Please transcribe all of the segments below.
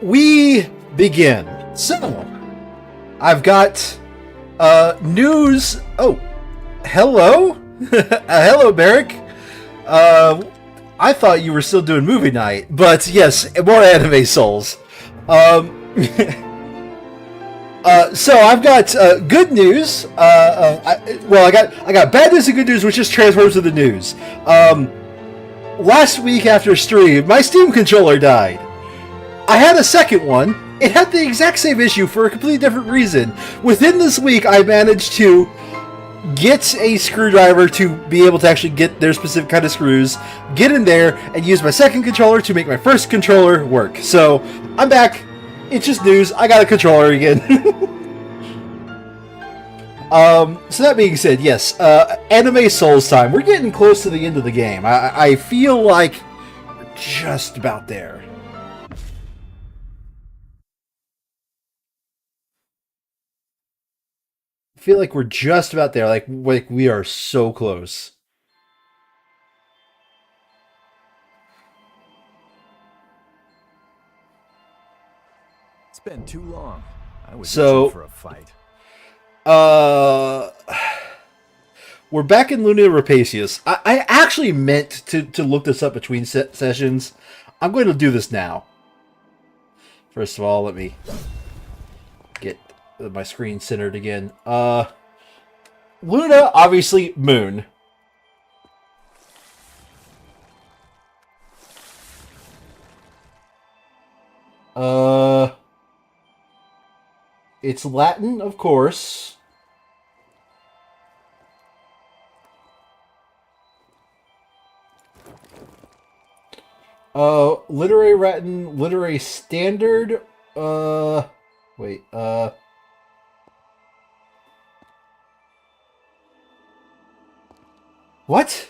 we begin. So, I've got news. Oh, hello, hello, Barrick. I thought you were still doing movie night, but yes, more anime souls. So I've got good news. I got bad news and good news, which just transfers to the news. Last week after stream, my Steam controller died. I had a second one. It had the exact same issue for a completely different reason. Within this week, I managed to get a screwdriver to be able to actually get their specific kind of screws, get in there, and use my second controller to make my first controller work. So, I'm back. It's just news. I got a controller again. So that being said, yes, Anime Souls time. We're getting close to the end of the game. I feel like we're just about there. I feel like we're just about there. Like we are so close. It's been too long. I was itching for a fight. We're back in Luna Rapacious. I actually meant to look this up between sessions. I'm going to do this now. First of all, let me get my screen centered again. Luna, obviously, moon. It's Latin, of course. Literary Latin, literary standard. Wait. What?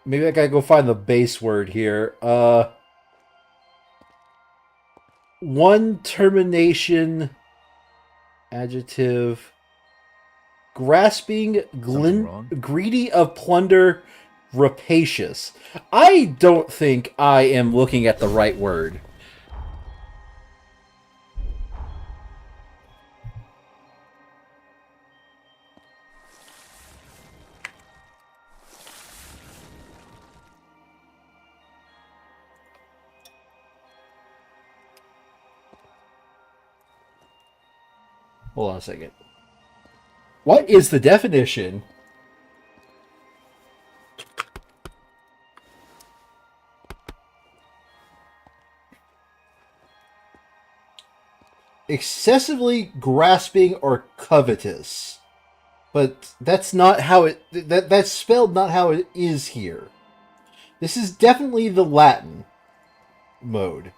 Maybe I gotta go find the base word here. One termination adjective. Grasping, greedy of plunder, rapacious. I don't think I am looking at the right word. Hold on a second. What is the definition? Excessively grasping or covetous. But that's not how it... That's spelled not how it is here. This is definitely the Latin mode.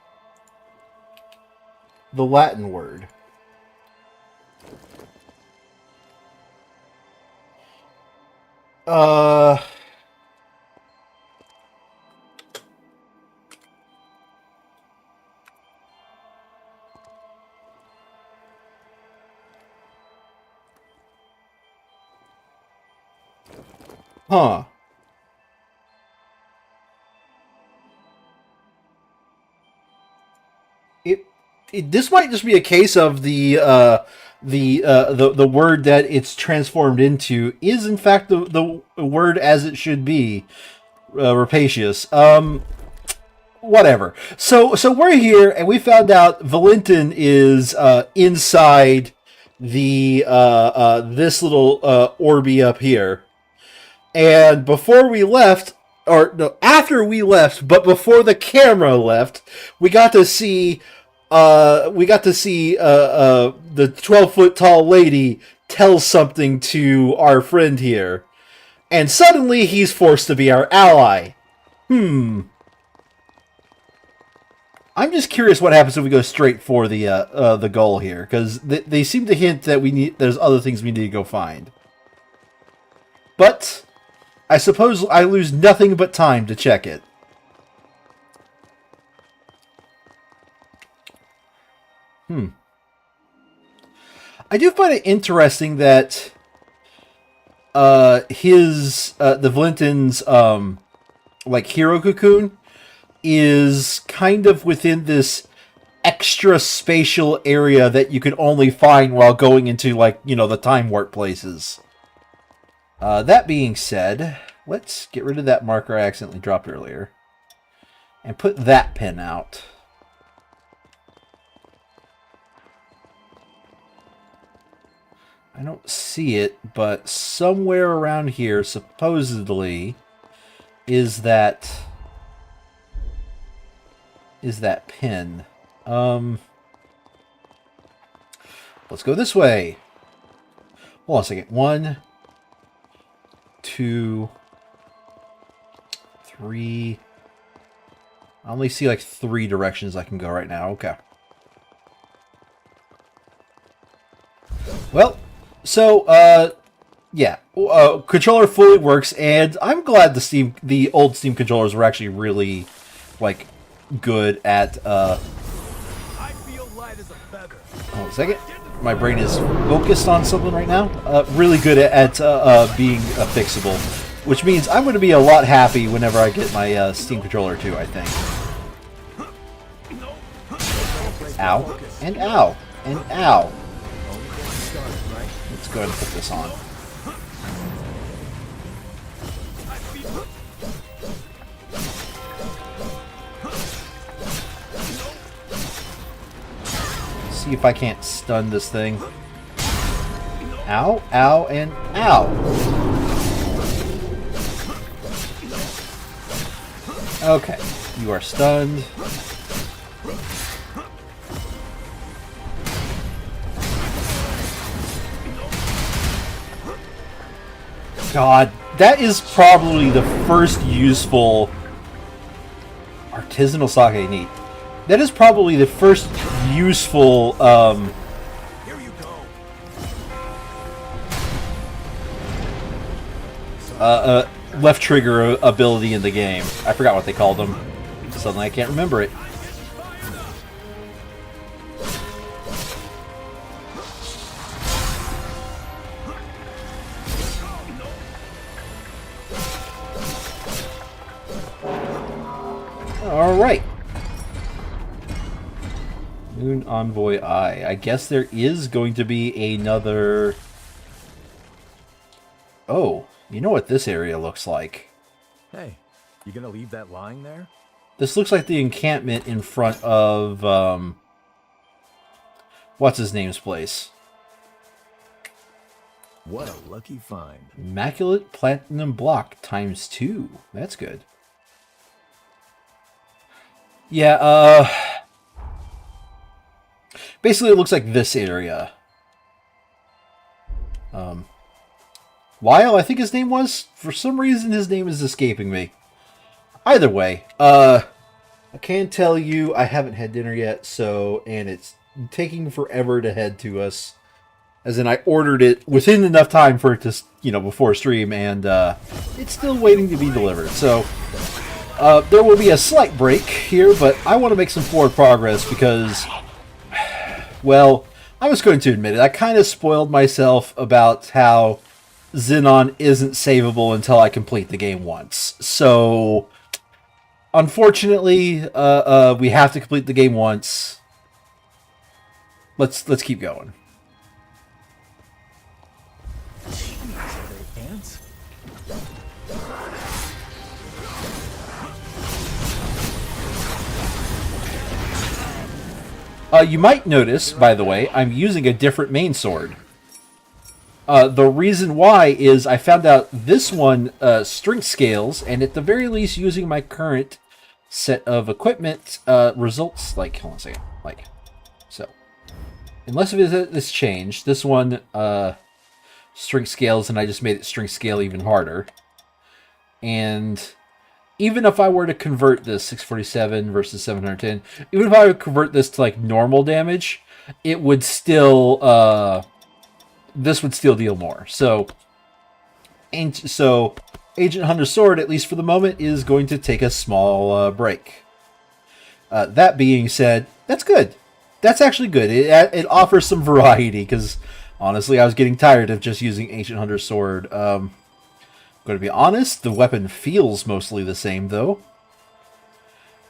The Latin word. Huh. This might just be a case of the word that it's transformed into is in fact the word as it should be, rapacious. Whatever. So we're here and we found out Valentin is inside the this little Orby up here. And before we left, or no, after we left, but before the camera left, we got to see the 12-foot tall lady tell something to our friend here. And suddenly he's forced to be our ally. I'm just curious what happens if we go straight for the goal here, because they seem to hint that there's other things we need to go find. But I suppose I lose nothing but time to check it. I do find it interesting that the Valentin's like hero cocoon is kind of within this extra spatial area that you can only find while going into, like, you know, the time warp places. That being said, let's get rid of that marker I accidentally dropped earlier and put that pin out. I don't see it, but somewhere around here, supposedly, is that pin. Let's go this way. Hold on a second. 1, 2, 3. I only see like 3 directions I can go right now. Okay. Well, so yeah, controller fully works, and I'm glad the old Steam controllers were actually really, like, good at I feel light as a feather. hold on a second. My brain is focused on something right now. Really good at being fixable, which means I'm going to be a lot happy whenever I get my Steam controller too, I think. Ow, and ow, and ow. Let's go ahead and put this on. See if I can't stun this thing. Ow, ow, and ow. Okay, you are stunned. God, that is probably the first useful artisanal sake neat. That is probably the first useful Here you go. left trigger ability in the game. I forgot what they called them. Suddenly I can't remember it. Alright. Moon Envoy Eye. I guess there is going to be another... Oh, you know what this area looks like? Hey, you gonna leave that lying there? This looks like the encampment in front of, what's his name's place? What a lucky find. Immaculate Platinum Block ×2. That's good. Yeah, basically it looks like this area. Lyle, I think his name was? For some reason his name is escaping me. Either way, I can tell you I haven't had dinner yet, and it's taking forever to head to us. As in, I ordered it within enough time for it to, you know, before stream, and it's still waiting to be delivered. So, there will be a slight break here, but I want to make some forward progress because, well, I was going to admit it. I kind of spoiled myself about how Xenon isn't savable until I complete the game once. So, unfortunately, we have to complete the game once. Let's keep going. Ants? You might notice, by the way, I'm using a different main sword. The reason why is I found out this one strength scales, and at the very least, using my current set of equipment results like, hold on a second, like so. Unless this changed, this one strength scales, and I just made it strength scale even harder. And even if I were to convert this 647 versus 710, even if I would convert this to like normal damage, it would still this would still deal more. So Agent Hunter's Sword, at least for the moment, is going to take a small break. That being said, that's good. That's actually good. It offers some variety, because Honestly, I was getting tired of just using Ancient Hunter's Sword. I'm going to be honest, the weapon feels mostly the same, though.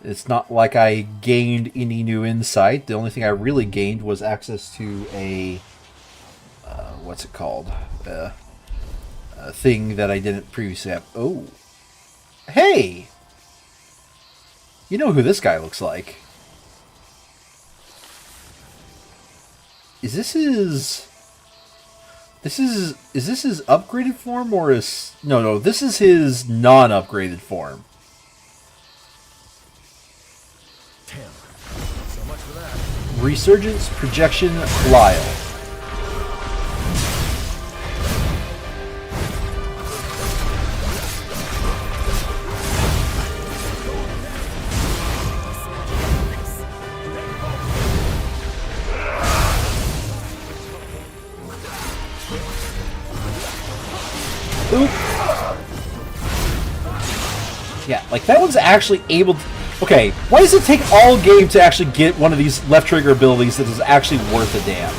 It's not like I gained any new insight. The only thing I really gained was access to a... what's it called? A thing that I didn't previously have. Oh. Hey! You know who this guy looks like. Is this his... Is this his upgraded form or is... No, this is his non-upgraded form. Damn. So much for that. Resurgence Projection Lyle. Oop. Yeah, like that one's actually able to... Okay, why does it take all game to actually get one of these left trigger abilities that is actually worth a damn?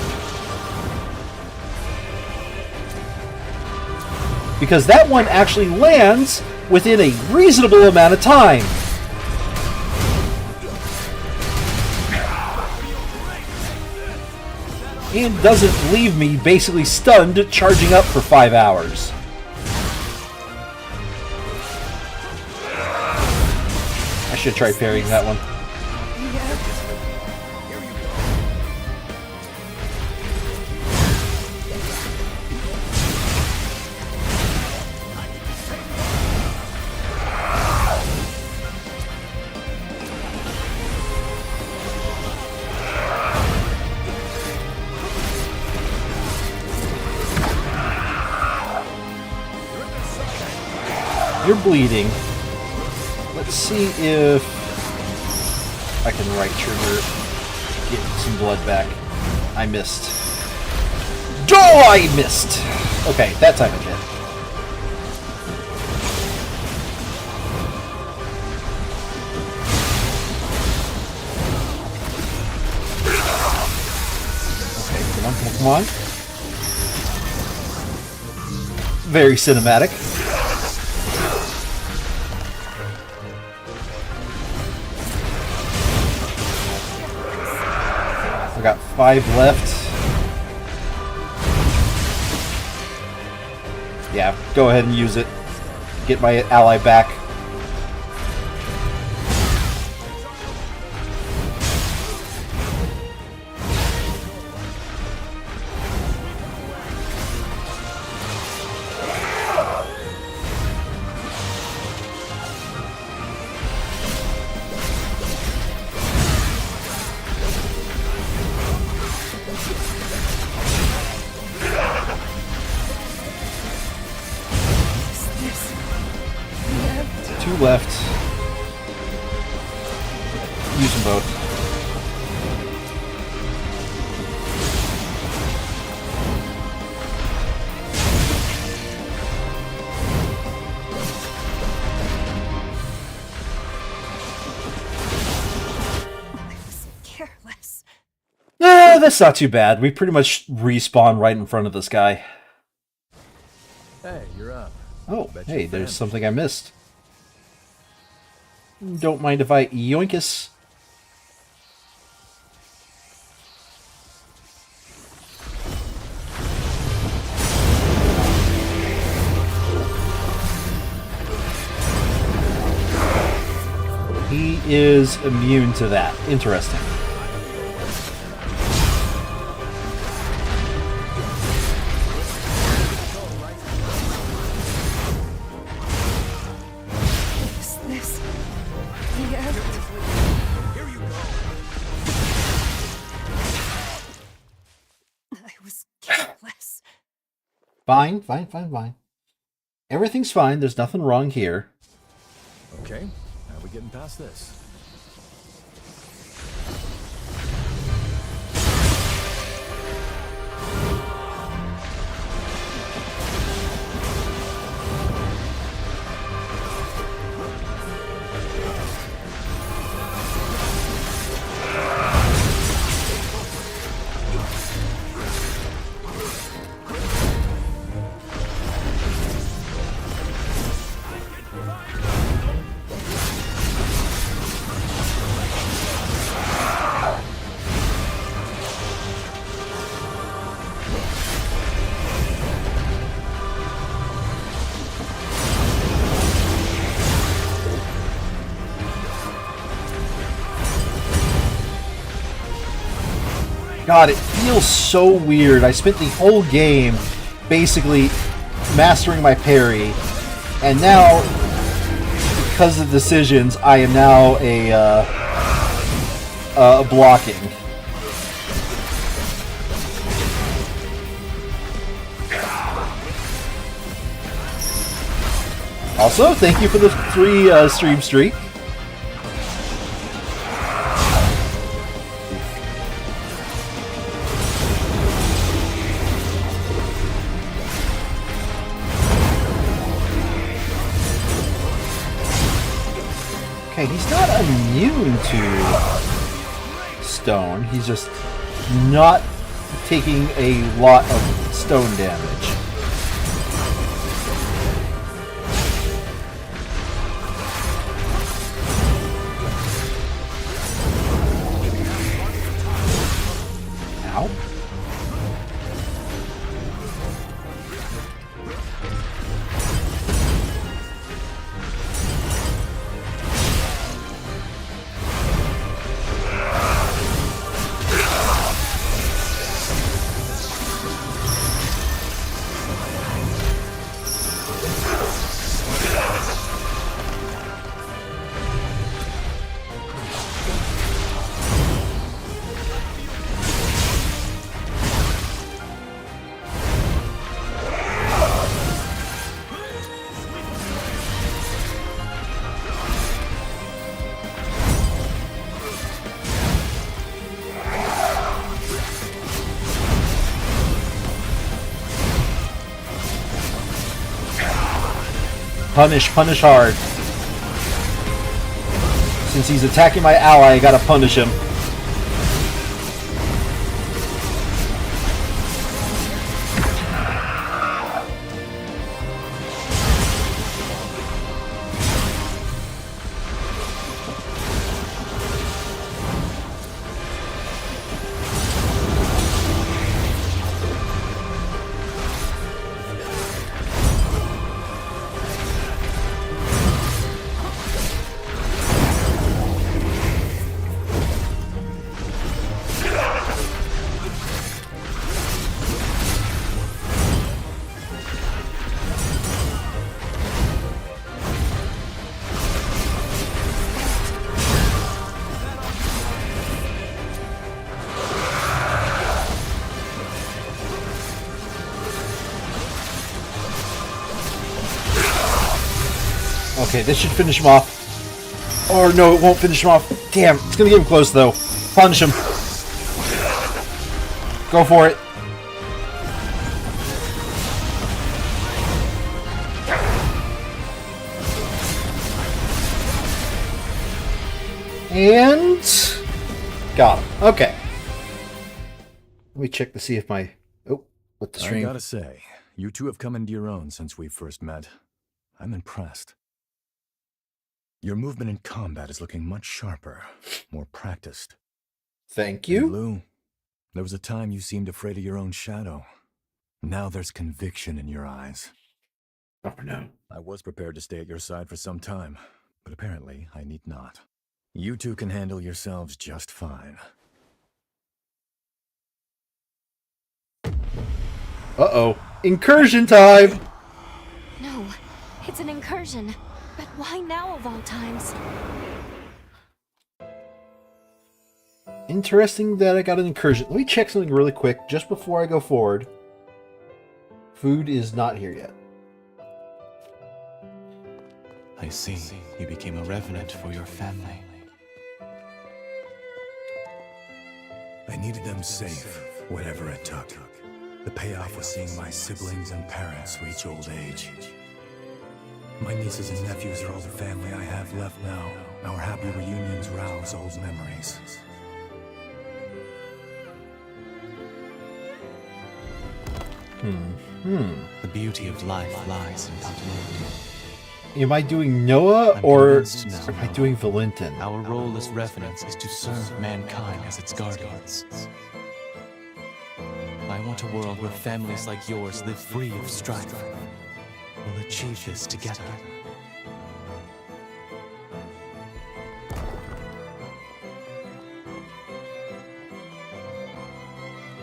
Because that one actually lands within a reasonable amount of time. And doesn't leave me basically stunned charging up for 5 hours. I should try parrying that one. You're bleeding. Let's see if I can right trigger, get some blood back. I missed. Oh, I missed! Okay, that time I did. Okay, come on. Very cinematic. I got 5 left. Yeah, go ahead and use it. Get my ally back. Left. Use them both. Careless. That's not too bad. We pretty much respawn right in front of this guy. Hey, you're up. Oh, hey, there's something I missed. Don't mind if I yoinkus. He is immune to that. Interesting. Fine. Everything's fine. There's nothing wrong here. Okay, how are we getting past this? God, it feels so weird. I spent the whole game basically mastering my parry, and now, because of decisions, I am now a blocking. Also, thank you for the 3 stream streak. Okay, he's not immune to stone. He's just not taking a lot of stone damage. Ow. Punish hard. Since he's attacking my ally, I gotta punish him. Okay, this should finish him off. Or no, it won't finish him off. Damn, it's gonna get him close though. Punish him. Go for it. And got him. Okay. Let me check to see if my with the stream. I gotta say, you two have come into your own since we first met. I'm impressed. Your movement in combat is looking much sharper, more practiced. Thank you. And Lou, there was a time you seemed afraid of your own shadow. Now there's conviction in your eyes. Oh no. I was prepared to stay at your side for some time, but apparently I need not. You two can handle yourselves just fine. Uh-oh. Incursion time! No, it's an incursion. But why now of all times? Interesting that I got an incursion. Let me check something really quick just before I go forward. Food is not here yet. I see. You became a revenant for your family. I needed them safe, whatever it took. The payoff was seeing my siblings and parents reach old age. My nieces and nephews are all the family I have left now. Our happy reunions rouse old memories. The beauty of life lies in continuity. Am I doing Noah I'm or convinced now, am I doing Valentin? Our role as revenants is to serve mankind as its guardians. I want a world where families like yours live free of strife. We'll achieve this together.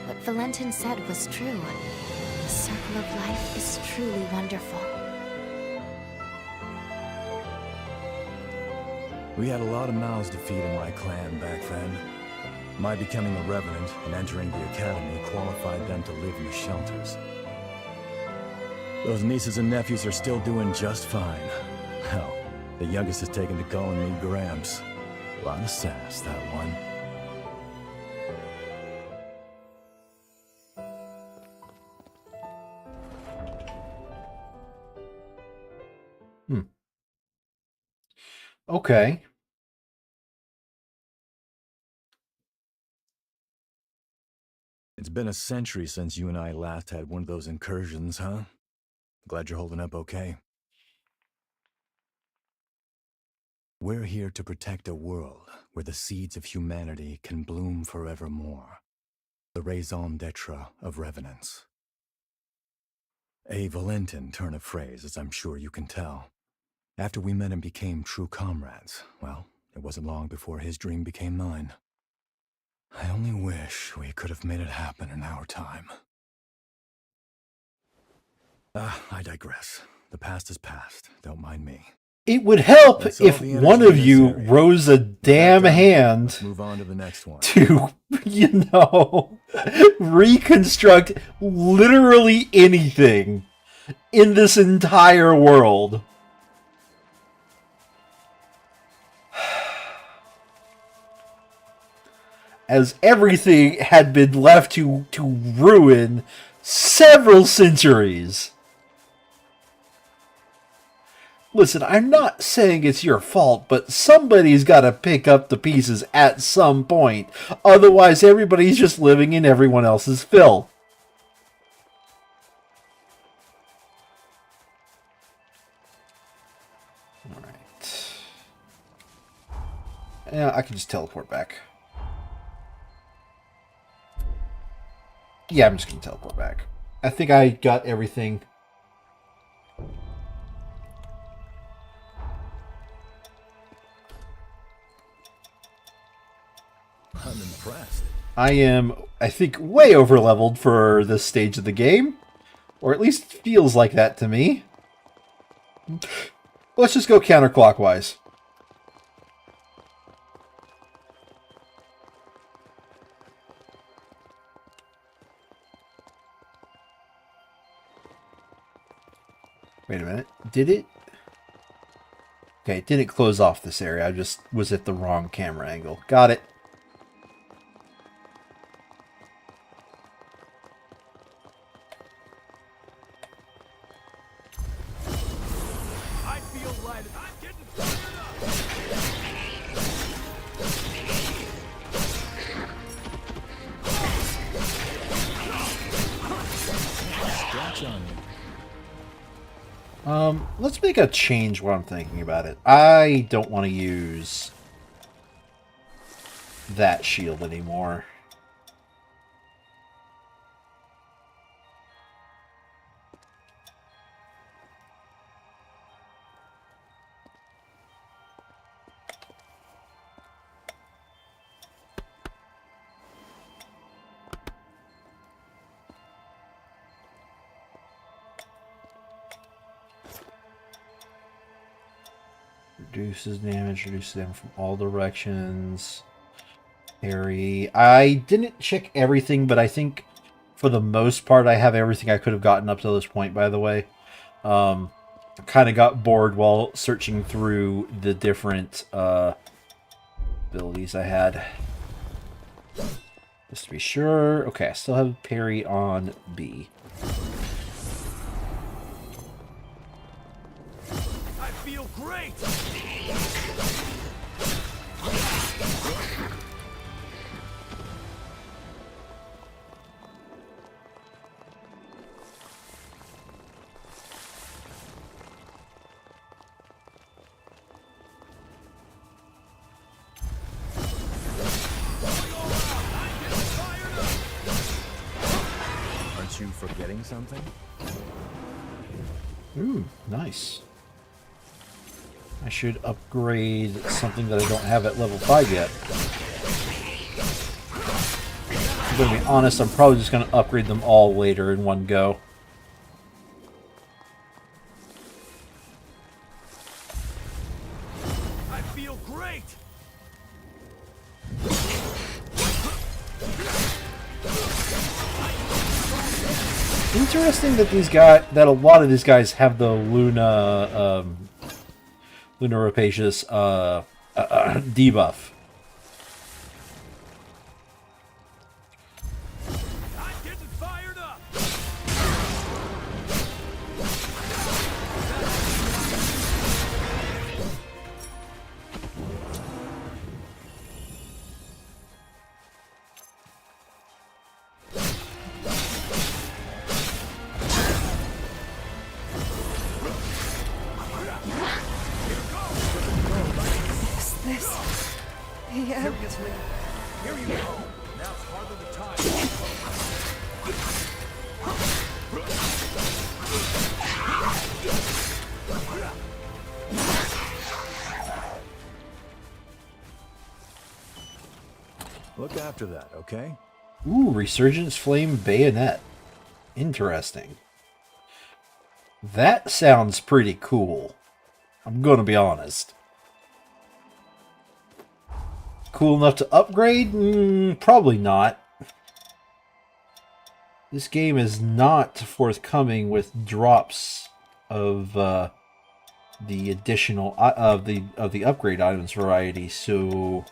What Valentin said was true. The circle of life is truly wonderful. We had a lot of mouths to feed in my clan back then. My becoming a revenant and entering the academy qualified them to live in the shelters. Those nieces and nephews are still doing just fine. Hell, the youngest has taken to calling me Gramps. A lot of sass, that one. Okay. It's been a century since you and I last had one of those incursions, huh? Glad you're holding up okay. We're here to protect a world where the seeds of humanity can bloom forevermore. The raison d'etre of revenants. A Valentin turn of phrase, as I'm sure you can tell. After we met and became true comrades, well, it wasn't long before his dream became mine. I only wish we could have made it happen in our time. I digress. The past is past. Don't mind me. It would help That's all if the one energy of in this you area. rose a damn Let's hand move on to the next one. to, reconstruct literally anything in this entire world. As everything had been left to ruin several centuries. Listen, I'm not saying it's your fault, but somebody's got to pick up the pieces at some point. Otherwise, everybody's just living in everyone else's filth. Alright. Yeah, I can just teleport back. Yeah, I'm just going to teleport back. I think I got everything. I'm impressed. I am, I think, way over-leveled for this stage of the game. Or at least feels like that to me. Let's just go counterclockwise. Wait a minute. Did it? Okay, it didn't close off this area. I just was at the wrong camera angle. Got it. I feel lighted. I'm getting fired up. Scratch on you. Let's make a change while I'm thinking about it. I don't want to use that shield anymore. Reduces damage, reduces them from all directions. Parry. I didn't check everything, but I think for the most part I have everything I could have gotten up to this point, by the way. Kind of got bored while searching through the different abilities I had. Just to be sure. Okay, I still have parry on B. I feel great. Aren't you forgetting something? Ooh, nice. I should upgrade something that I don't have at level 5 yet. gonna be honest, I'm probably just gonna upgrade them all later in one go. I feel great. Interesting that that a lot of these guys have the Luna Rapacious debuff. I'm getting fired up. Seriously? Here you go. Now's hardly the time. Look after that, okay? Ooh, Resurgence Flame Bayonet. Interesting. That sounds pretty cool. I'm gonna be honest. Cool enough to upgrade? Probably not. This game is not forthcoming with drops of the additional of the upgrade items variety, so.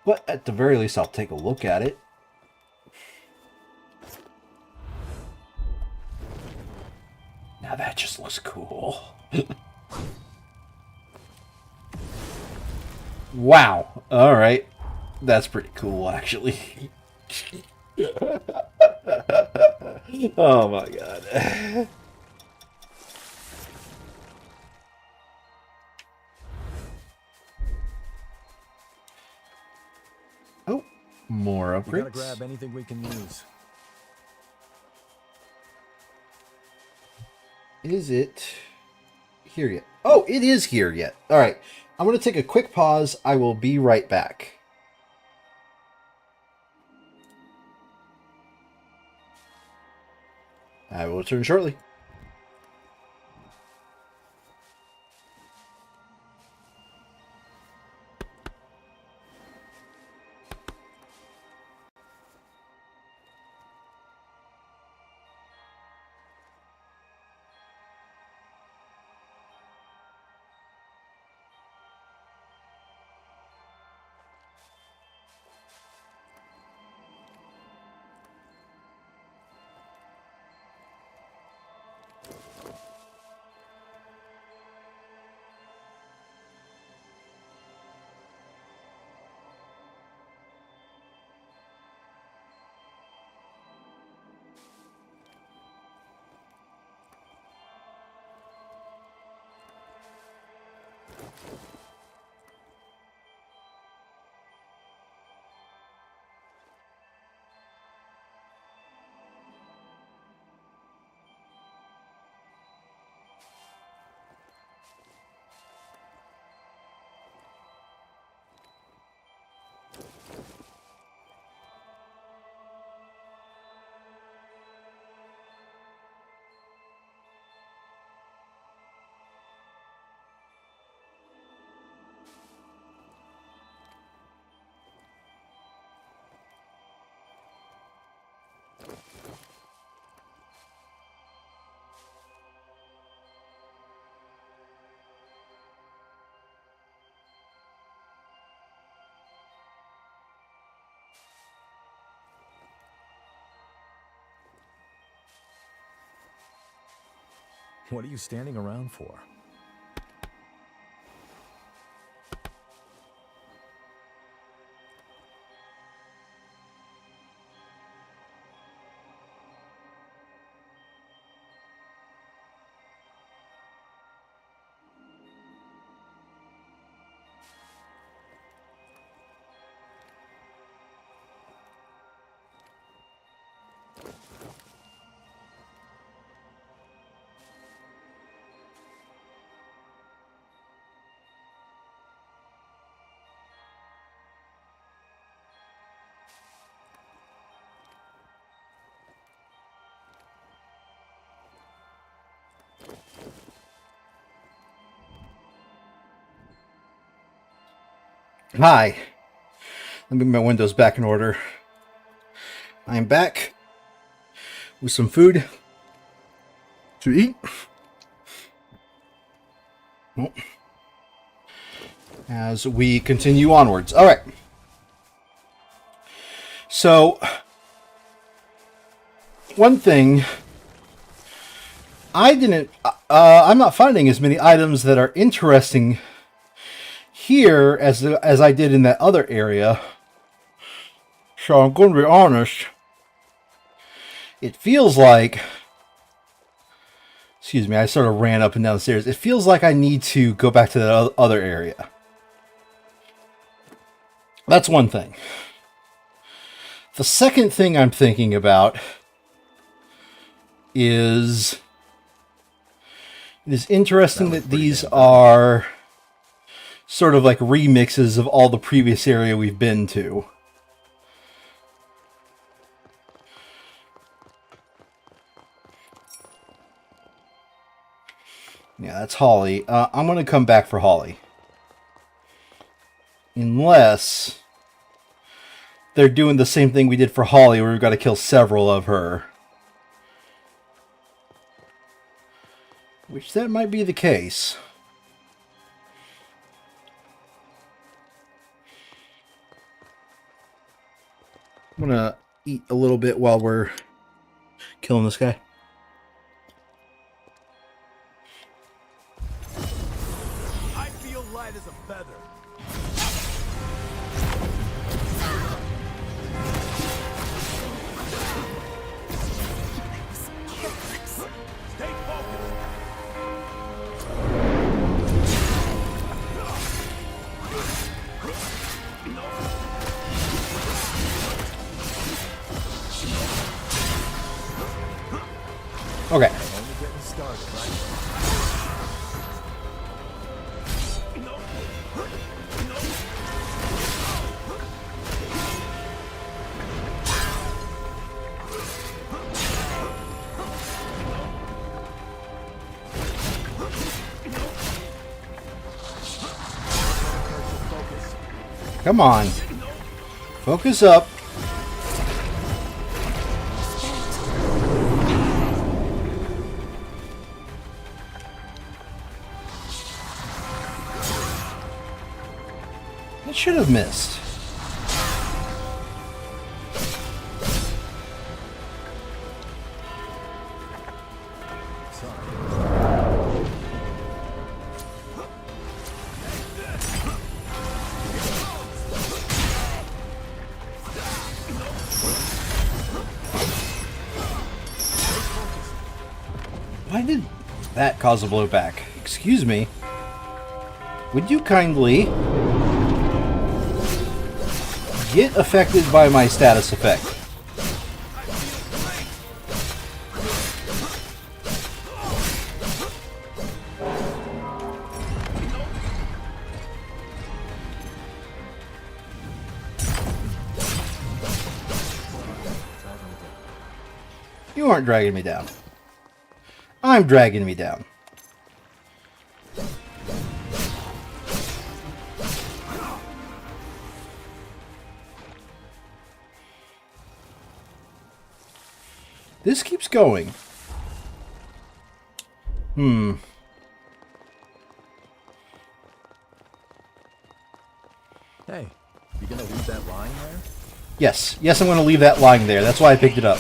But at the very least, I'll take a look at it. Now that just looks cool. Wow. All right. That's pretty cool, actually. Oh my god. Oh, more upgrades. We gotta grab anything we can use. Is it here yet? Oh, it is here yet. All right. I'm going to take a quick pause. I will be right back. I will return shortly. What are you standing around for? Hi. Let me get my windows back in order. I'm back with some food to eat. Well, as we continue onwards. All right. So, one thing I'm not finding as many items that are interesting here as I did in that other area. So I'm going to be honest. It feels like, excuse me, I sort of ran up and down the stairs. It feels like I need to go back to that other area. That's one thing. The second thing I'm thinking about is it is interesting that these are sort of like remixes of all the previous area we've been to. Yeah, that's Holly. I'm going to come back for Holly. Unless they're doing the same thing we did for Holly, where we've got to kill several of her. Which that might be the case. I'm going to eat a little bit while we're killing this guy. I feel light as a feather. Stay focused. Okay. Only getting started, right? Come on. Focus up. It should have missed. Why did that cause a blowback? Excuse me. Would you kindly get affected by my status effect? You aren't dragging me down. I'm dragging me down. This keeps going. Hey, you gonna leave that lying there? Yes. Yes, I'm going to leave that lying there. That's why I picked it up.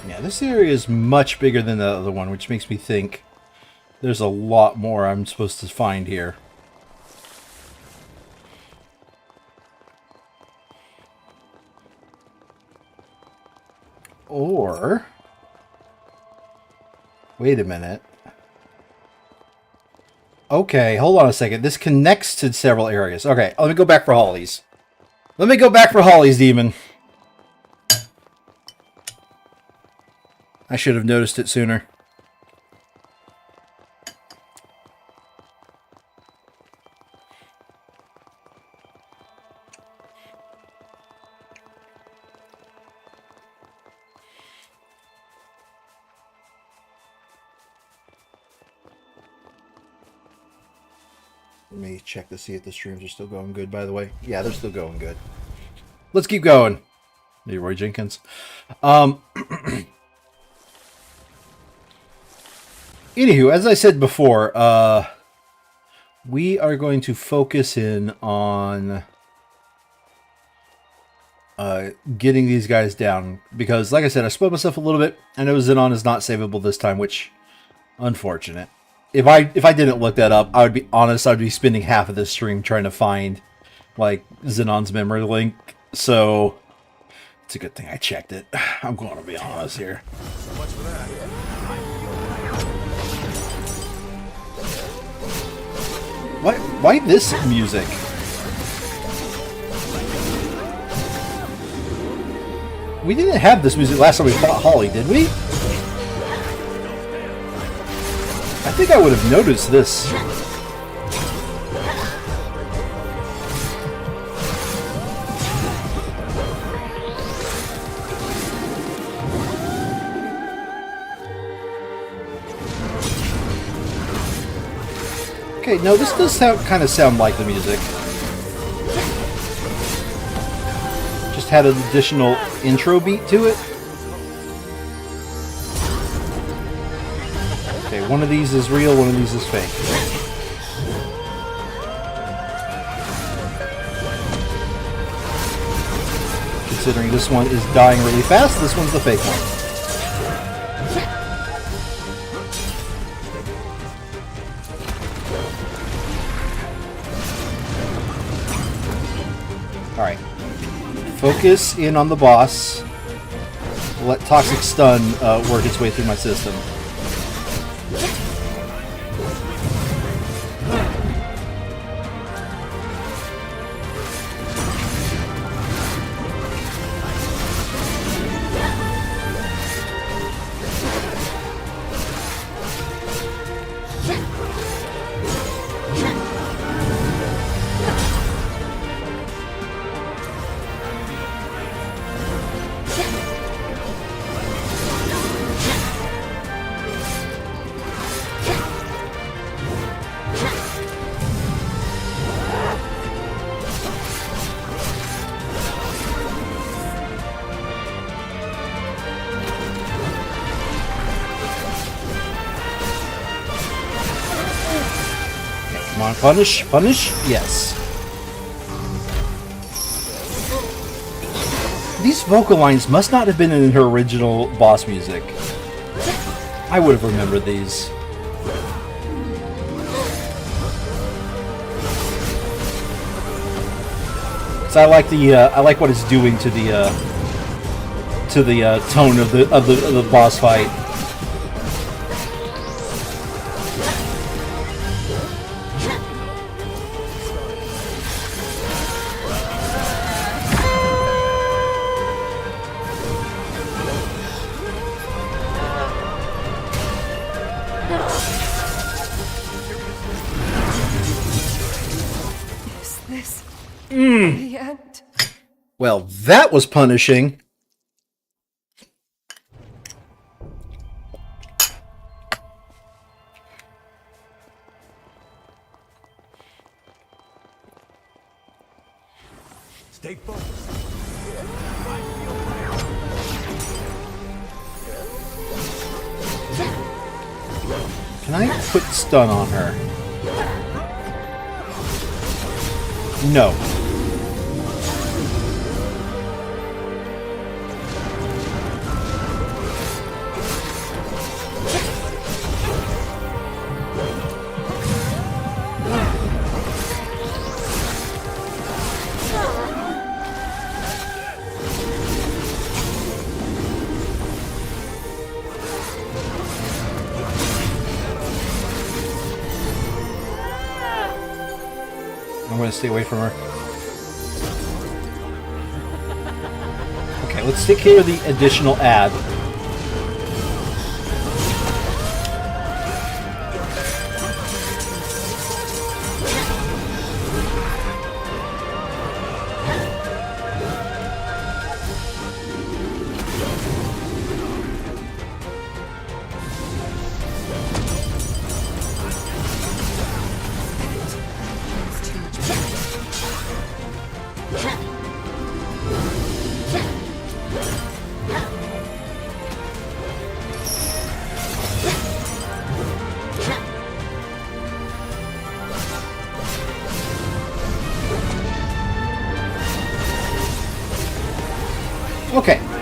Yeah, this area is much bigger than the other one, which makes me think there's a lot more I'm supposed to find here. Or... wait a minute. Okay, hold on a second. This connects to several areas. Okay, let me go back for Hollies. Let me go back for Hollies, demon. I should have noticed it sooner. Let me check to see if the streams are still going good, by the way. Yeah, they're still going good. Let's keep going. Leroy Jenkins. Anywho, as I said before, we are going to focus in on getting these guys down. Because, like I said, I spoiled myself a little bit. I know Xenon is not savable this time, which, unfortunate. If I didn't look that up, I would be honest, I'd be spending half of this stream trying to find, like, Xenon's memory link. So, it's a good thing I checked it. I'm going to be honest here. So much for that. Why this music? We didn't have this music last time we fought Holly, did we? I think I would have noticed this. Okay, no, this does kind of sound like the music. Just had an additional intro beat to it. Okay, one of these is real, one of these is fake. Considering this one is dying really fast, this one's the fake one. Alright. Focus in on the boss. Let Toxic Stun work its way through my system. Come on, punish, punish, yes. These vocal lines must not have been in her original boss music. I would have remembered these. So I like what it's doing to the tone of the boss fight. The end. Well, that was punishing. Stay focused. Can I put stun on her? No. I'm going to stay away from her. Okay, let's take care of the additional ad.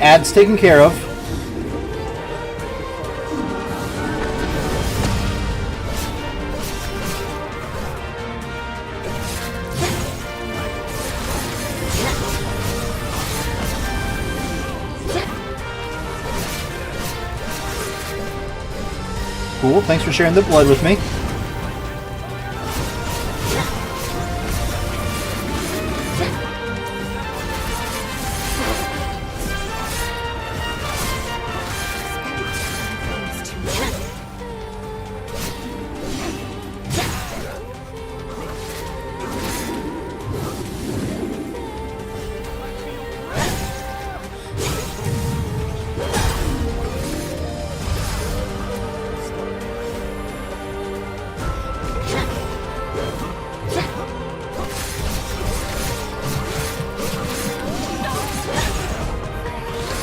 Ads taken care of. Cool, thanks for sharing the blood with me.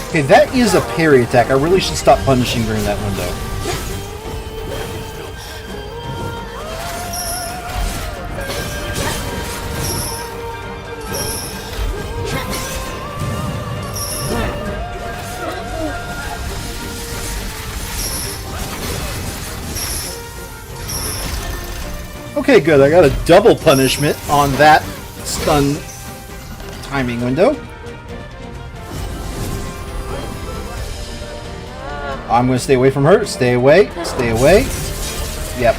Okay, that is a parry attack. I really should stop punishing during that window. Okay, good. I got a double punishment on that stun timing window. I'm going to stay away from her. Stay away. Stay away. Yep.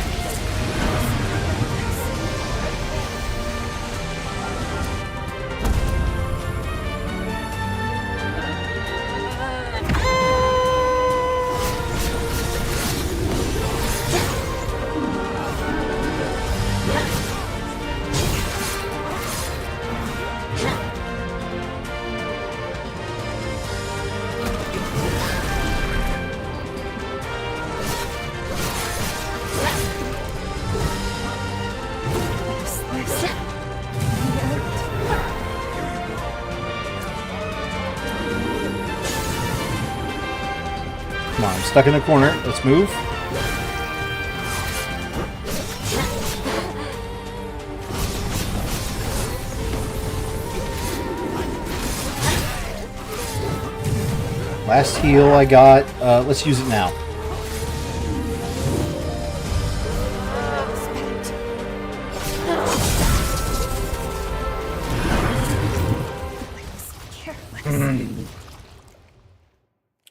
Come on, I'm stuck in the corner. Let's move. Last heal I got. Let's use it now.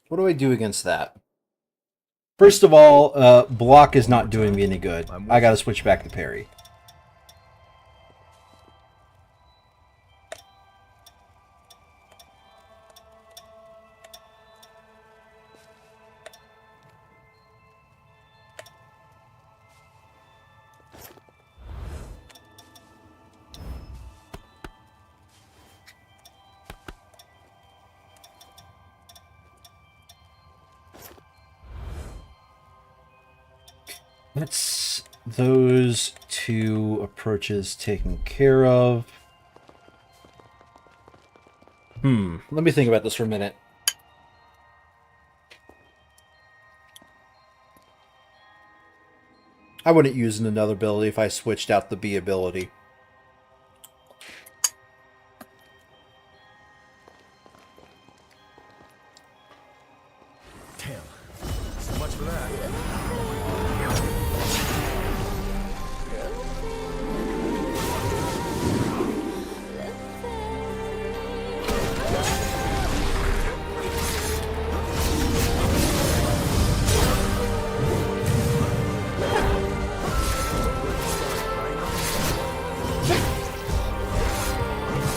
What do I do against that? First of all, block is not doing me any good. I gotta switch back to parry. That's those two approaches taken care of. Let me think about this for a minute. I wouldn't use another ability if I switched out the B ability. Damn. So much for that.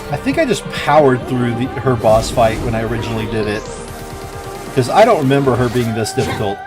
I think I just powered through her boss fight when I originally did it. Because I don't remember her being this difficult.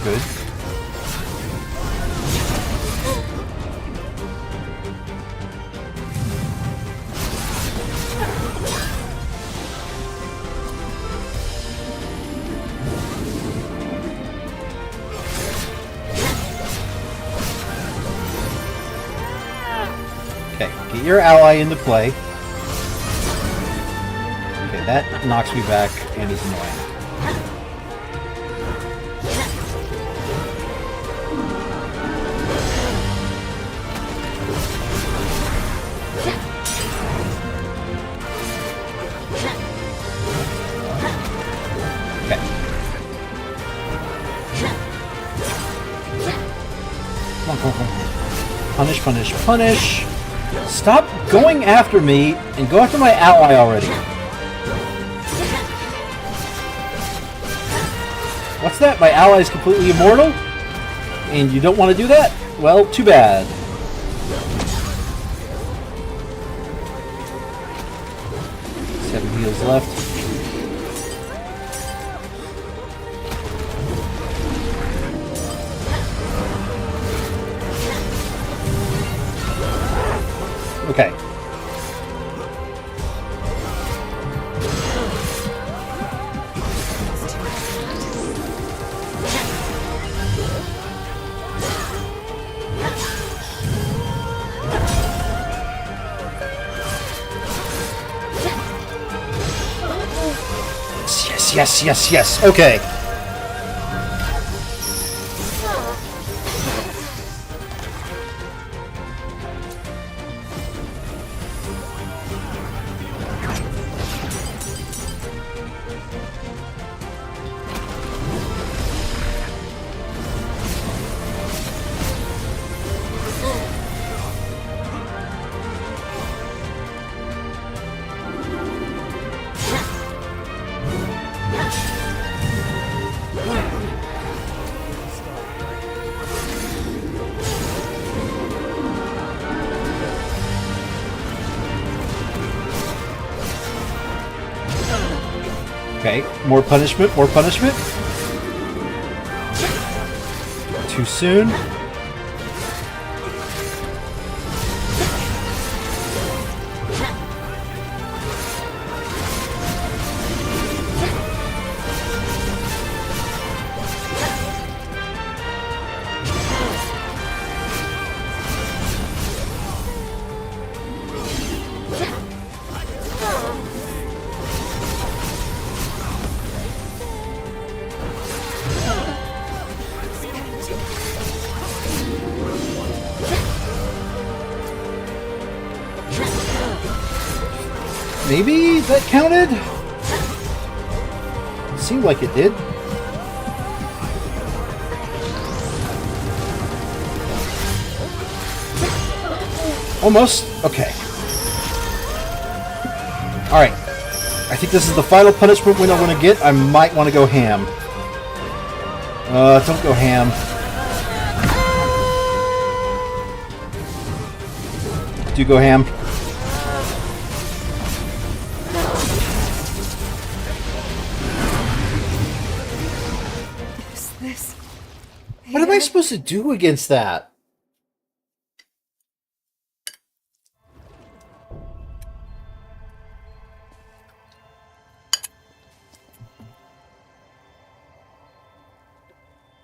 Good. Get your ally into play. Okay, that knocks me back and is annoying. Okay. Come on, come on, come on. Punish, punish, punish. Stop going after me and go after my ally already. What's that? My ally is completely immortal? And you don't want to do that? Well, too bad. Seven heals left. Okay. Yes, yes, yes. Okay. Okay, more punishment, more punishment. Too soon. Maybe that counted? Seemed like it did. Almost. Okay. Alright. I think this is the final punishment we're not going to get. I might want to go ham. Don't go ham. Do go ham. What am I supposed to do against that?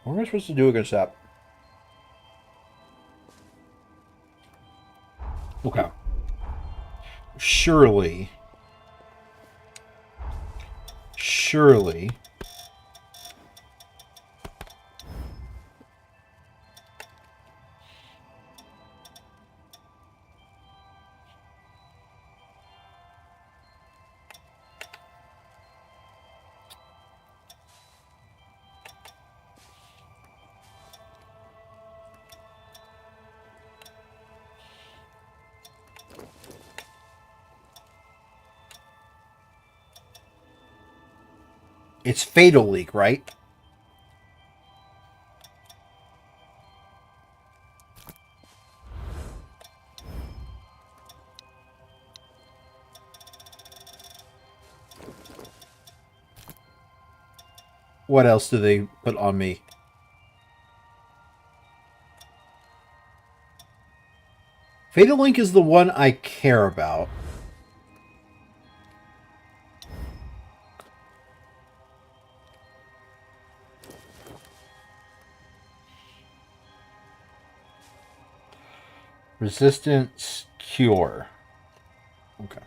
What am I supposed to do against that? Okay. Surely. It's Fatal Leak, right? What else do they put on me? Fatal Link is the one I care about. Resistance Cure. Okay.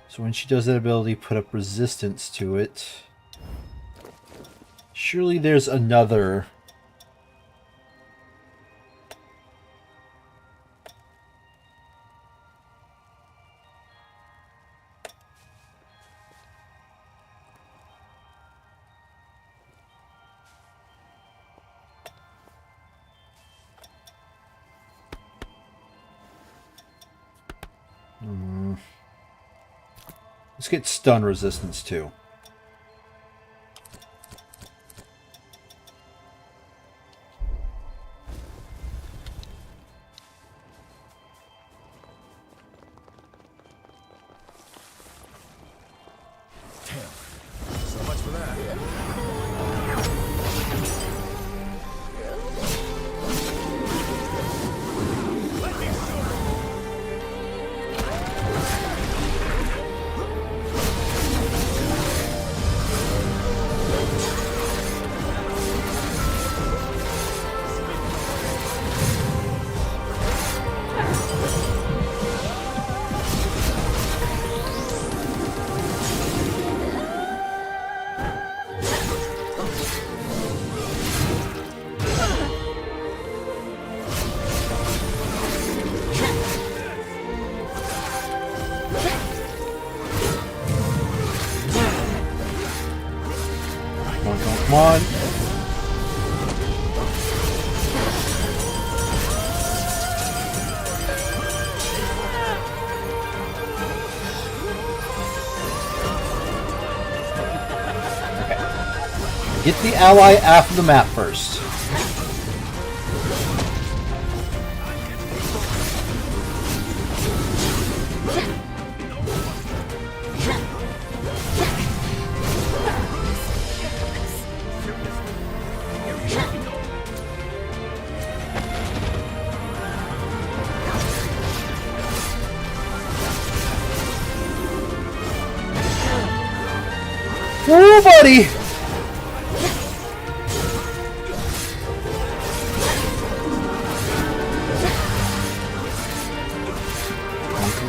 So when she does that ability, put up resistance to it. Surely there's another. Let's get stun resistance too. So much for that. Come on. Okay. Get the ally off the map first. Woo, buddy!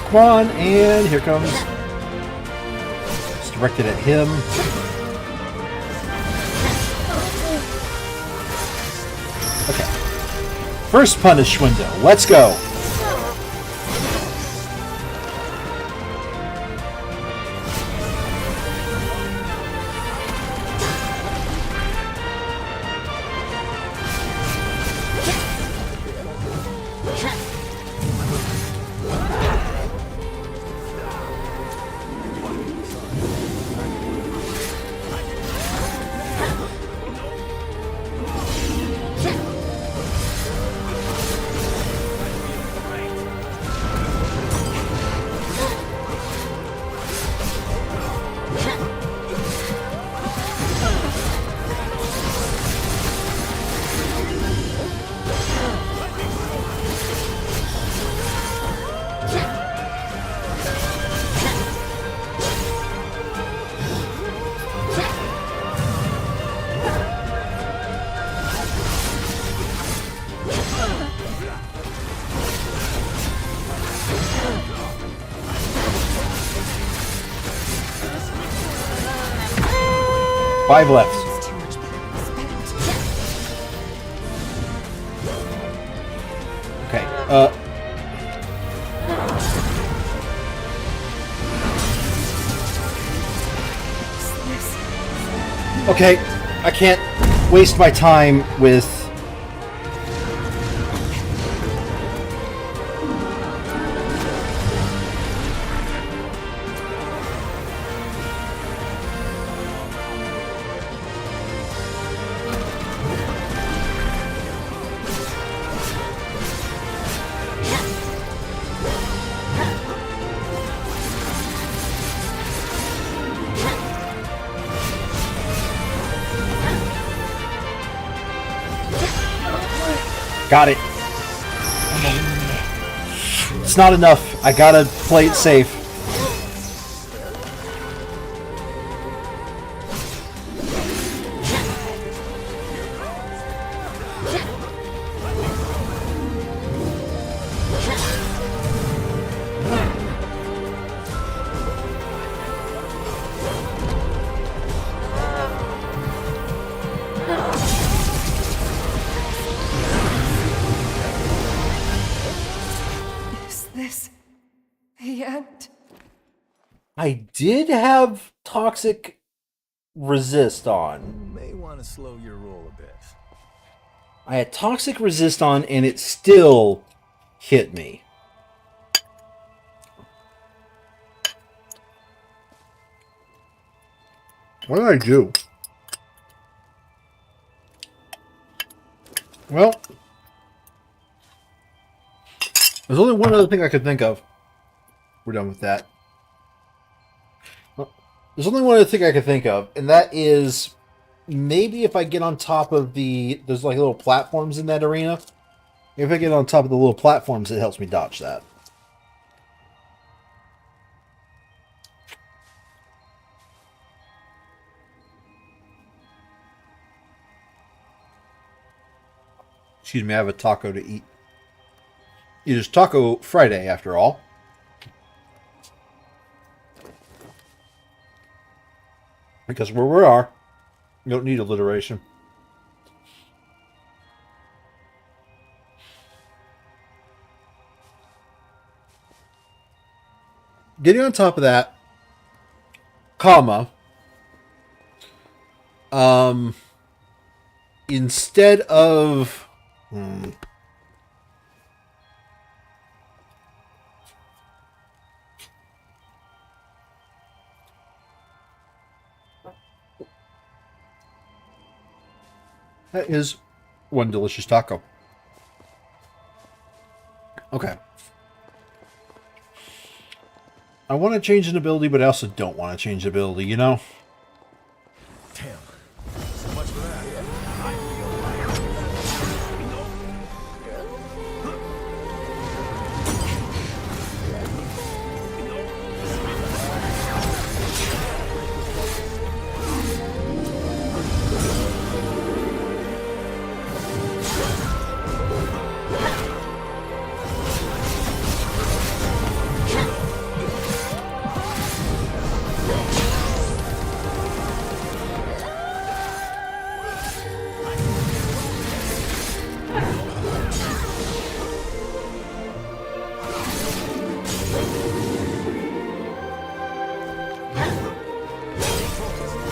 Come on, and here comes. It's directed at him. Okay. First punish window. Let's go. Five left. Okay. Okay. I can't waste my time with. Got it. It's not enough. I gotta play it safe. And I did have toxic resist on. May want to slow your roll a bit. I had toxic resist on, and it still hit me. What did I do? Well, there's only one other thing I could think of. We're done with that. Well, there's only one other thing I could think of, and that is maybe if I get on top of there's like little platforms in that arena. If I get on top of the little platforms, it helps me dodge that. Excuse me, I have a taco to eat. It is Taco Friday, after all. Because where we are, you don't need alliteration. Getting on top of that, comma, instead of... That is one delicious taco. Okay. I want to change an ability, but I also don't want to change the ability, you know? Damn. So much for that.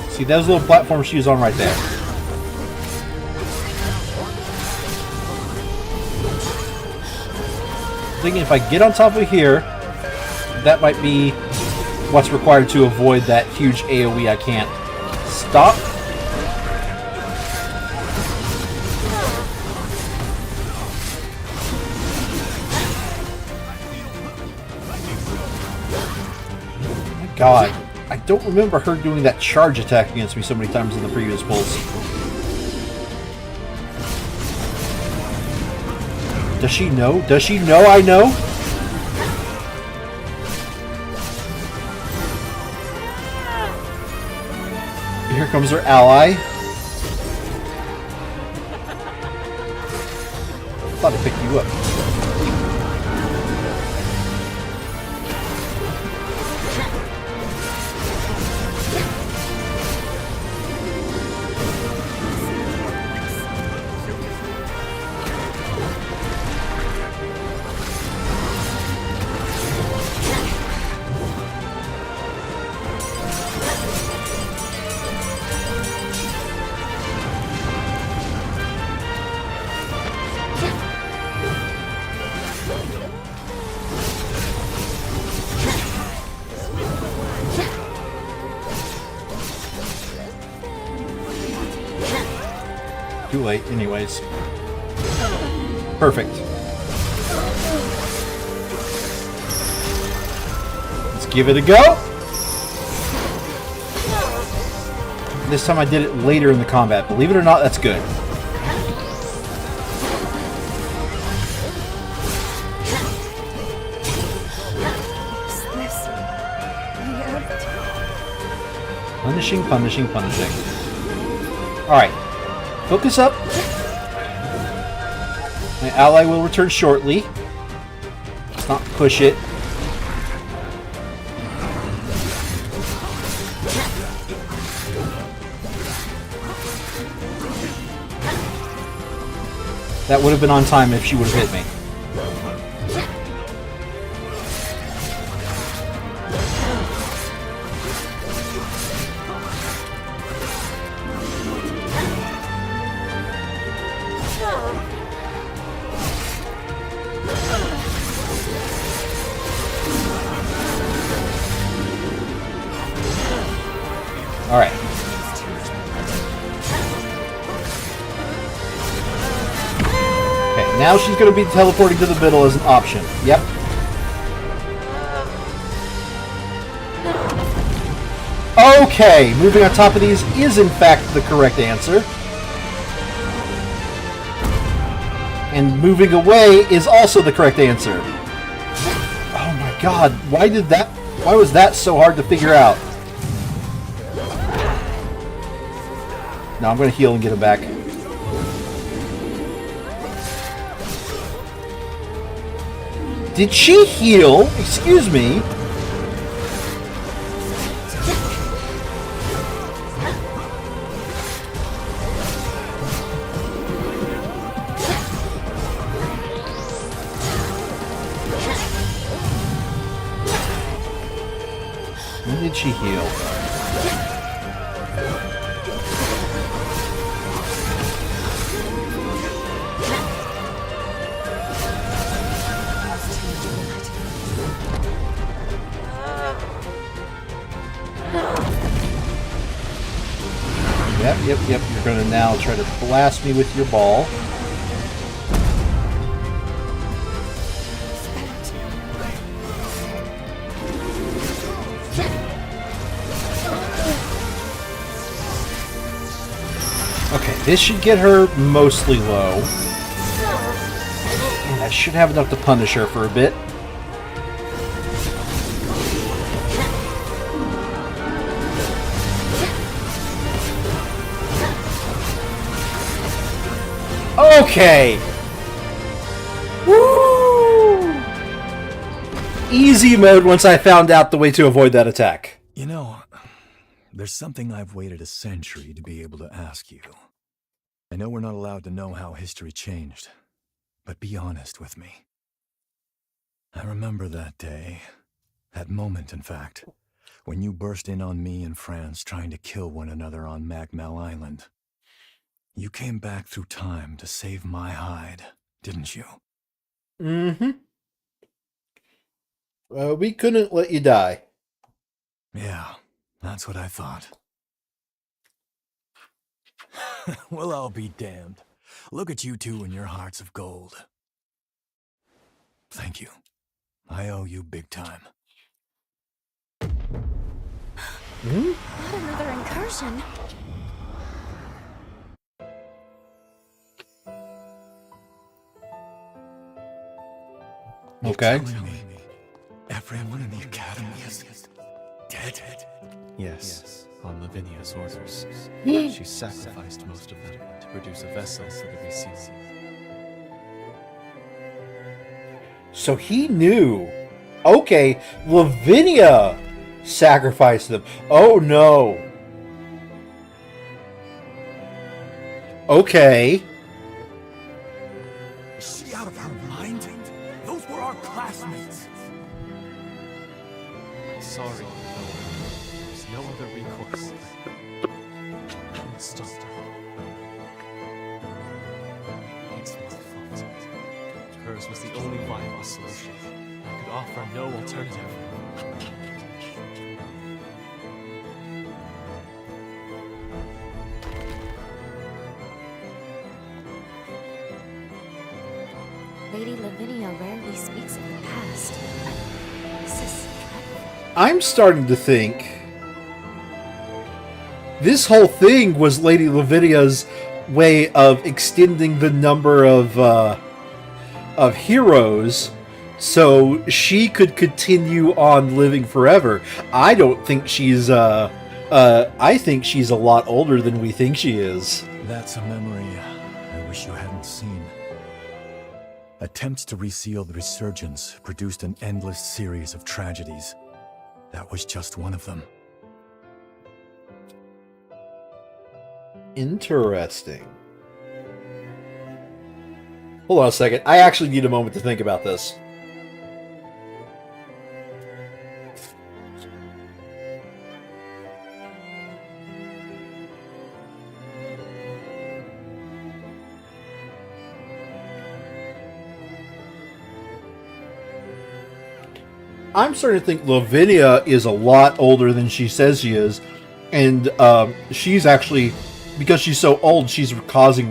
See, those little platform shoes on right there. I'm thinking if I get on top of here, that might be what's required to avoid that huge AoE I can't stop. Oh my God. I don't remember her doing that charge attack against me so many times in the previous pulls. Does she know? Does she know I know? Here comes her ally. Thought I picked you up. Too late, anyways. Perfect. Let's give it a go. This time I did it later in the combat. Believe it or not, that's good. Punishing, punishing, punishing. Alright. Focus up. My ally will return shortly. Let's not push it. That would have been on time if she would have hit me. now she's going to be teleporting to the middle as an option. Yep. Okay, moving on top of these is in fact the correct answer. And moving away is also the correct answer. Oh my god, why was that so hard to figure out? No, I'm going to heal and get him back. Did she heal? Excuse me. When did she heal? Yep. You're going to now try to blast me with your ball. Okay, this should get her mostly low. And I should have enough to punish her for a bit. Okay! Woo! Easy mode once I found out the way to avoid that attack. You know, there's something I've waited a century to be able to ask you. I know we're not allowed to know how history changed, but be honest with me. I remember that day, that moment in fact, when you burst in on me and France trying to kill one another on Magmal Island. You came back through time to save my hide, didn't you? Mm-hmm. We couldn't let you die. Yeah, that's what I thought. Well, I'll be damned. Look at you two and your hearts of gold. Thank you. I owe you big time. Not another incursion. Okay. Everyone in the academy is dead. Yes, on Lavinia's orders. She sacrificed most of them to produce a vessel for the Receiver. So he knew. Okay, Lavinia sacrificed them. Oh no. Okay. Is she out of her mind? Those were our classmates. Sorry, there's no other recourse. Stop. It's my fault. Hers was the only viable solution. I could offer no alternative. Lady Lavinia rarely speaks of the past. This is dreadful. I'm starting to think this whole thing was Lady Lavinia's way of extending the number of heroes so she could continue on living forever. I don't think she's I think she's a lot older than we think she is. That's a memory I wish you hadn't seen. Attempts to reseal the resurgence produced an endless series of tragedies. That was just one of them. Interesting. Hold on a second. I actually need a moment to think about this. I'm starting to think Lavinia is a lot older than she says she is, and she's actually, because she's so old, she's causing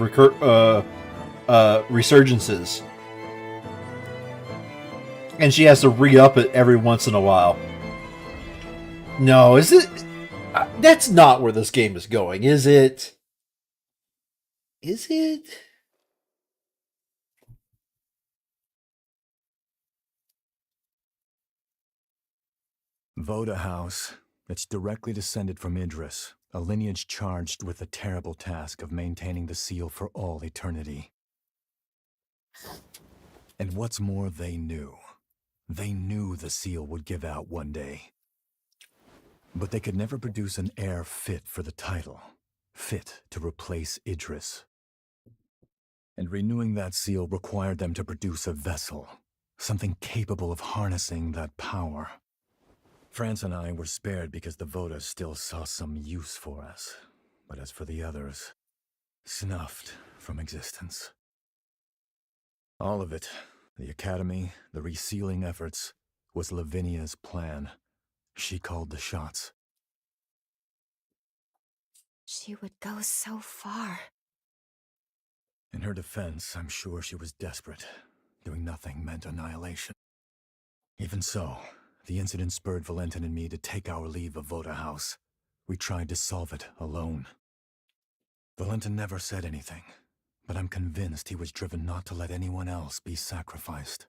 resurgences. And she has to re-up it every once in a while. No, is it? That's not where this game is going, is it? Is it? Voda House. It's directly descended from Idris, a lineage charged with the terrible task of maintaining the seal for all eternity. And what's more, they knew. They knew the seal would give out one day. But they could never produce an heir fit for the title, fit to replace Idris. And renewing that seal required them to produce a vessel, something capable of harnessing that power. France and I were spared because the Voda still saw some use for us. But as for the others, snuffed from existence. All of it, the Academy, the resealing efforts, was Lavinia's plan. She called the shots. She would go so far. In her defense, I'm sure she was desperate. Doing nothing meant annihilation. Even so, the incident spurred Valentin and me to take our leave of Voda House. We tried to solve it alone. Valentin never said anything, but I'm convinced he was driven not to let anyone else be sacrificed.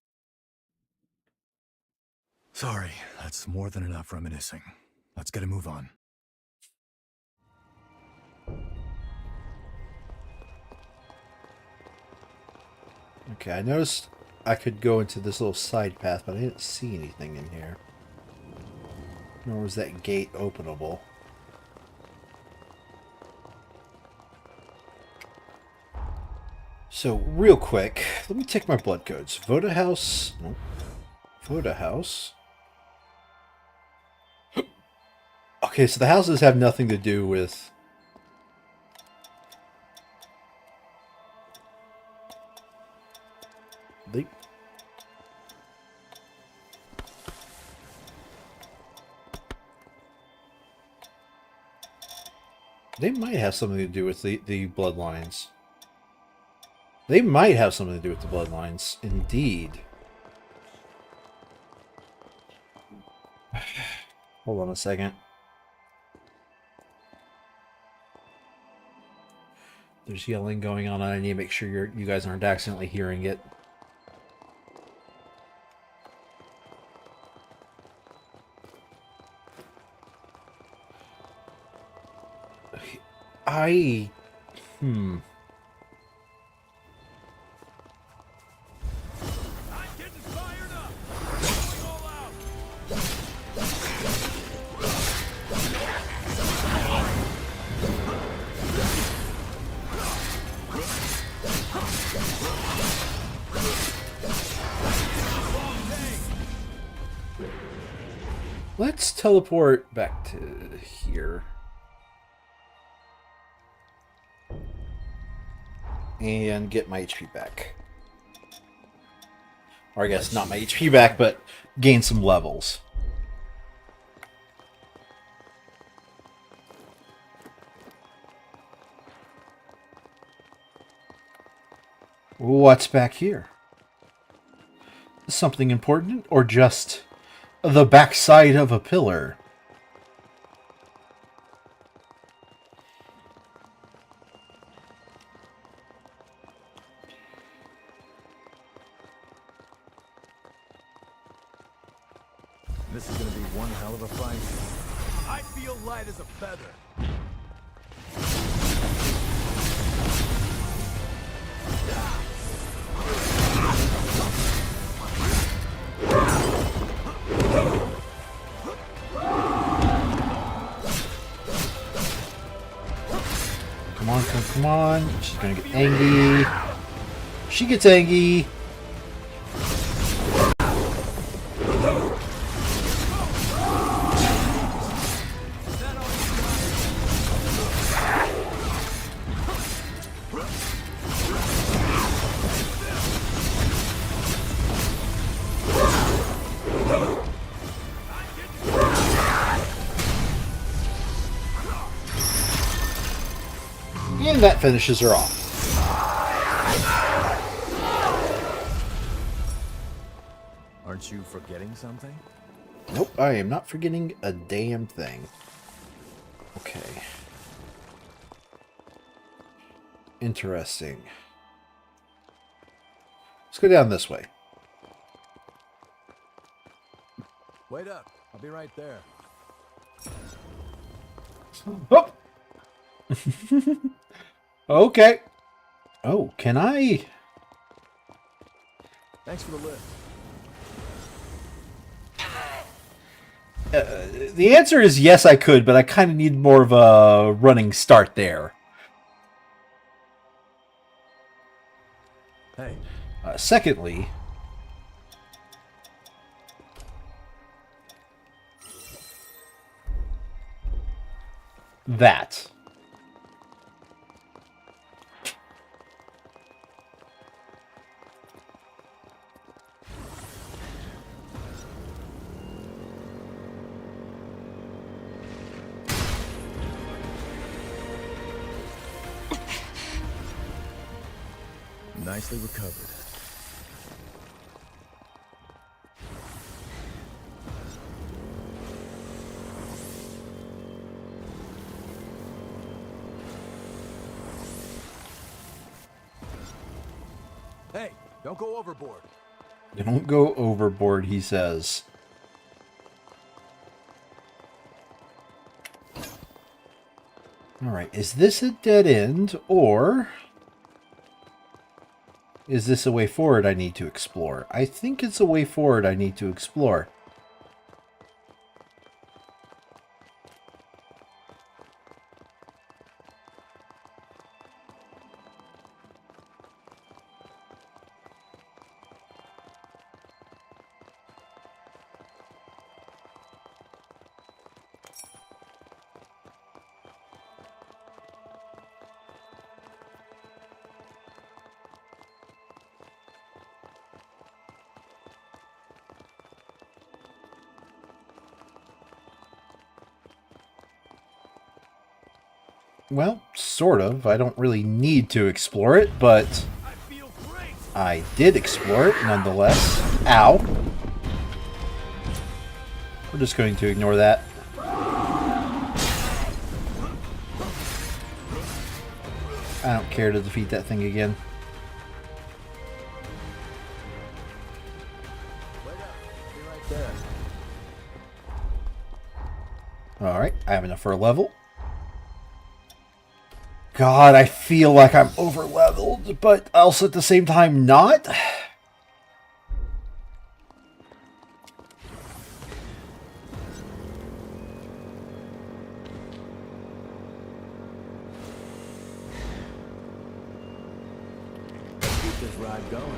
Sorry, that's more than enough reminiscing. Let's get a move on. Okay, I noticed I could go into this little side path, but I didn't see anything in here. Nor was that gate openable. So, real quick, let me take my blood codes. Voda House. Nope. Voda House. Okay, so the houses have nothing to do with... They might have something to do with the bloodlines. They might have something to do with the bloodlines. Indeed. Hold on a second. There's yelling going on. I need to make sure you guys aren't accidentally hearing it. I'm getting fired up. Going all out. Let's teleport back to here. And get my HP back. Or I guess not my HP back, but gain some levels. What's back here? Something important, or just the backside of a pillar? This is gonna be one hell of a fight. I feel light as a feather. Come on, come on. She's gonna get angry. She gets angry. And that finishes her off. Aren't you forgetting something? Nope, I am not forgetting a damn thing. Okay. Interesting. Let's go down this way. Wait up. I'll be right there. Oh! Okay. Oh, can I? Thanks for the lift. The answer is yes, I could, but I kind of need more of a running start there. Hey, Secondly, that. nicely recovered. Hey, don't go overboard. Don't go overboard, he says. Alright, is this a dead end, or is this a way forward I need to explore? I think it's a way forward I need to explore. Well, sort of. I don't really need to explore it, but I did explore it nonetheless. Ow. We're just going to ignore that. I don't care to defeat that thing again. Alright, I have enough for a level. God, I feel like I'm over-leveled, but also at the same time not. Keep this ride going.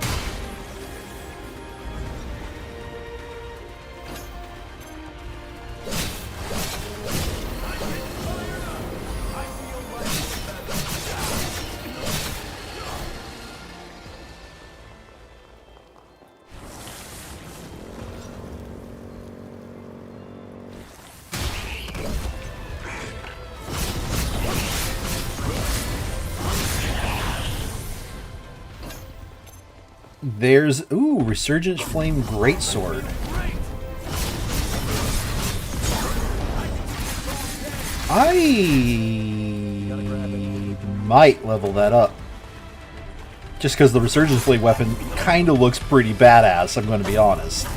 There's, ooh, Resurgent Flame Greatsword. I might level that up. Just because the Resurgent Flame weapon kind of looks pretty badass, I'm going to be honest.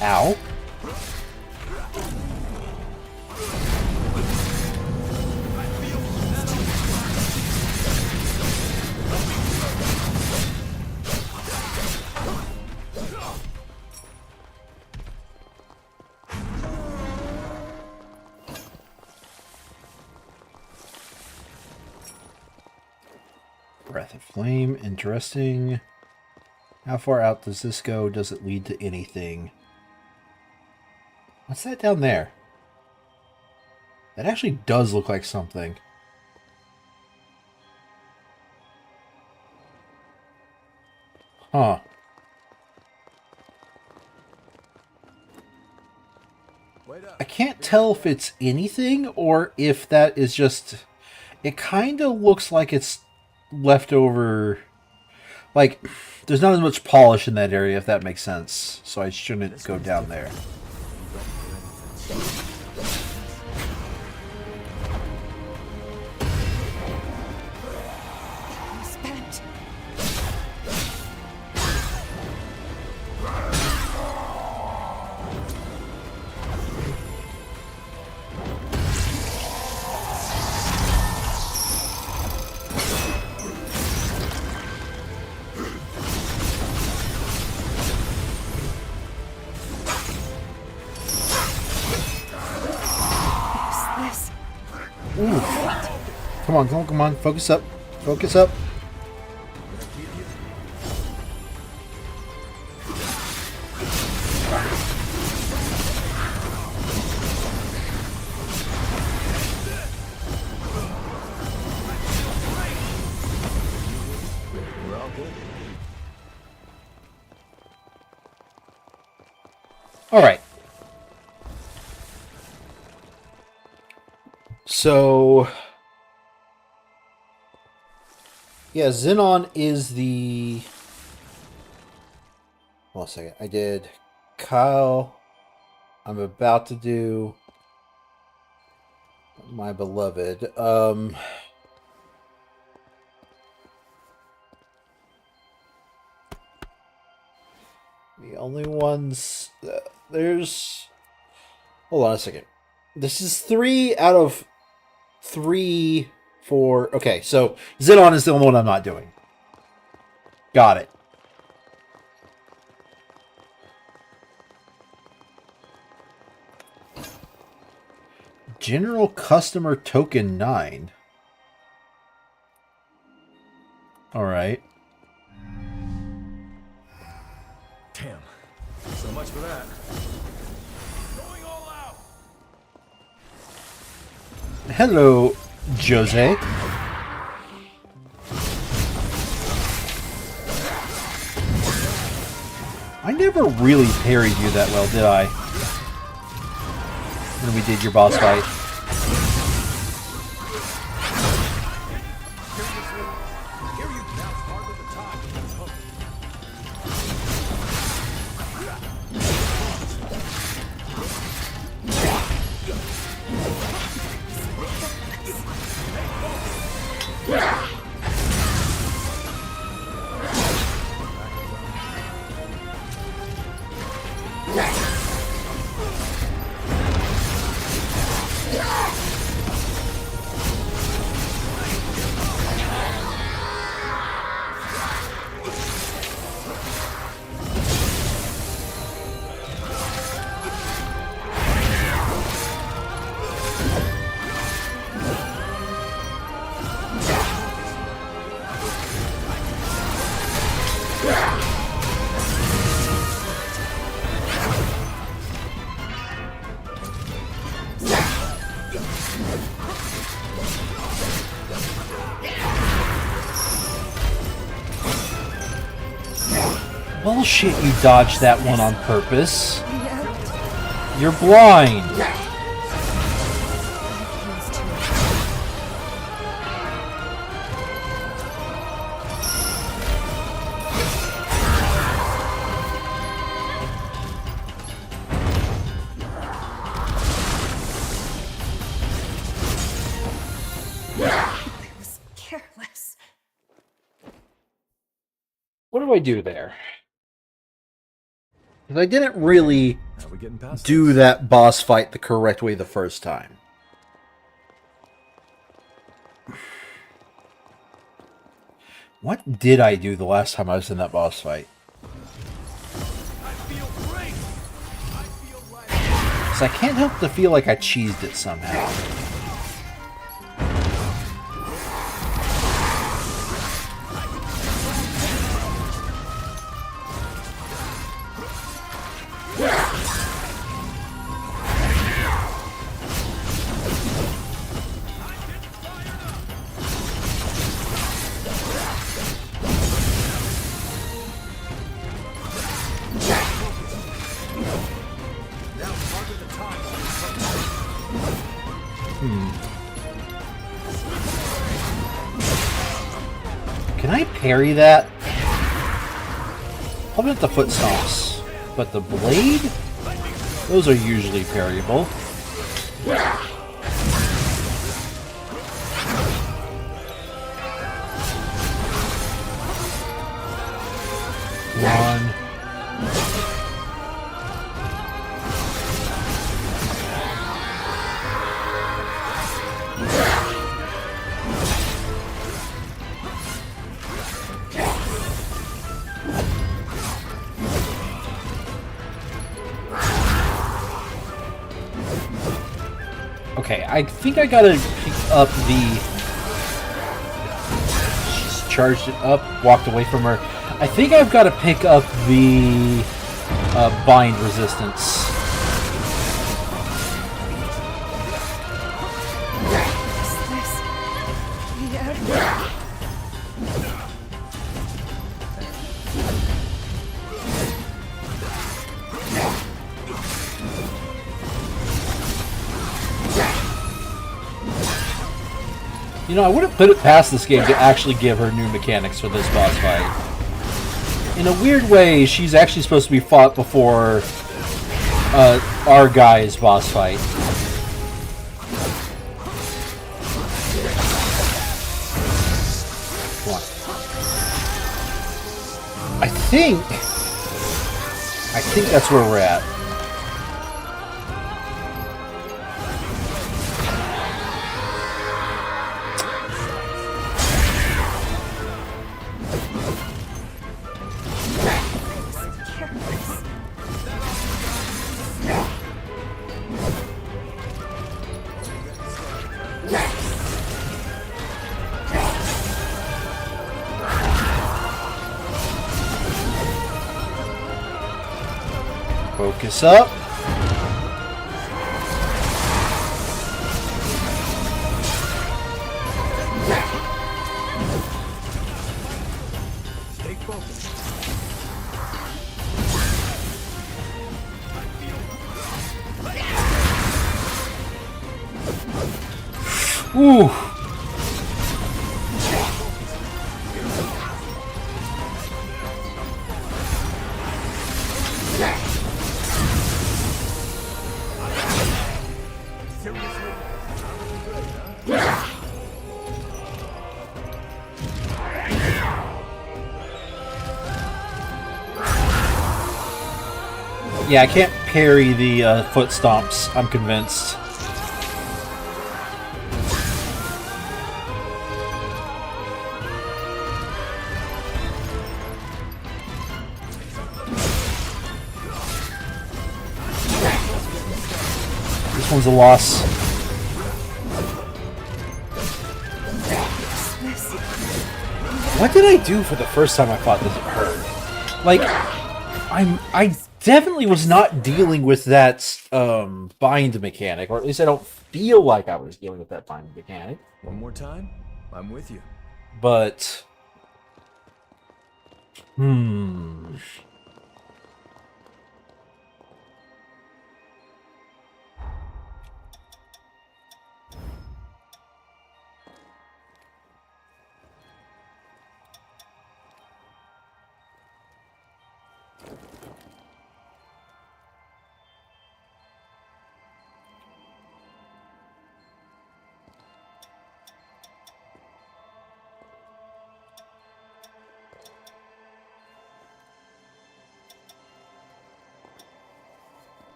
Ow. Breath of Flame, interesting. How far out does this go? Does it lead to anything? What's that down there? That actually does look like something. Huh. I can't tell if it's anything or if that is just... It kind of looks like it's leftover... Like, there's not as much polish in that area, if that makes sense. So I shouldn't go down there. Spent. This. Ooh. Come on, come on, come on. Focus up. Focus up. All right. So, yeah, Xenon is the... Hold on a second. I did Kyle. I'm about to do my beloved. The only ones... there's... Hold on a second. This is 3 out of 3, 4... Okay, so Xenon is the only one I'm not doing. Got it. General Customer Token 9. Alright. Damn. So much for that. Going all out. Hello, Jose. I never really parried you that well, did I? When we did your boss fight. Bullshit, you dodged that one on purpose. You're blind. It was careless. What do I do there? Because I didn't really How we getting past do this? that boss fight the correct way the first time. What did I do the last time I was in that boss fight? I feel great. I feel like Because I can't help to feel like I cheesed it somehow. parry that. Probably not the foot stomps, but the blade? Those are usually parryable. One. Okay, I think I gotta pick up the... She's charged it up, walked away from her. I think I've got to pick up the bind resistance. You know, I wouldn't put it past this game to actually give her new mechanics for this boss fight. In a weird way, she's actually supposed to be fought before our guy's boss fight. Come on. I think that's where we're at. Focus up. Stay focused. Ooh. Yeah, I can't parry the foot stomps, I'm convinced. This one's a loss. What did I do for the first time I fought this hurt? Like, I definitely was not dealing with that bind mechanic, or at least I don't feel like I was dealing with that bind mechanic. One more time, I'm with you. But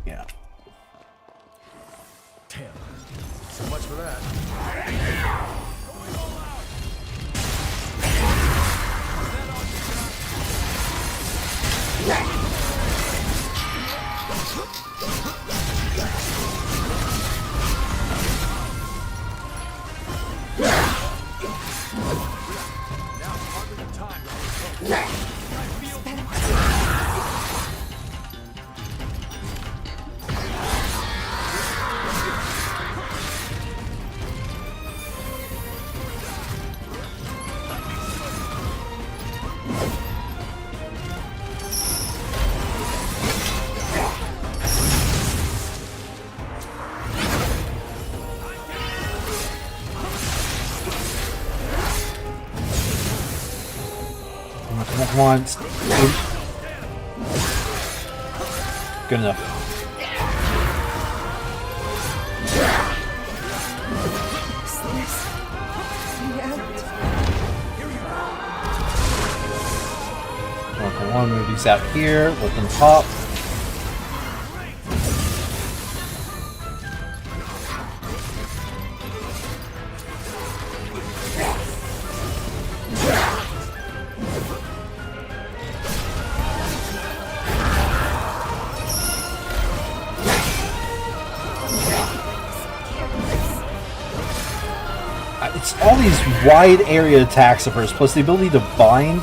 yeah. Damn. So much for that. Come on. Good enough. Is this the end? Come on, move these out here. Let them pop. It's all these wide area attacks of hers, plus the ability to bind.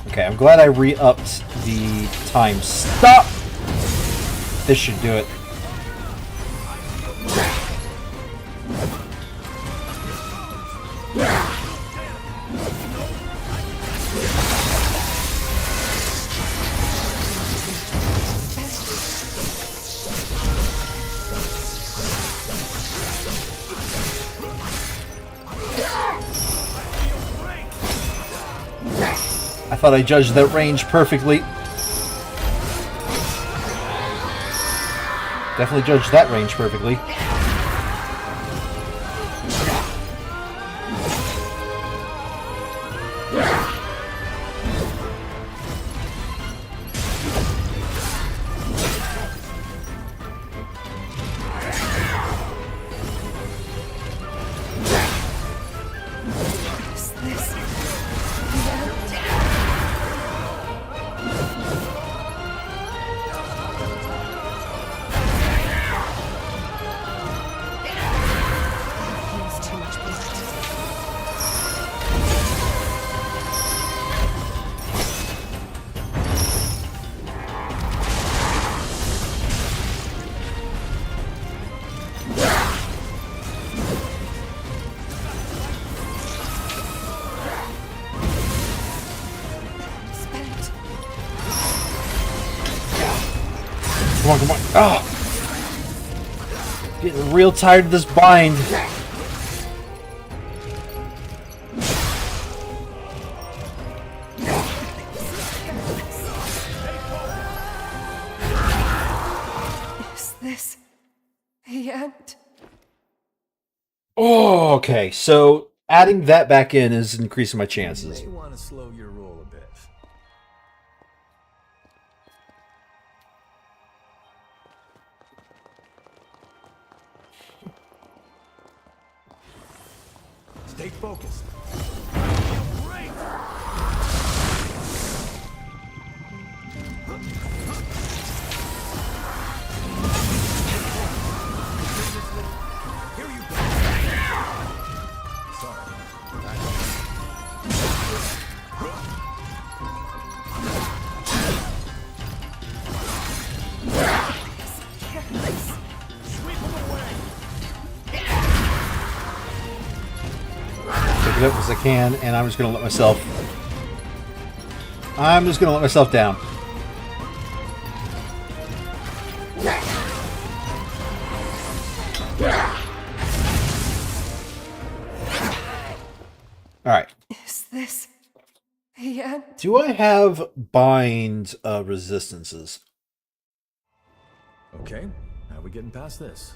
Okay, I'm glad I re-upped the time. Stop! This should do it. I thought I judged that range perfectly. Definitely judged that range perfectly. Is this the end? There's too much blood. Spent. Come on, come on. Oh! Getting real tired of this bind. Is this the end? Oh, okay. So adding that back in is increasing my chances. You may want to slow your roll a bit. Stay focused. Here you go. Sorry. Careless. Pick it up as I can, and I'm just gonna let myself. I'm just gonna let myself down. All right. Is this the end? Do I have bind resistances? Okay, how are we getting past this?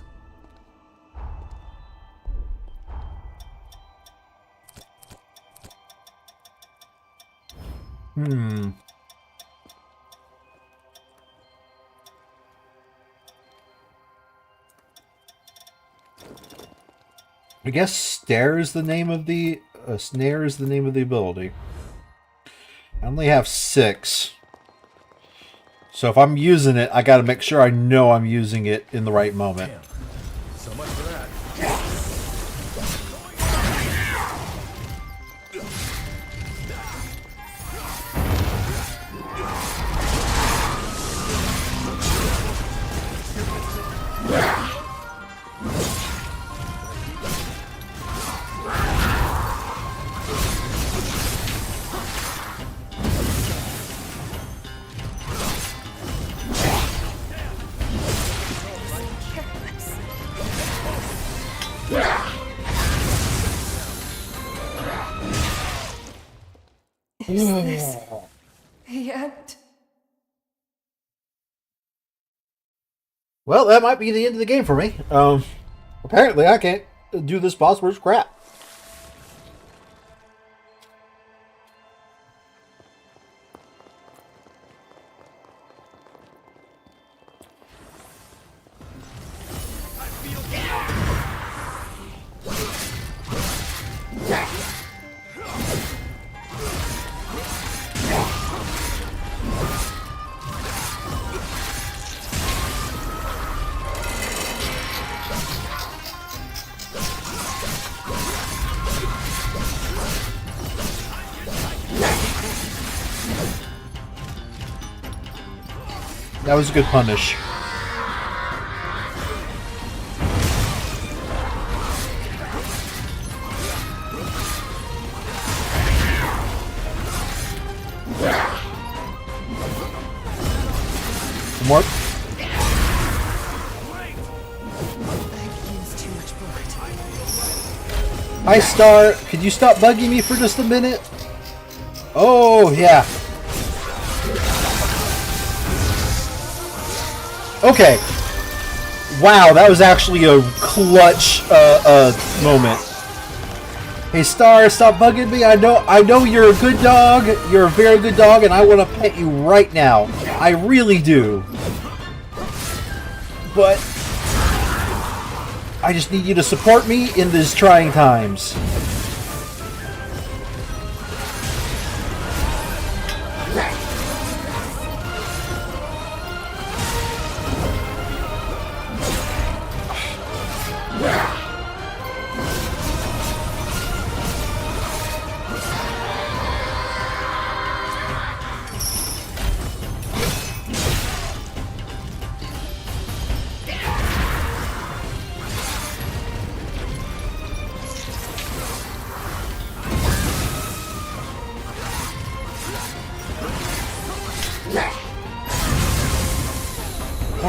I guess stare is the name of the snare is the name of the ability. I only have 6. So if I'm using it, I got to make sure I know I'm using it in the right moment. Damn. So much for that. Careless. Is this the end? Well, that might be the end of the game for me. Apparently I can't do this boss for crap. That was a good punish. More. Hi, Star. Could you stop bugging me for just a minute? Oh, yeah. Okay. Wow, that was actually a clutch moment. Hey, Star, stop bugging me. I know you're a good dog. You're a very good dog, and I want to pet you right now. I really do. But I just need you to support me in these trying times.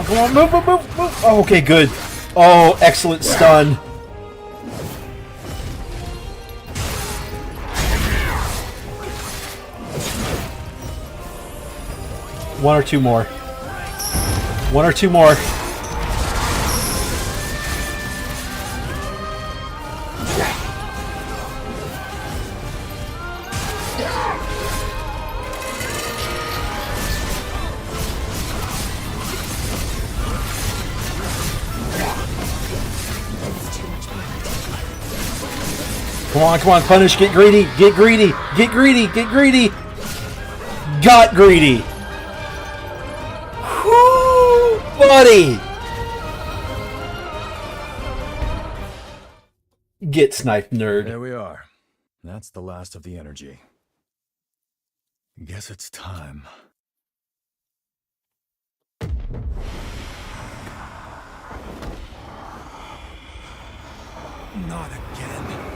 Come on, move. Oh, okay, good. Oh, excellent stun. One or two more. One or two more. Come on, punish, get greedy. Got greedy. Whoo, buddy. Get sniped, nerd. There we are. That's the last of the energy. Guess it's time. Not again.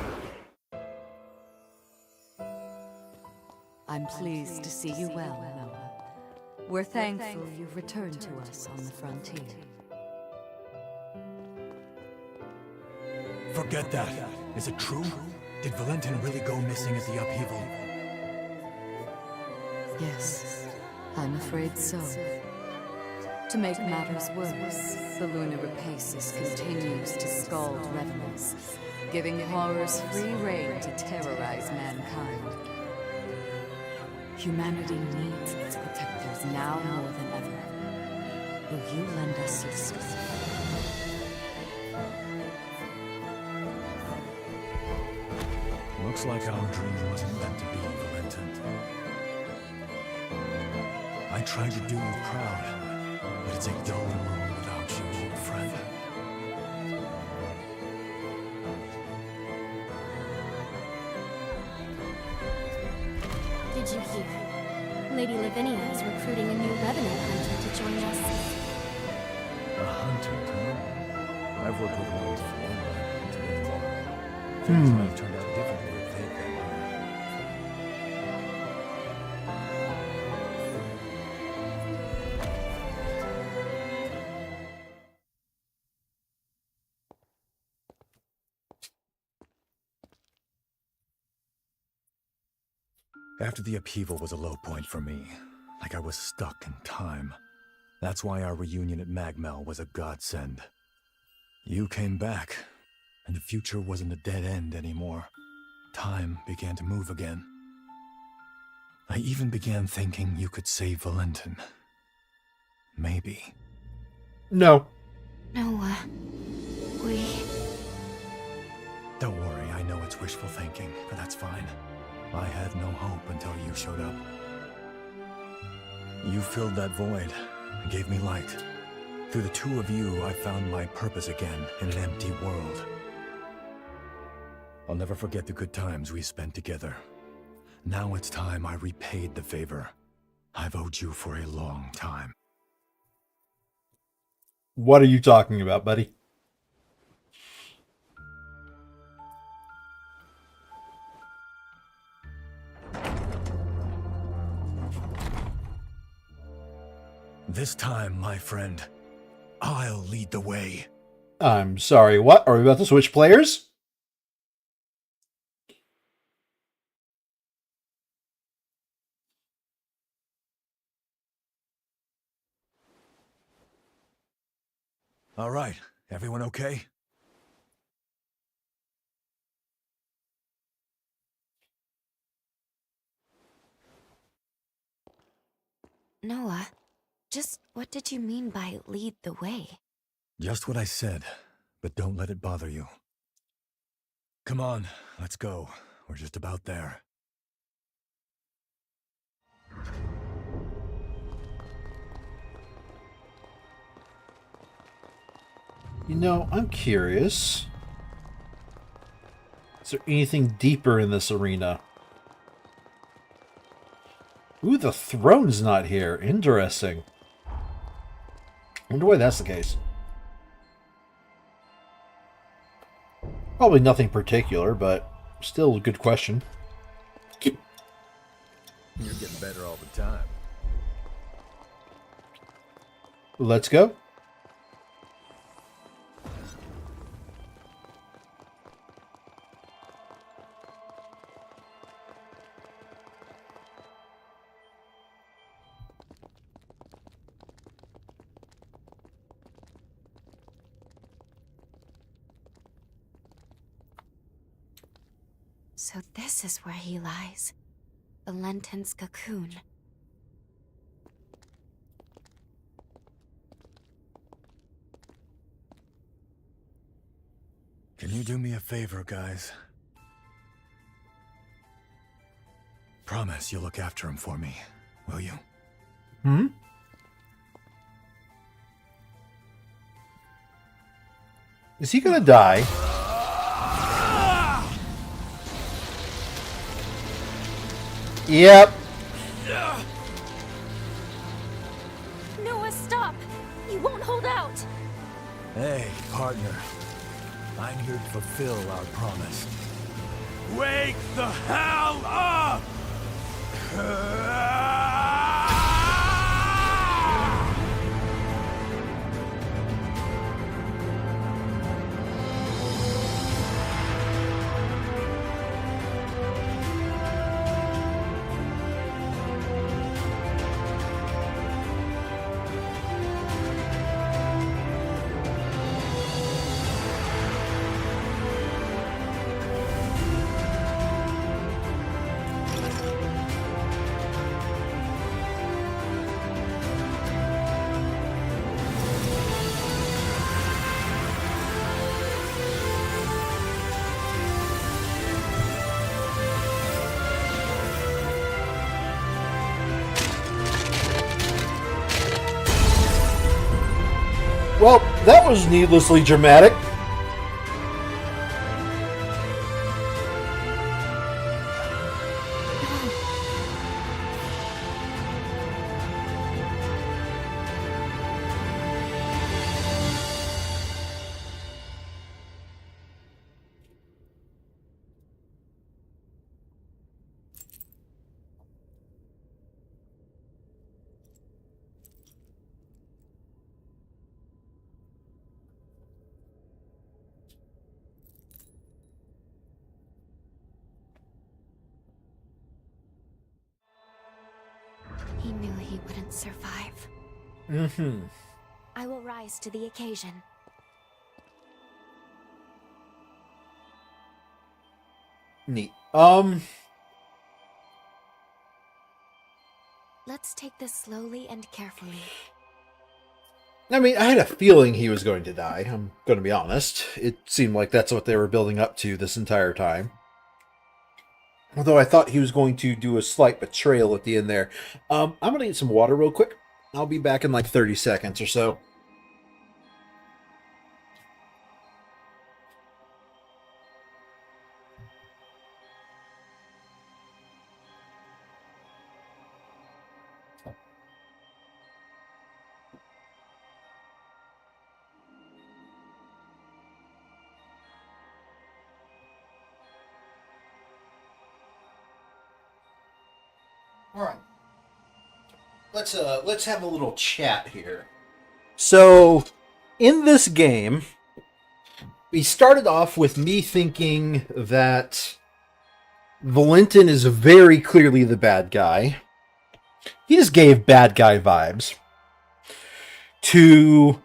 I'm pleased to see you well, Noah. We're thankful you've returned to us on the frontier. Forget that. Is it true? Did Valentin really go missing at the upheaval? Yes, I'm afraid so. To make matters worse, the lunar rapaces continues to scald revenants, giving horrors free rein to terrorize mankind. Humanity needs its protectors now more than ever. Will you lend us your strength? Looks like our dream wasn't meant to be, Valentin. I tried to do you proud, but it's a dull world without you, old friend. Did you hear? Lady Lavinia is recruiting a new revenant hunter to join us. A hunter, huh? I've worked with one before, but to be more. Things might have turned out differently if they'd been here. After the upheaval was a low point for me, like I was stuck in time. That's why our reunion at Magmel was a godsend. You came back, and the future wasn't a dead end anymore. Time began to move again. I even began thinking you could save Valentin. Maybe. No, No. we... Don't worry, I know it's wishful thinking, but that's fine. I had no hope until you showed up. You filled that void and gave me light. Through the two of you, I found my purpose again in an empty world. I'll never forget the good times we spent together. Now it's time I repaid the favor. I've owed you for a long time. What are you talking about, buddy? This time, my friend, I'll lead the way. I'm sorry, what? Are we about to switch players? All right, everyone okay? Noah, just what did you mean by lead the way? Just what I said, but don't let it bother you. Come on, let's go. We're just about there. You know, I'm curious. Is there anything deeper in this arena? Ooh, the throne's not here. Interesting. Wonder why that's the case. Probably nothing particular, but still a good question. You're getting better all the time. Let's go. So this is where he lies. Valentin's cocoon. Can you do me a favor, guys? Promise you'll look after him for me, will you? Hmm? Is he gonna die? Yep. Noah, stop! You won't hold out! Hey, partner. I'm here to fulfill our promise. Wake the hell up! Well, that was needlessly dramatic. wouldn't survive. Mm-hmm. I will rise to the occasion. Neat. Let's take this slowly and carefully. I mean, I had a feeling he was going to die, I'm going to be honest. It seemed like that's what they were building up to this entire time. Although I thought he was going to do a slight betrayal at the end there. I'm going to get some water real quick. I'll be back in like 30 seconds or so. All right. Let's have a little chat here. So, in this game, we started off with me thinking that Valentin is very clearly the bad guy. He just gave bad guy vibes. To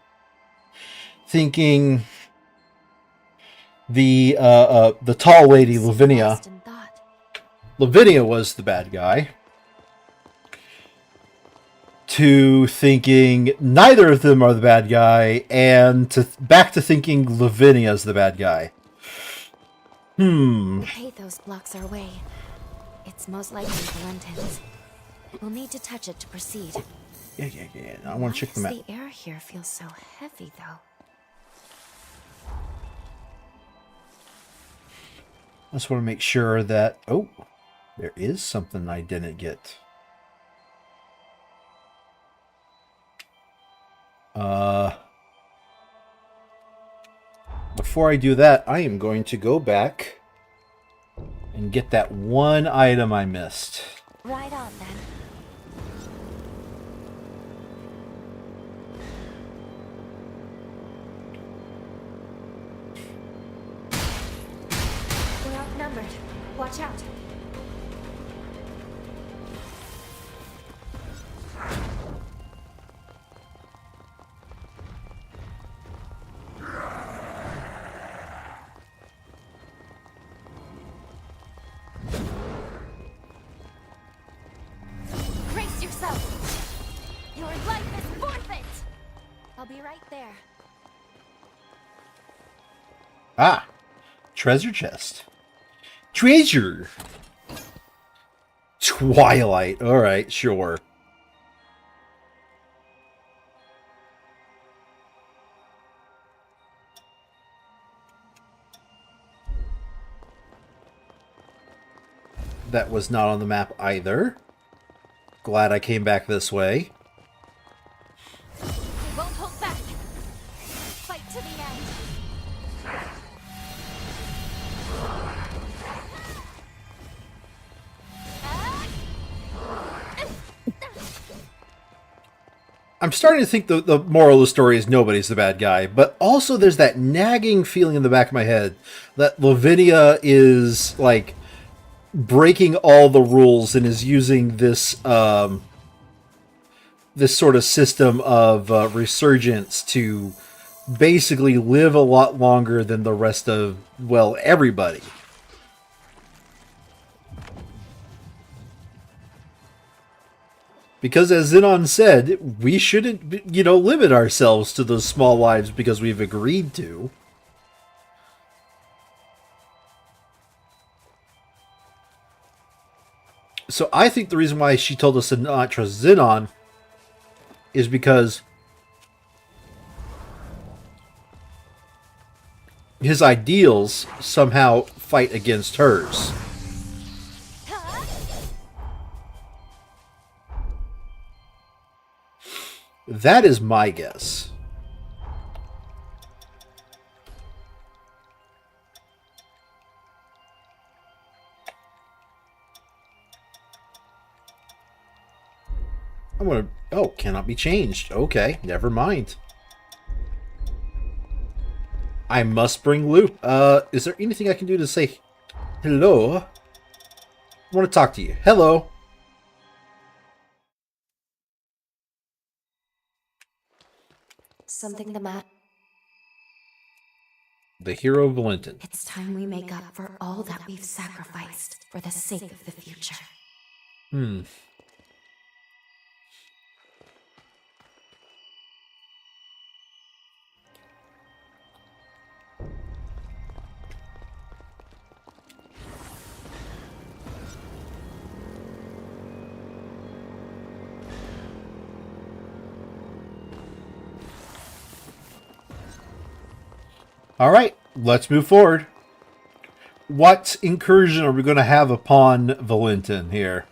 thinking the tall lady Lavinia. Lost in thought. Lavinia was the bad guy. To thinking neither of them are the bad guy, and back to thinking Lavinia's the bad guy. The pathos blocks our way. It's most likely Valentin's. We'll need to touch it to proceed. Yeah. I want to check the map. The air here feels so heavy, though. I just want to make sure that... Oh, there is something I didn't get. Before I do that, I am going to go back and get that one item I missed. Right on, then. We're outnumbered. Watch out. Brace yourself. Your life is forfeit. I'll be right there. Ah, treasure chest. Treasure. Twilight. All right, sure. That was not on the map either. Glad I came back this way. We won't hold back. Fight to the end. I'm starting to think the moral of the story is nobody's the bad guy, but also there's that nagging feeling in the back of my head that Lavinia is, like, breaking all the rules and is using this this sort of system of resurgence to basically live a lot longer than the rest of, well, everybody. Because as Zenon said, we shouldn't, limit ourselves to those small lives because we've agreed to. So I think the reason why she told us to not trust Zenon is because his ideals somehow fight against hers. That is my guess. I'm gonna... Oh, cannot be changed. Okay, never mind. I must bring Loop. Is there anything I can do to say hello? I want to talk to you. Hello. Something the matter? The hero Valentin. It's time we make up for all that we've sacrificed for the sake of the future. All right, let's move forward. What incursion are we going to have upon Valentin here?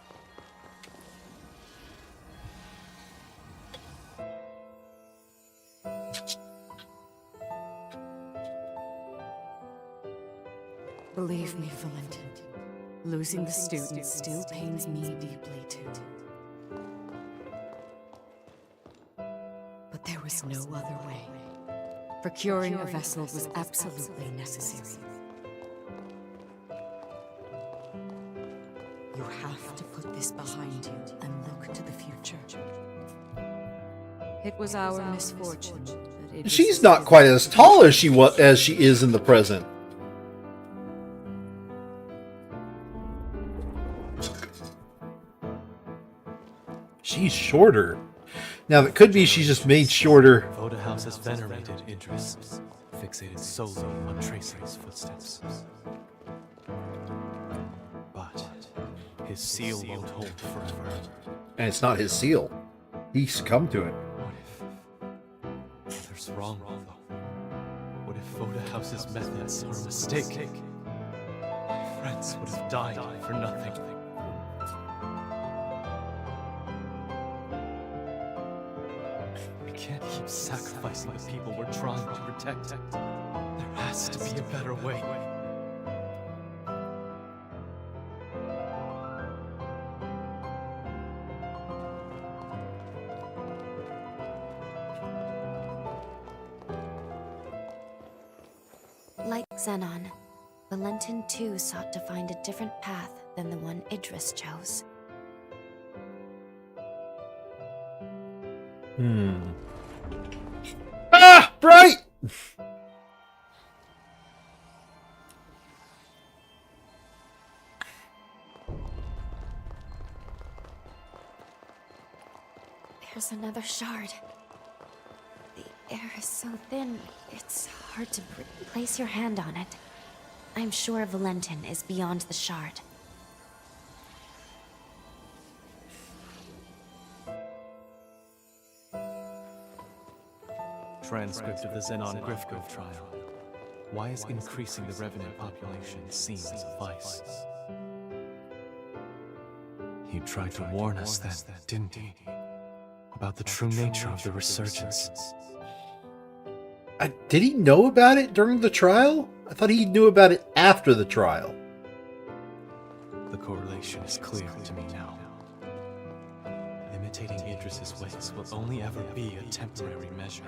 Believe me, Valentin, losing the students still pains me deeply too. But there was no other way. Procuring a vessel was absolutely necessary. You have to put this behind you and look to the future. It was our misfortune that it She's not quite as tall as she is in the present. She's shorter. Now, that could be she's just made shorter. Voda House has venerated Idris, fixated solely on tracing his footsteps. But his seal won't hold forever. And it's not his seal. He succumbed to it. What if others wrong, though? What if Voda House's methods are a mistake? My friends would have died for nothing. We can't keep sacrificing the people we're trying to protect. There has to be a better way. Like Xenon, Valentin too sought to find a different path than the one Idris chose. Ah! Bright! There's another shard. The air is so thin, it's hard to breathe. Place your hand on it. I'm sure Valentin is beyond the shard. Transcript of the Xenon Griffgrove trial. Why is increasing the revenant population seen as a vice? He tried to warn us then, didn't he? About the true nature of the resurgence. Did he know about it during the trial? I thought he knew about it after the trial. The correlation is clear to me now. Imitating Idris's ways will only ever be a temporary measure.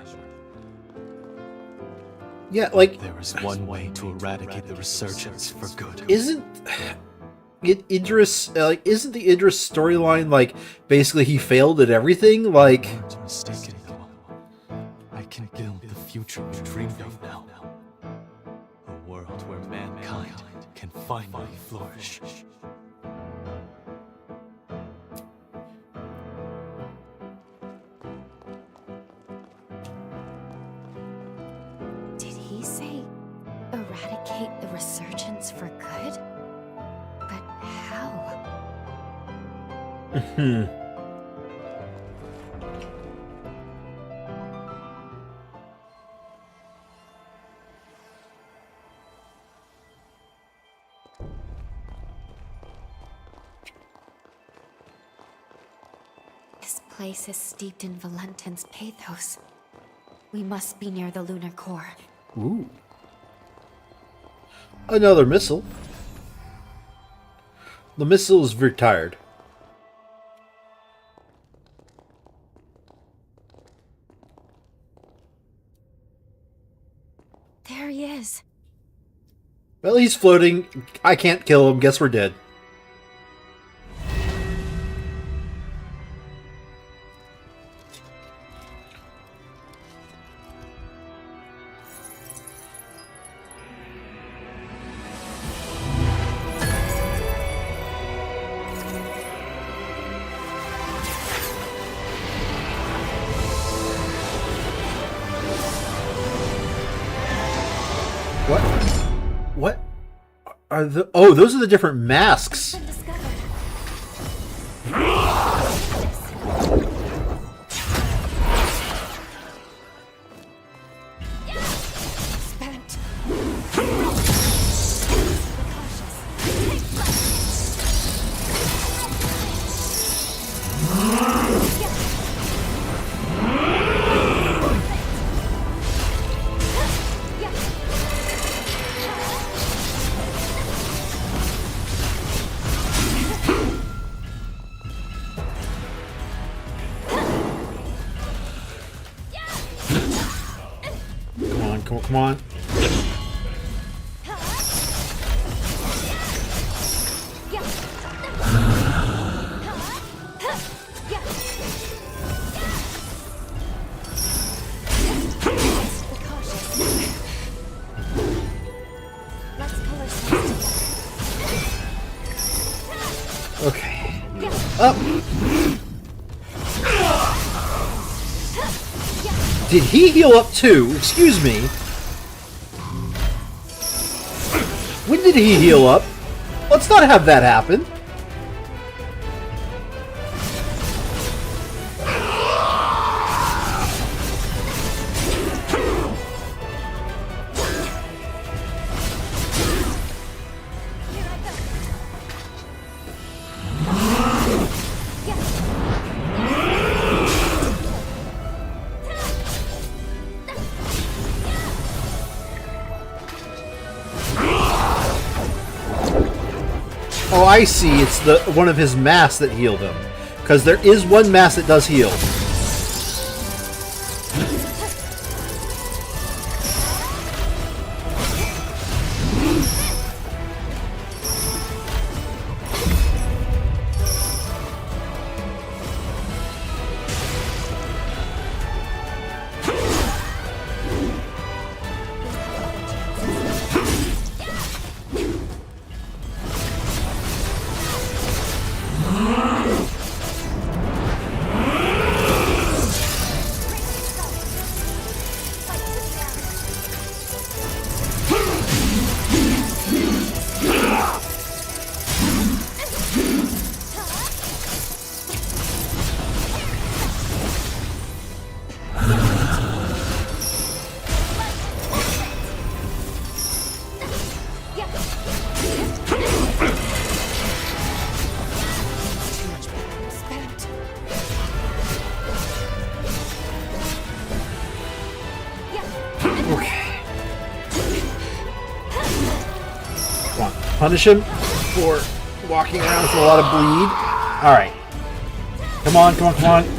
Yeah, like, There is one way to eradicate the resurgence for good. isn't Idris isn't the Idris storyline like basically he failed at everything? Like, Aren't mistaken, though. I can build the future we dreamed of now. A world where mankind can finally flourish. Did he say eradicate the resurgence for good? But how? This place is steeped in Valentin's pathos. We must be near the lunar core. Ooh. Another missile. The missile is retired. There he is. Well, he's floating. I can't kill him. Guess we're dead. What? What are the... Oh, those are the different masks. Been discovered. Spent. Come on. Okay. Up. Did he heal up too? Excuse me. When did he heal up? Let's not have that happen. Oh, I see. It's the one of his masks that healed him. Because there is one mask that does heal. Punish him for walking around with a lot of bleed. Alright. Come on, come on, come on.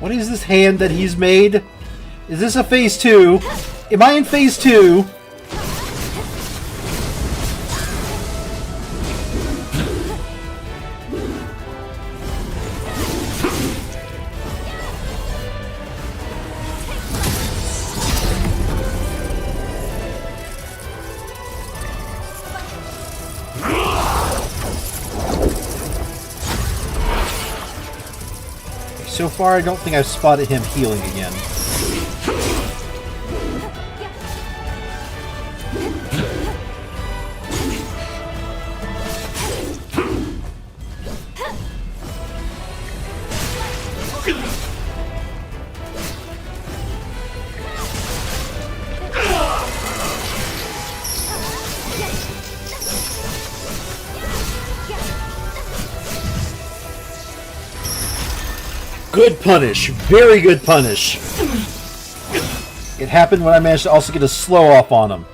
What is this hand that he's made? Is this a phase 2? Am I in phase 2? So far, I don't think I've spotted him healing again. Good punish. Very good punish. It happened when I managed to also get a slow off on him.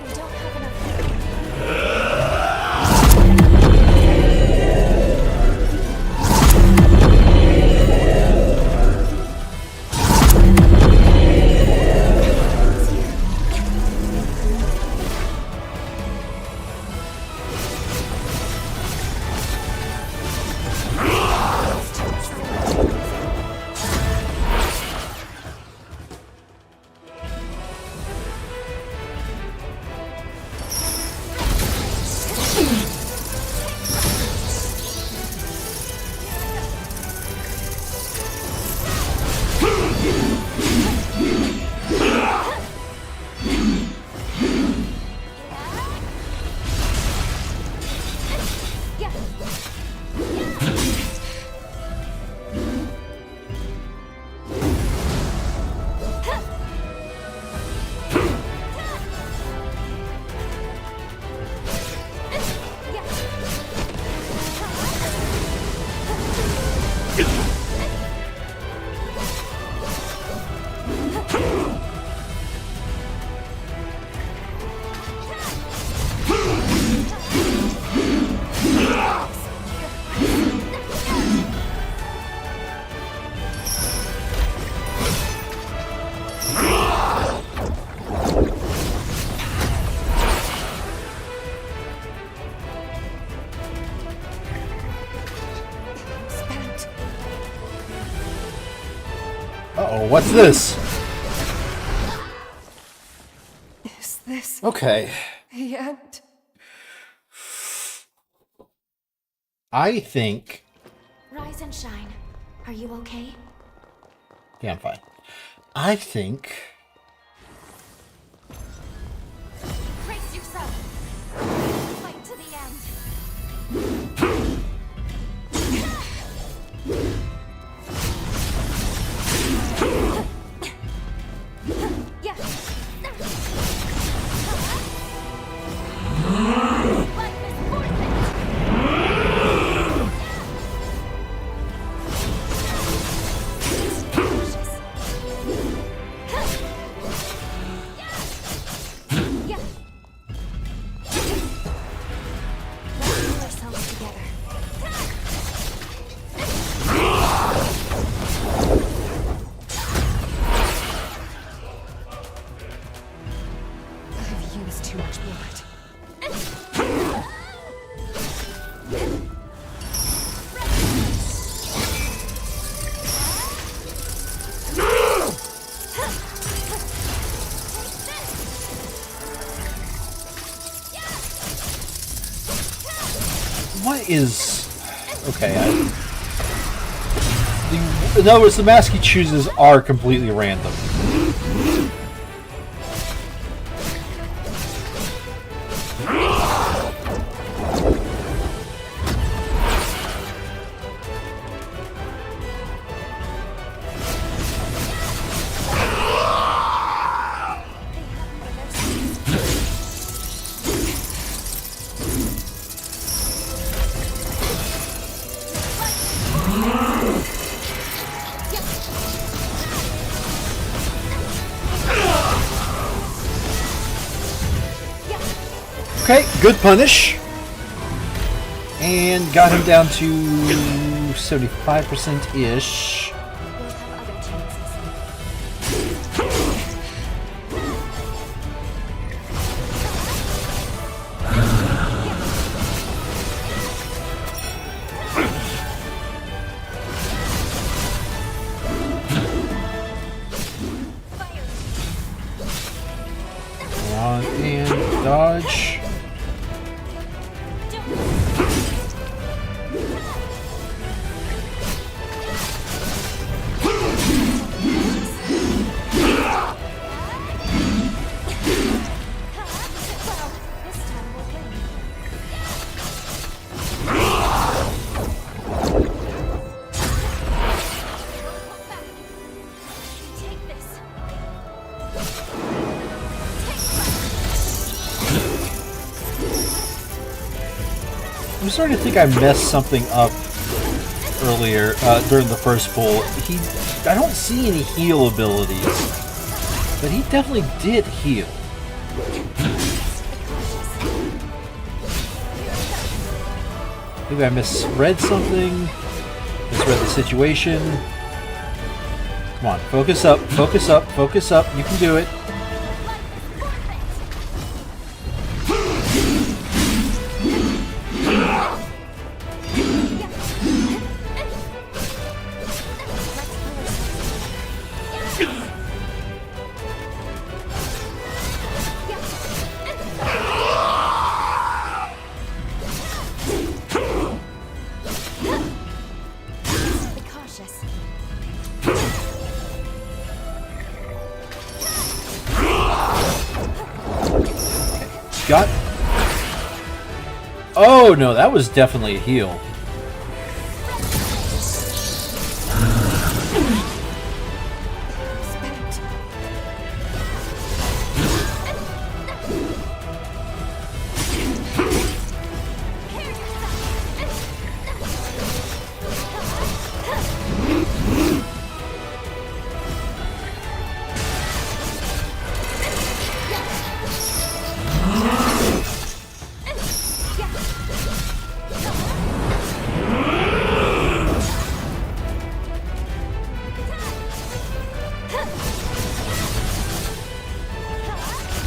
We don't have enough what's this? Is this Okay. the end? I think... Rise and shine. Are you okay? Yeah, I'm fine. I think... Brace yourself. Fight to the end. Yeah. Life is worth it. Yeah. Let's pull ourselves together. I've used too much blood. What is... Okay, in other words, the mask he chooses are completely random. Okay, good punish. And got him down to 75%-ish. We'll have other chances. Come on, and dodge. This time we'll win. Take this. I'm starting to think I messed something up earlier during the first pull. I don't see any heal abilities, but he definitely did heal. Maybe I misread something, misread the situation. Come on, focus up, focus up, focus up. You can do it. Be cautious. Got... Oh no, that was definitely a heal. Spent.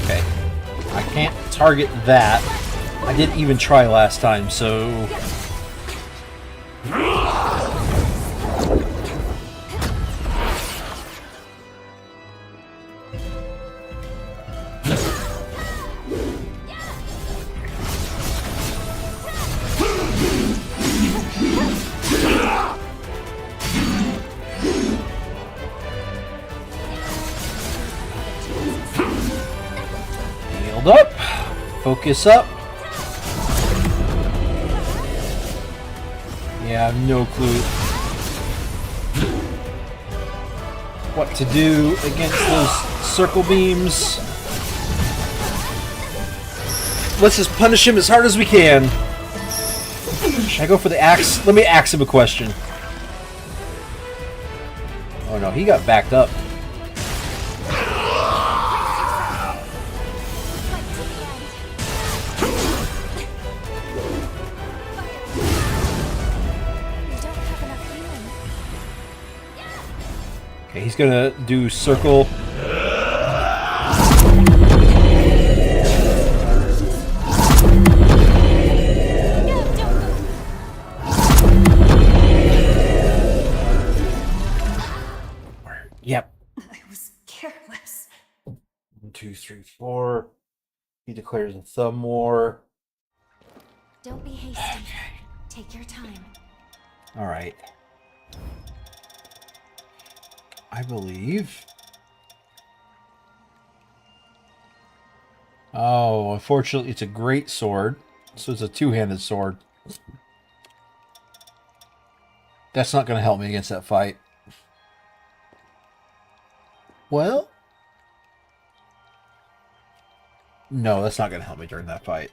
Okay. I can't target that. I didn't even try last time, so... Hold up. Focus up. Yeah, I have no clue what to do against those circle beams. Let's just punish him as hard as we can. Should I go for the axe? Let me ask him a question. Oh no, he got backed up. Okay, he's gonna do circle. Yep. I was careless. 1, 2, 3, 4. He declares a thumb war. Don't be hasty. Take your time. Alright. I believe. Oh, unfortunately, it's a great sword. So it's a two-handed sword. That's not going to help me against that fight. Well. No, that's not going to help me during that fight.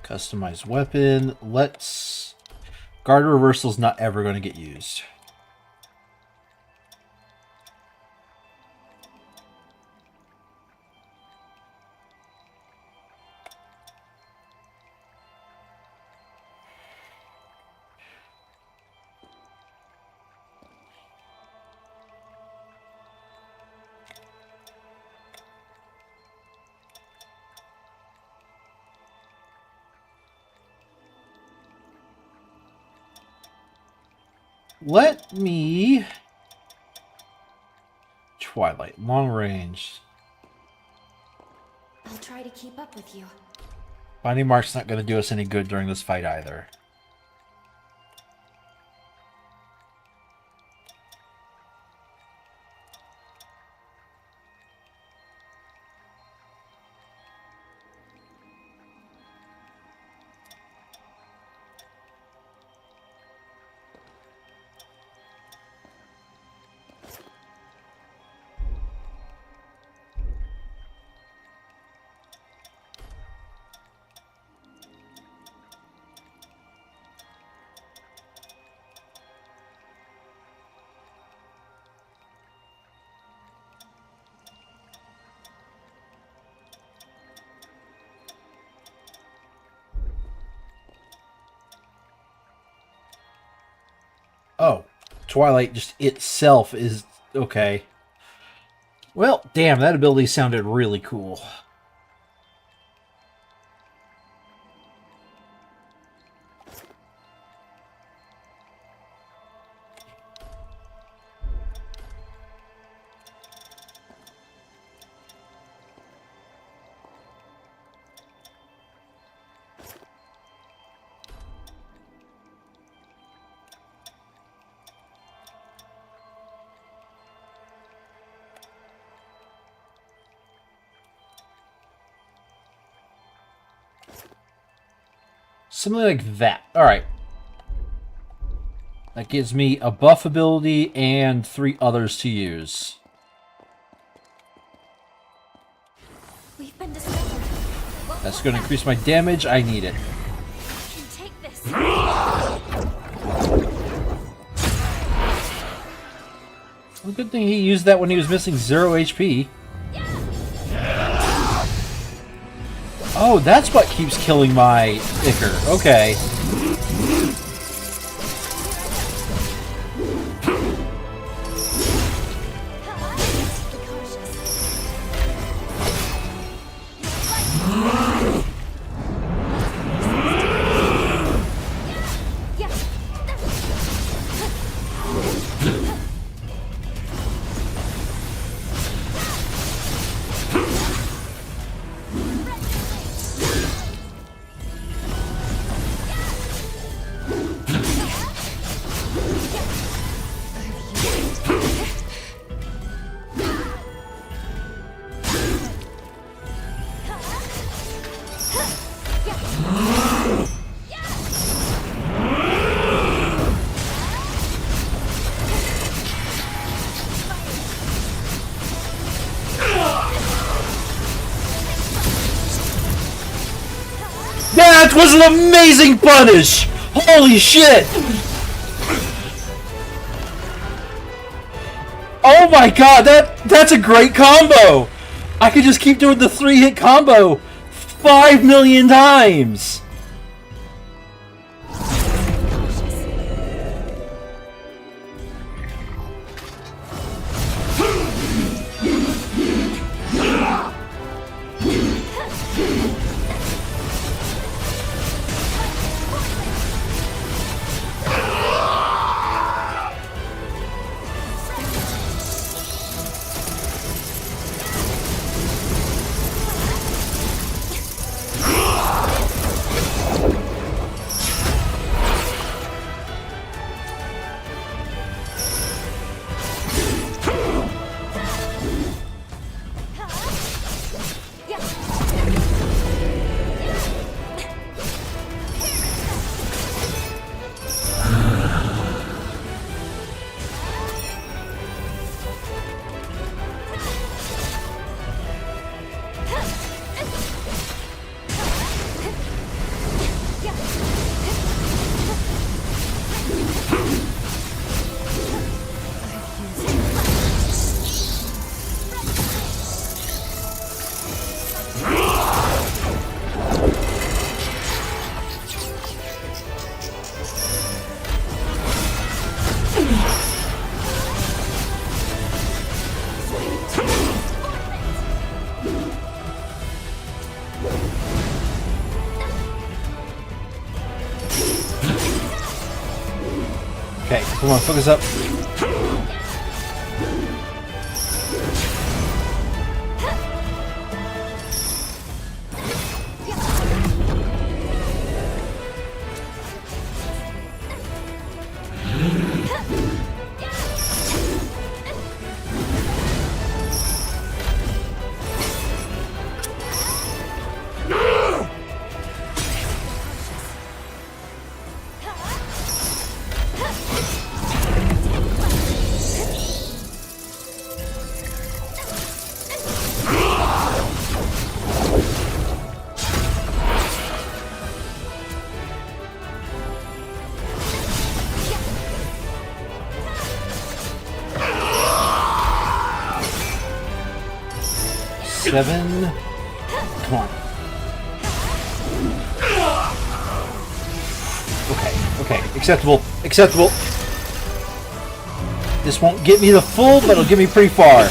Customized weapon. Let's... Guard reversal's not ever going to get used. Let me... Twilight, long range. I'll try to keep up with you. Binding Mark's not going to do us any good during this fight either. Oh, Twilight just itself is okay. Well, damn, that ability sounded really cool. Something like that. Alright. That gives me a buff ability and 3 others to use. We've been discovered. That's going to increase my damage. I need it. I can take this. Well, good thing he used that when he was missing 0 HP. Oh, that's what keeps killing my Ichor. Okay. That was an amazing punish! Holy shit! Oh my god, that's a great combo! I could just keep doing the 3-hit combo 5 million times! Okay, come on, focus up. Seven. Come on. Okay, acceptable, acceptable. This won't get me the full, but it'll get me pretty far.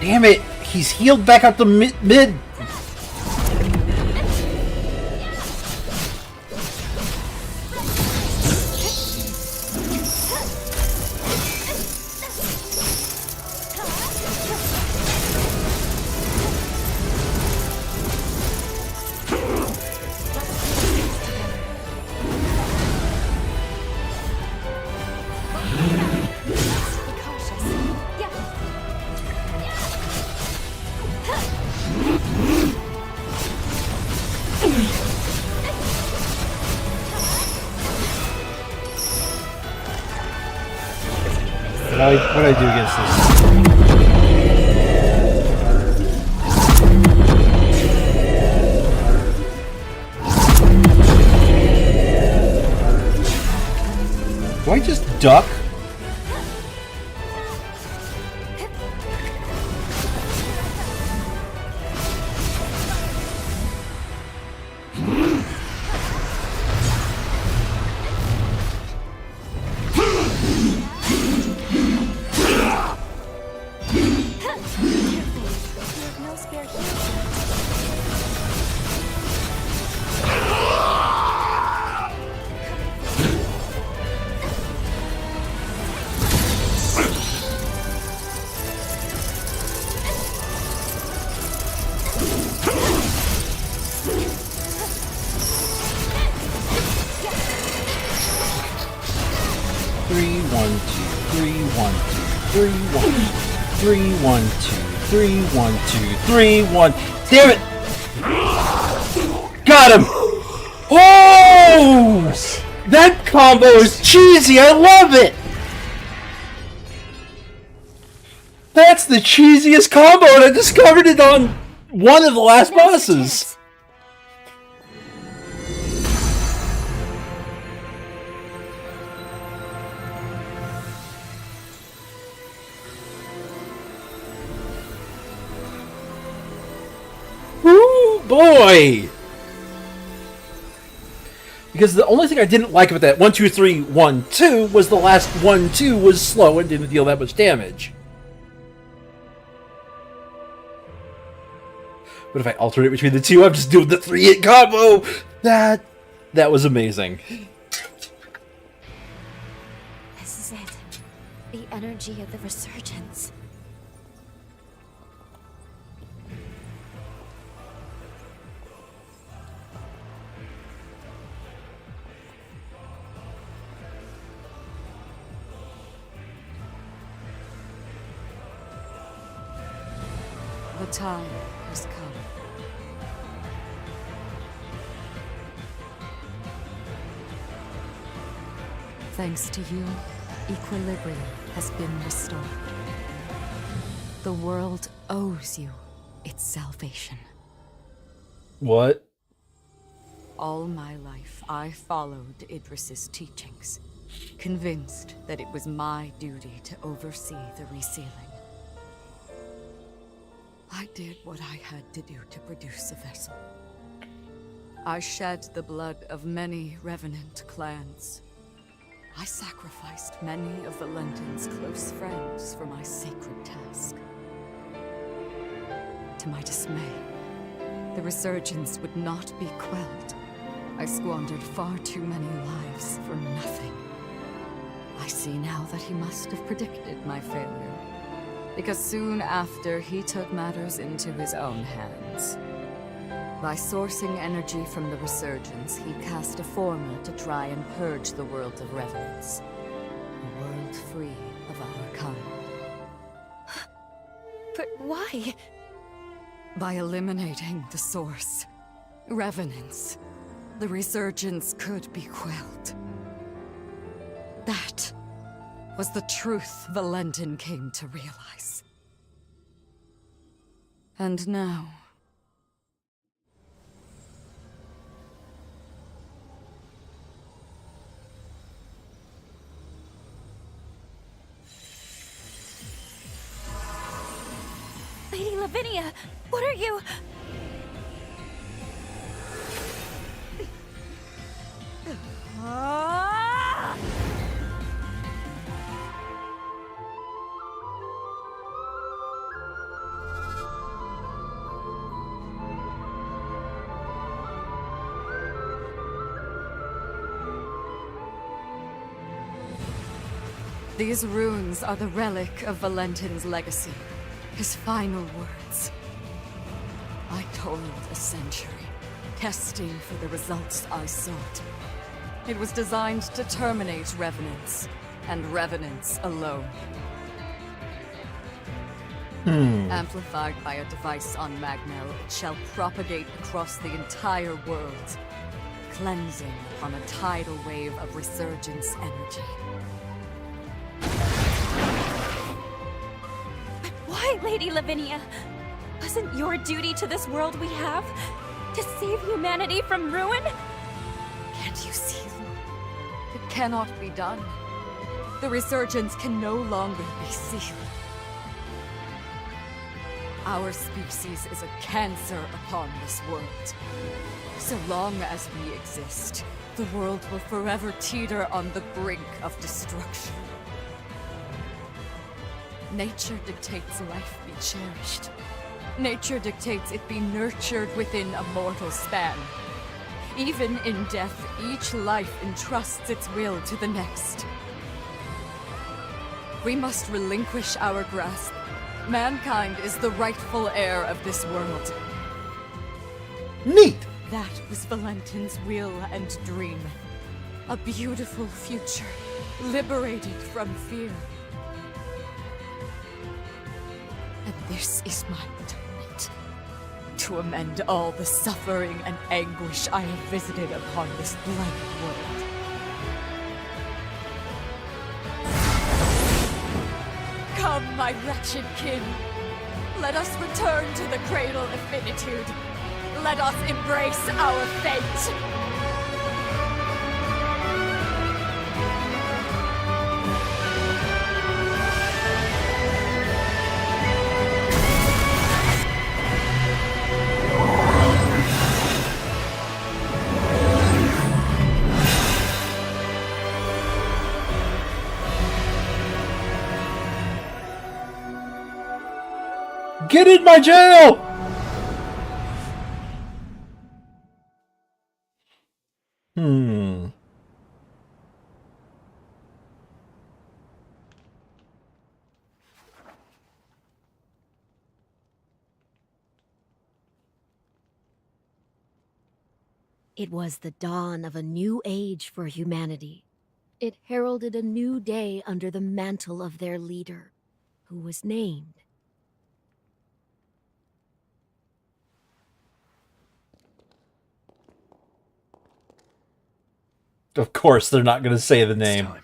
Damn it! He's healed back up to mid. What do I do against this? Do I just duck? Three, one, two, 3, 1, 2. 3, 1, 3, 1, 2, 3, 1, 2, 3, 1. Damn it! Got him! Oh! That combo is cheesy. I love it. That's the cheesiest combo, and I discovered it on one of the last bosses. Ooh, boy! Because the only thing I didn't like about that 1, 2, 3, 1, 2 was the last 1, 2 was slow and didn't deal that much damage. But if I alternate between the two, I'm just doing the 3-hit combo. That was amazing. This is it. The energy of the resurgence. The time has come. Thanks to you, equilibrium has been restored. The world owes you its salvation. What? All my life, I followed Idris's teachings, convinced that it was my duty to oversee the resealing. I did what I had to do to produce a vessel. I shed the blood of many revenant clans. I sacrificed many of Valentin's close friends for my sacred task. To my dismay, the resurgence would not be quelled. I squandered far too many lives for nothing. I see now that he must have predicted my failure, because soon after he took matters into his own hands. By sourcing energy from the resurgence, he cast a formula to try and purge the world of revenants. A world free of our kind. But why? By eliminating the source, revenants, the resurgence could be quelled. That was the truth Valentin came to realize. And now... Lady Lavinia, what are you... These runes are the relic of Valentin's legacy, his final words. I toiled a century, testing for the results I sought. It was designed to terminate revenants, and revenants alone. Amplified by a device on Magnell, it shall propagate across the entire world, cleansing upon a tidal wave of resurgence energy. Why, Lady Lavinia? Wasn't your duty to this world we have to save humanity from ruin? Can't you see? It cannot be done. The resurgence can no longer be sealed. Our species is a cancer upon this world. So long as we exist, the world will forever teeter on the brink of destruction. Nature dictates life be cherished. Nature dictates it be nurtured within a mortal span. Even in death, each life entrusts its will to the next. We must relinquish our grasp. Mankind is the rightful heir of this world. Neat! That was Valentin's will and dream. A beautiful future, liberated from fear. This is my atonement. To amend all the suffering and anguish I have visited upon this blank world. Come, my wretched kin. Let us return to the cradle of finitude. Let us embrace our fate. Get in my jail! It was the dawn of a new age for humanity. It heralded a new day under the mantle of their leader, who was named. Of course, they're not going to say the name. It's time.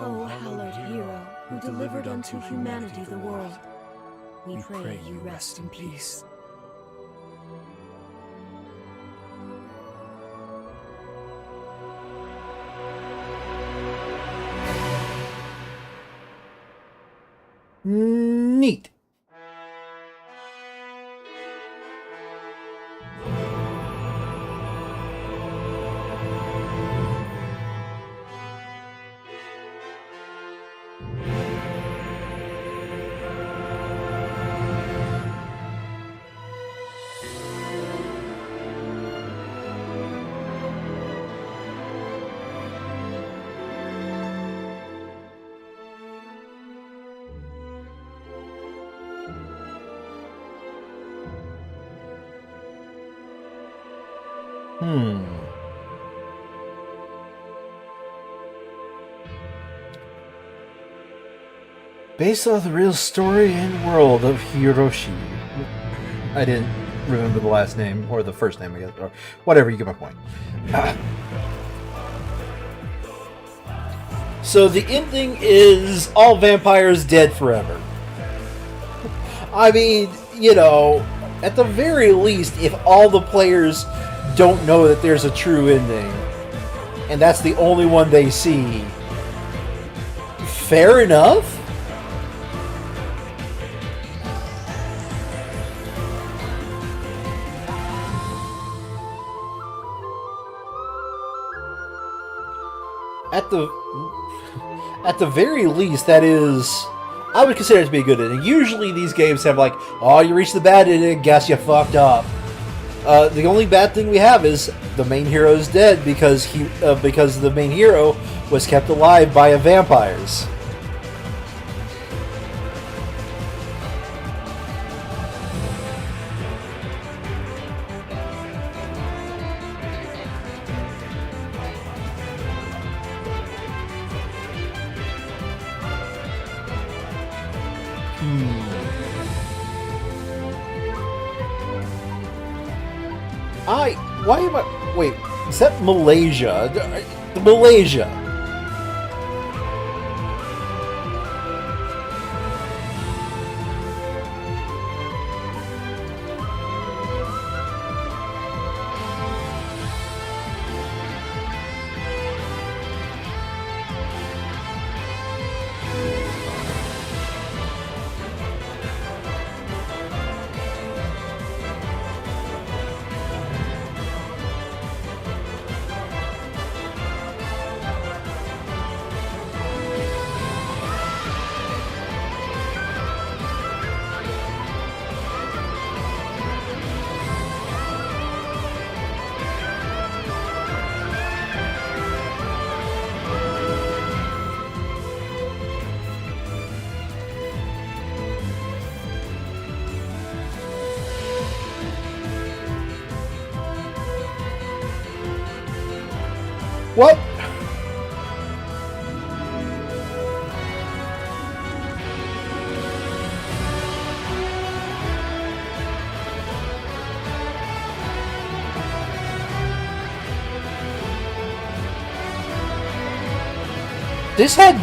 O hallowed hero, who delivered unto humanity the world, we pray you rest in peace. Neat. Based on the real story and world of Hiroshi. I didn't remember the last name, or the first name, I guess, or whatever, you get my point. So the ending is all vampires dead forever. I mean, you know, at the very least, if all the players don't know that there's a true ending, and that's the only one they see, fair enough? At the very least, that is, I would consider it to be a good ending. Usually these games have like, oh, you reached the bad ending, guess you fucked up. The only bad thing we have is the main hero is dead because the main hero was kept alive by vampires. Wait, is that Malaysia? Malaysia. What? This had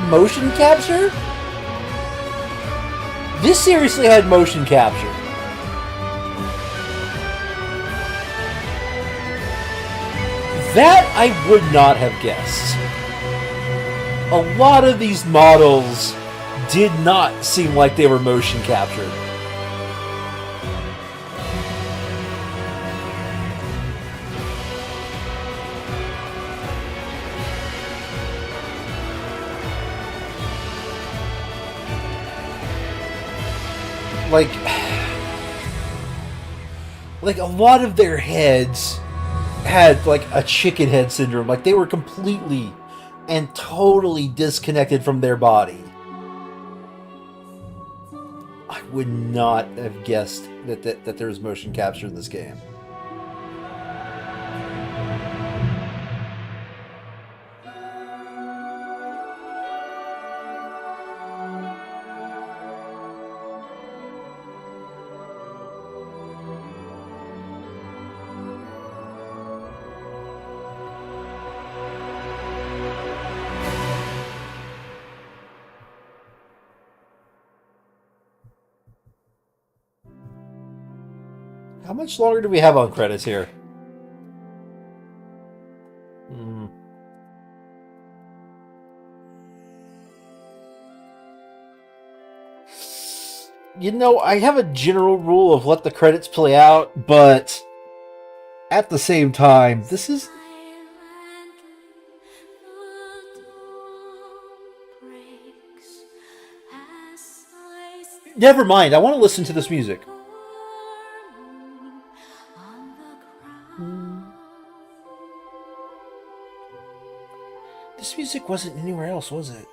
motion capture? This seriously had motion capture. That I would not have guessed. A lot of these models did not seem like they were motion captured. Like a lot of their heads had like a chicken head syndrome. Like they were completely and totally disconnected from their body. I would not have guessed that there was motion capture in this game. How much longer do we have on credits here? You know, I have a general rule of let the credits play out, but at the same time, this is... Never mind, I want to listen to this music. This music wasn't anywhere else, was it?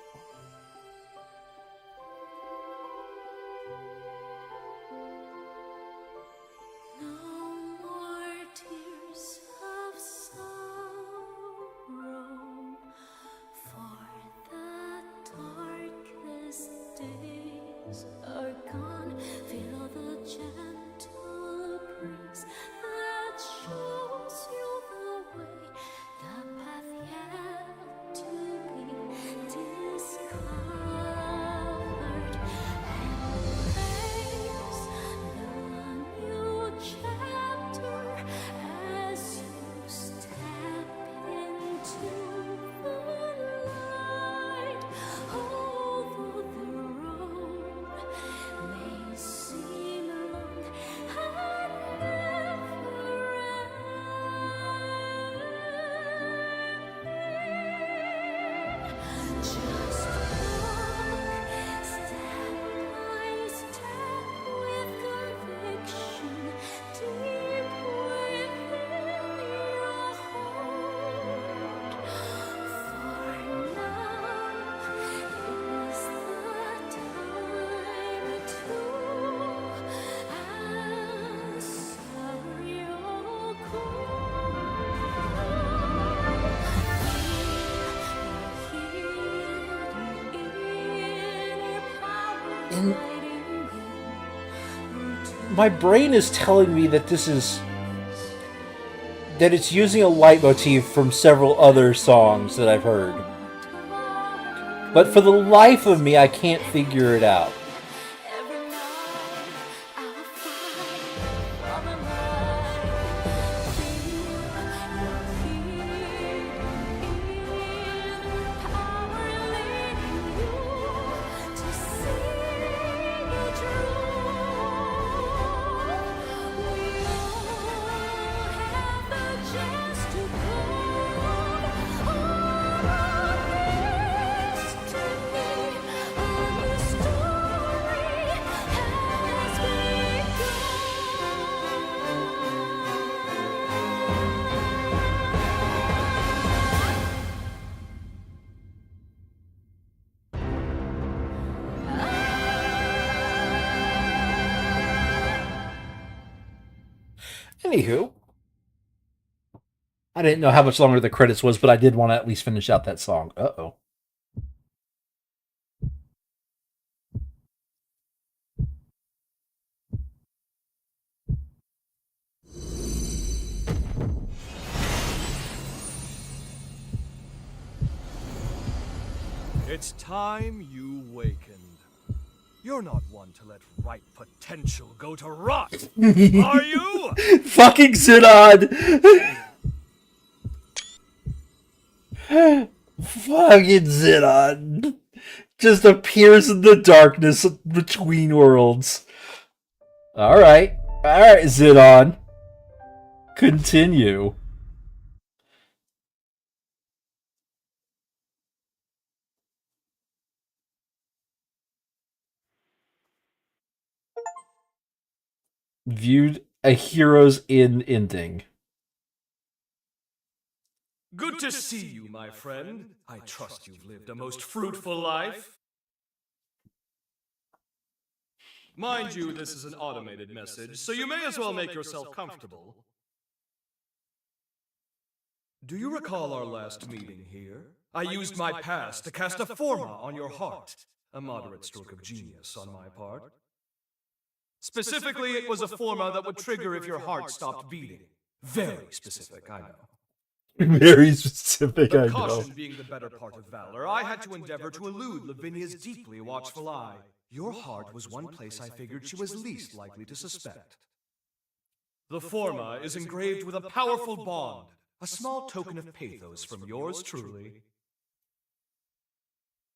And my brain is telling me that this is... that it's using a leitmotif from several other songs that I've heard. But for the life of me, I can't figure it out. Anywho, I didn't know how much longer the credits was, but I did want to at least finish out that song. Uh-oh. It's time you wakened. You're not one to let ripe potential go to rot, are you? Fucking Zidon! Fucking Zidon just appears in the darkness between worlds. Alright, Zidon. Continue. Viewed a hero's ending. Good to see you, my friend. I trust you've lived a most fruitful life. Mind you, this is an automated message, so you may as well make yourself comfortable. Do you recall our last meeting here? I used my past to cast a forma on your heart. A moderate stroke of genius on my part. Specifically, it was a forma that would trigger if your heart stopped beating. Very specific, I know. Very specific, I know. Caution being the better part of valor, I had to endeavor to elude Lavinia's deeply watchful eye. Your heart was one place I figured she was least likely to suspect. The forma is engraved with a powerful bond, a small token of pathos from yours truly.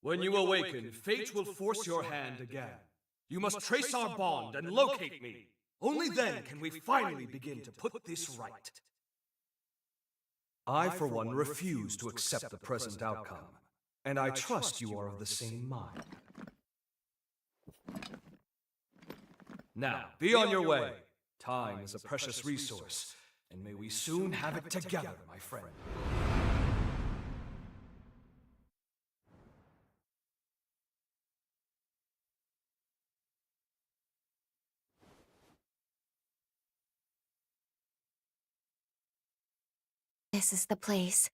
When you awaken, fate will force your hand again. You must trace our bond and locate me. Only then can we finally begin to put this right. I, for one, refuse to accept the present outcome, and I trust you are of the same mind. Now, be on your way. Time is a precious resource, and may we soon have it together, my friend. This is the place.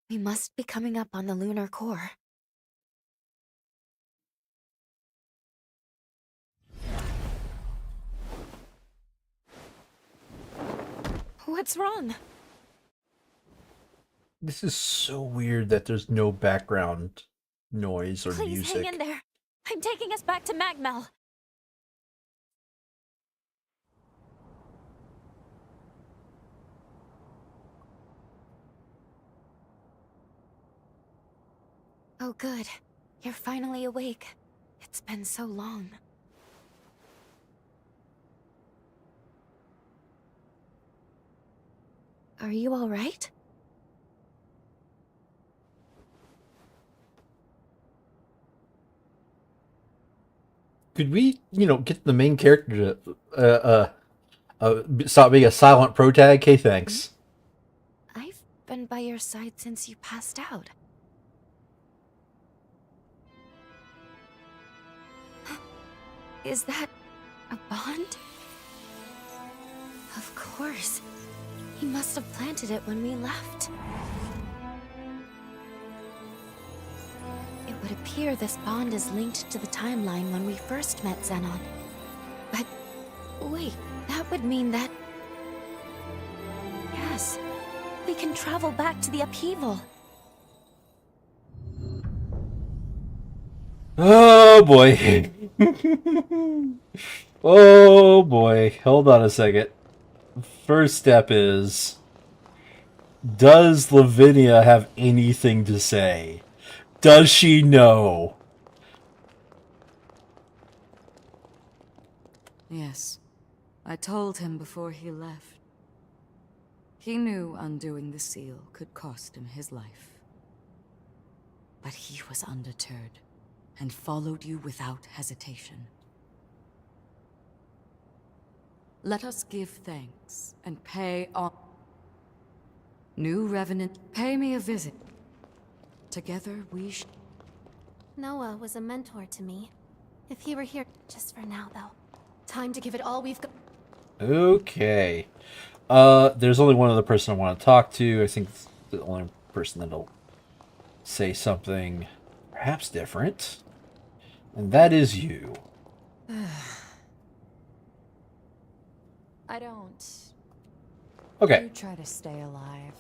We must be coming up on the lunar core. What's wrong? This is so weird that there's no background noise or Please music. hang in there. I'm taking us back to Magmel. Oh, good. You're finally awake. It's been so long. Are you all right? Could we, get the main character to stop being a silent protag? Okay, thanks. I've been by your side since you passed out. Is that a bond? Of course. He must have planted it when we left. It would appear this bond is linked to the timeline when we first met Xenon. But wait, that would mean that... Yes, we can travel back to the upheaval. Oh boy. Oh boy. Hold on a second. First step is, does Lavinia have anything to say? Does she know? Yes. I told him before he left. He knew undoing the seal could cost him his life. But he was undeterred, and followed you without hesitation. Let us give thanks and pay on. New Revenant, pay me a visit. Together we Noah was a mentor to me. If he were here, just for now though. Time to give it all we've got. Okay. There's only one other person I want to talk to. I think it's the only person that'll say something perhaps different. And that is you. I don't. Okay. You try to stay alive.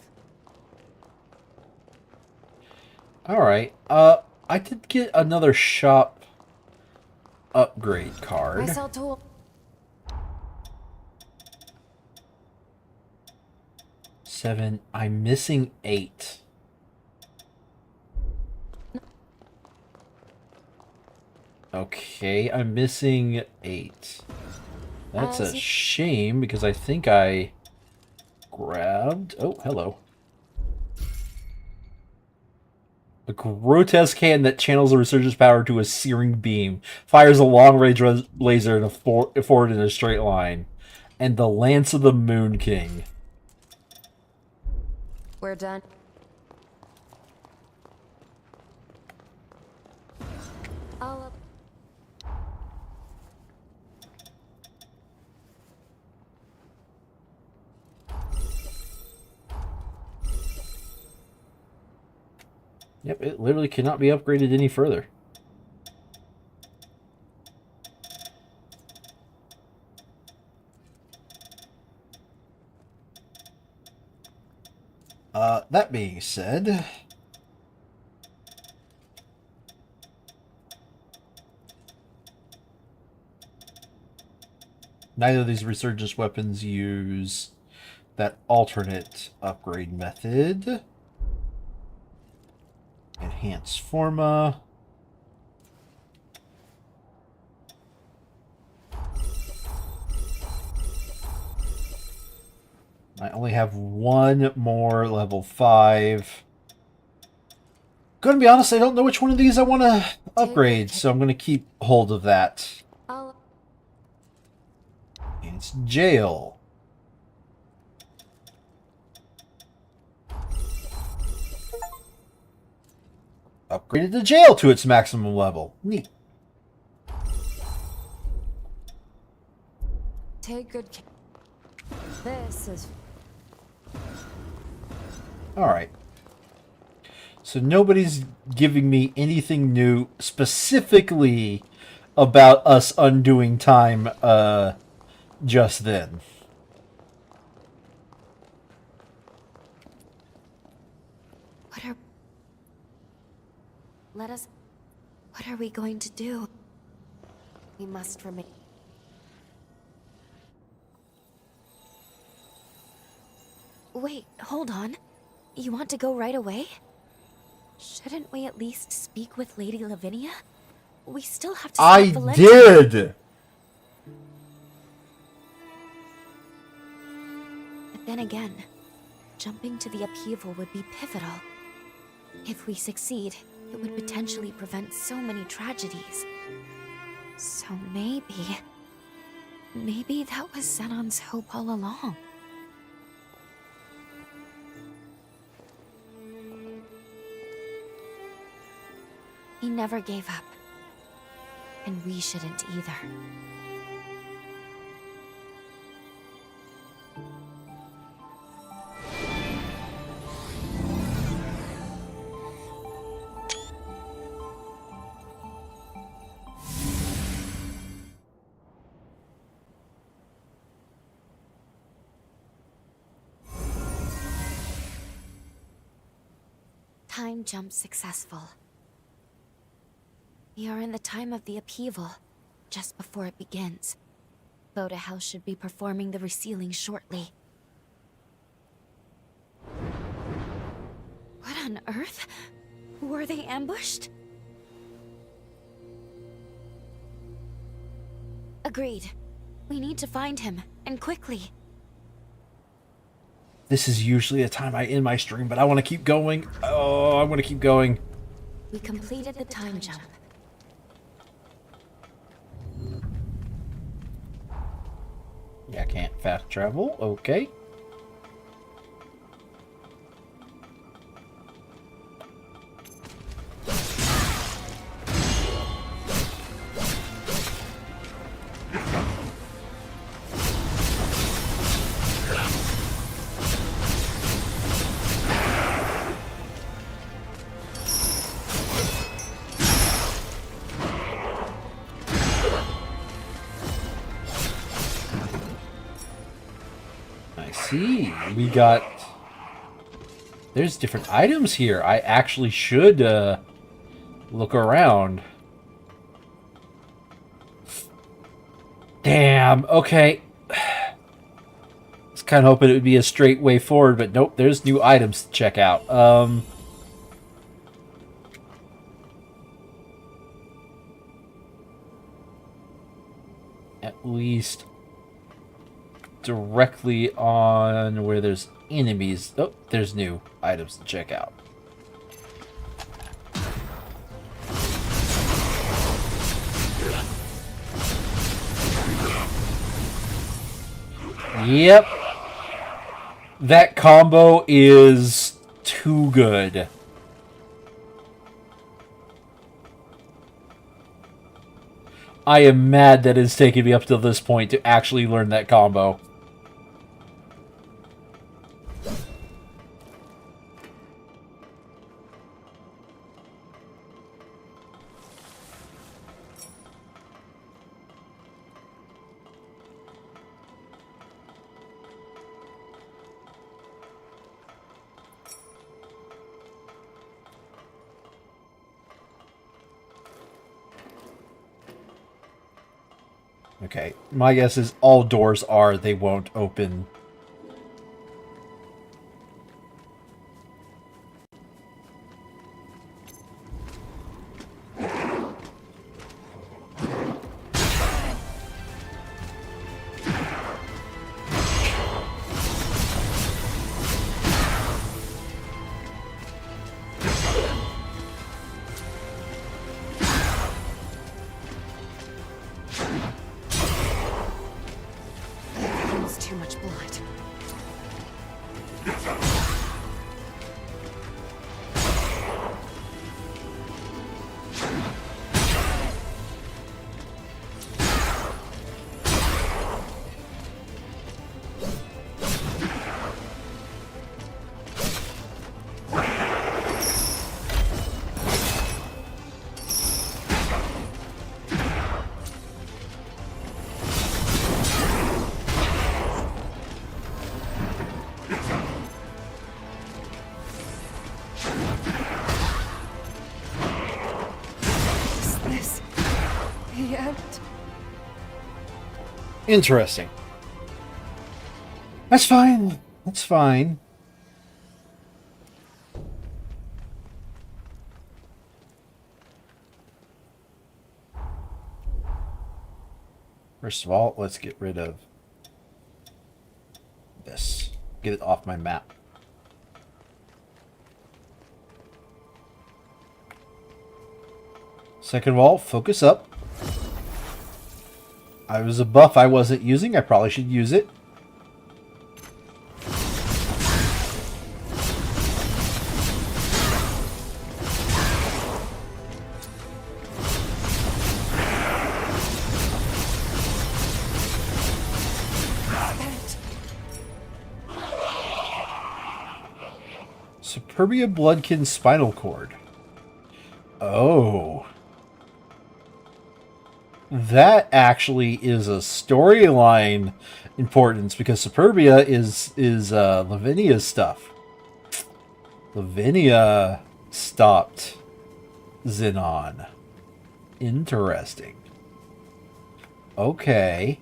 Alright. I did get another shop upgrade card. I sell tools. 7. I'm missing 8. Okay, I'm missing 8. That's a shame because I think I grabbed... Oh, hello. A grotesque hand that channels a resurgence power to a searing beam. Fires a long-range laser in forward in a straight line. And the Lance of the Moon King. We're done. I'll... Yep, it literally cannot be upgraded any further. That being said... Neither of these resurgence weapons use that alternate upgrade method. Enhance Forma. I only have one more level 5. Gonna be honest, I don't know which one of these I want to upgrade, so I'm gonna keep hold of that. I'll... And it's Jail. Upgraded the Jail to its maximum level. Neat. Take good care. This is... Alright. So nobody's giving me anything new specifically about us undoing time just then. What are we going to do? We must remain... Wait, hold on. You want to go right away? Shouldn't we at least speak with Lady Lavinia? We still have to stop Valentin. did! But then again, jumping to the upheaval would be pivotal. If we succeed, it would potentially prevent so many tragedies. So maybe that was Zenon's hope all along. He never gave up. And we shouldn't either. Time jump successful. We are in the time of the upheaval, just before it begins. Boda House should be performing the resealing shortly. What on earth? Were they ambushed? Agreed. We need to find him, and quickly. This is usually a time I end my stream, but I want to keep going. Oh, I want to keep going. We completed the time jump. Yeah, I can't fast travel. Okay. I see. We got... There's different items here. I actually should look around. Damn, okay. I was kind of hoping it would be a straight way forward, but nope, there's new items to check out. At least directly on where there's enemies. Oh, there's new items to check out. Yep. That combo is too good. I am mad that it's taken me up to this point to actually learn that combo. Okay, my guess is all doors are, they won't open. Too much blood. Interesting. That's fine. That's fine. First of all, let's get rid of this. Get it off my map. Second of all, focus up. I was a buff I wasn't using. I probably should use it. Superbia Bloodkin Spinal Cord. Oh. That actually is a storyline importance because Superbia is Lavinia's stuff. Lavinia stopped Xenon. Interesting. Okay.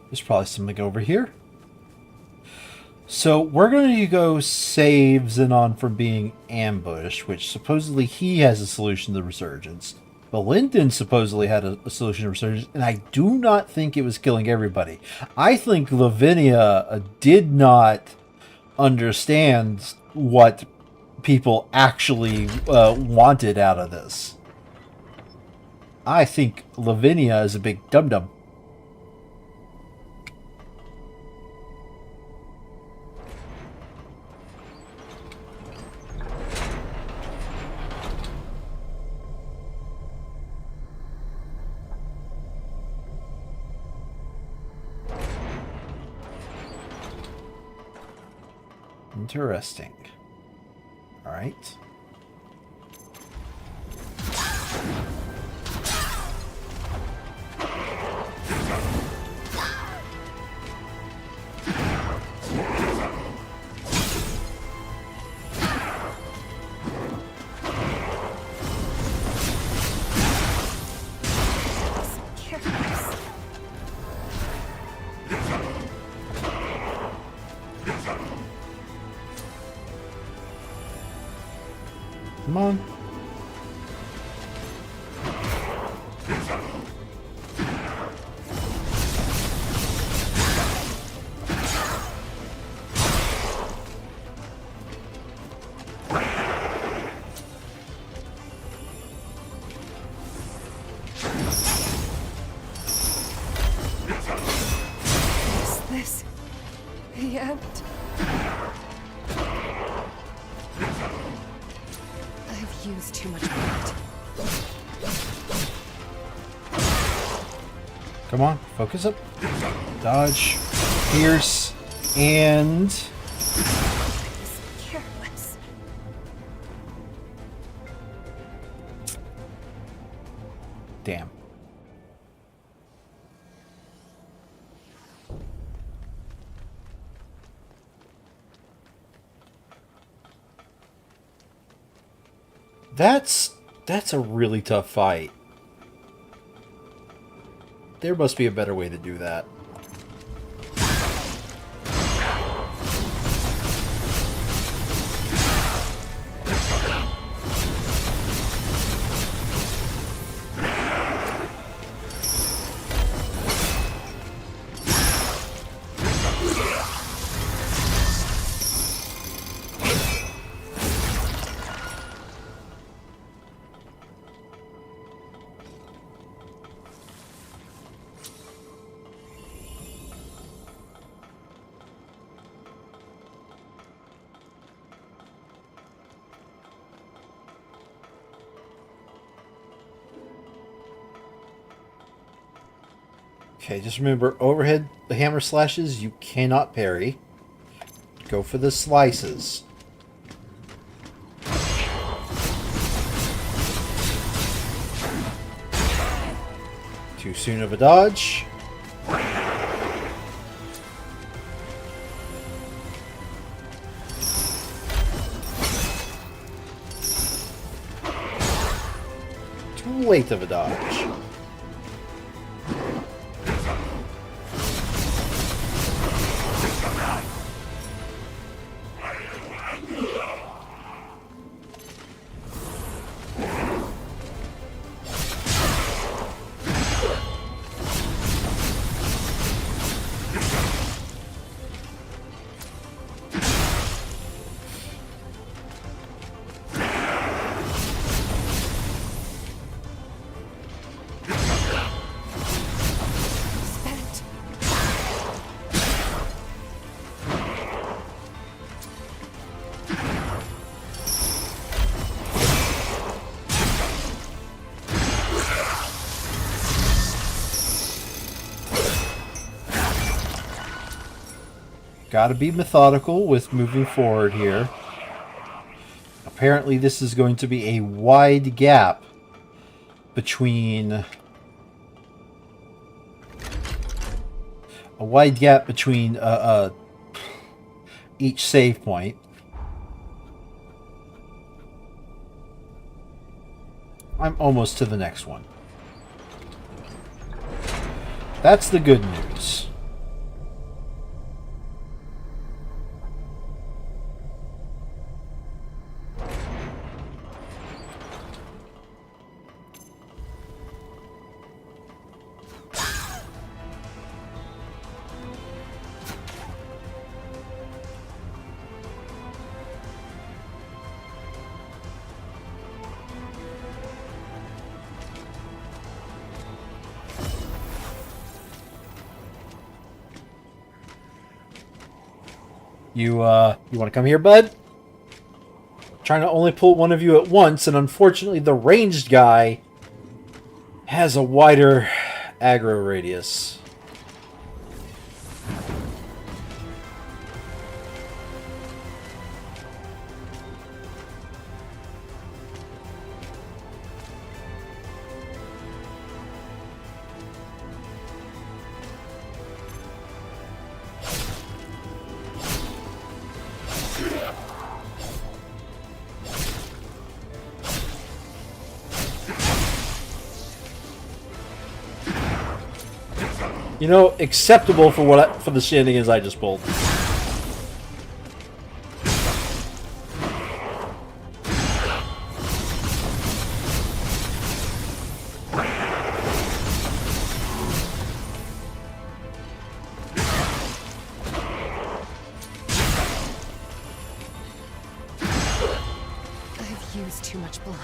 There's probably something over here. So we're going to go save Xenon from being ambushed, which supposedly he has a solution to the resurgence. Valentin supposedly had a solution to resurgence, and I do not think it was killing everybody. I think Lavinia did not understand what people actually wanted out of this. I think Lavinia is a big dum-dum. Interesting. All right. Careless. Come on. Is this the end? I've used too much blood. Come on. Focus up. Dodge. Pierce. And... I was careless. damn. That's a really tough fight. There must be a better way to do that. Okay, just remember, overhead the hammer slashes, you cannot parry. Go for the slices. Too soon of a dodge. Too late of a dodge. Spent. Gotta be methodical with moving forward here. Apparently this is going to be a wide gap between... each save point. I'm almost to the next one. That's the good news. You want to come here, bud? Trying to only pull one of you at once, and unfortunately the ranged guy has a wider aggro radius. You know, acceptable for the shenanigans I just pulled. I've used too much blood.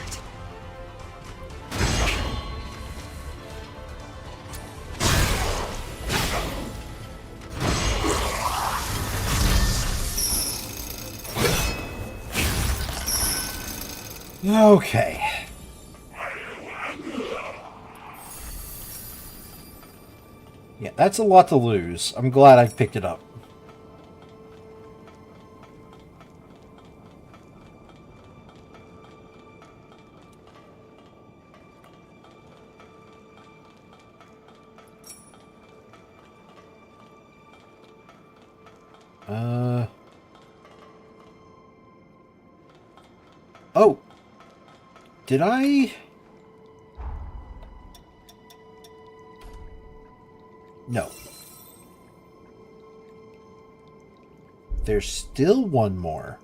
Okay. Yeah, that's a lot to lose. I'm glad I picked it up. Oh. Did I? No. There's still one more.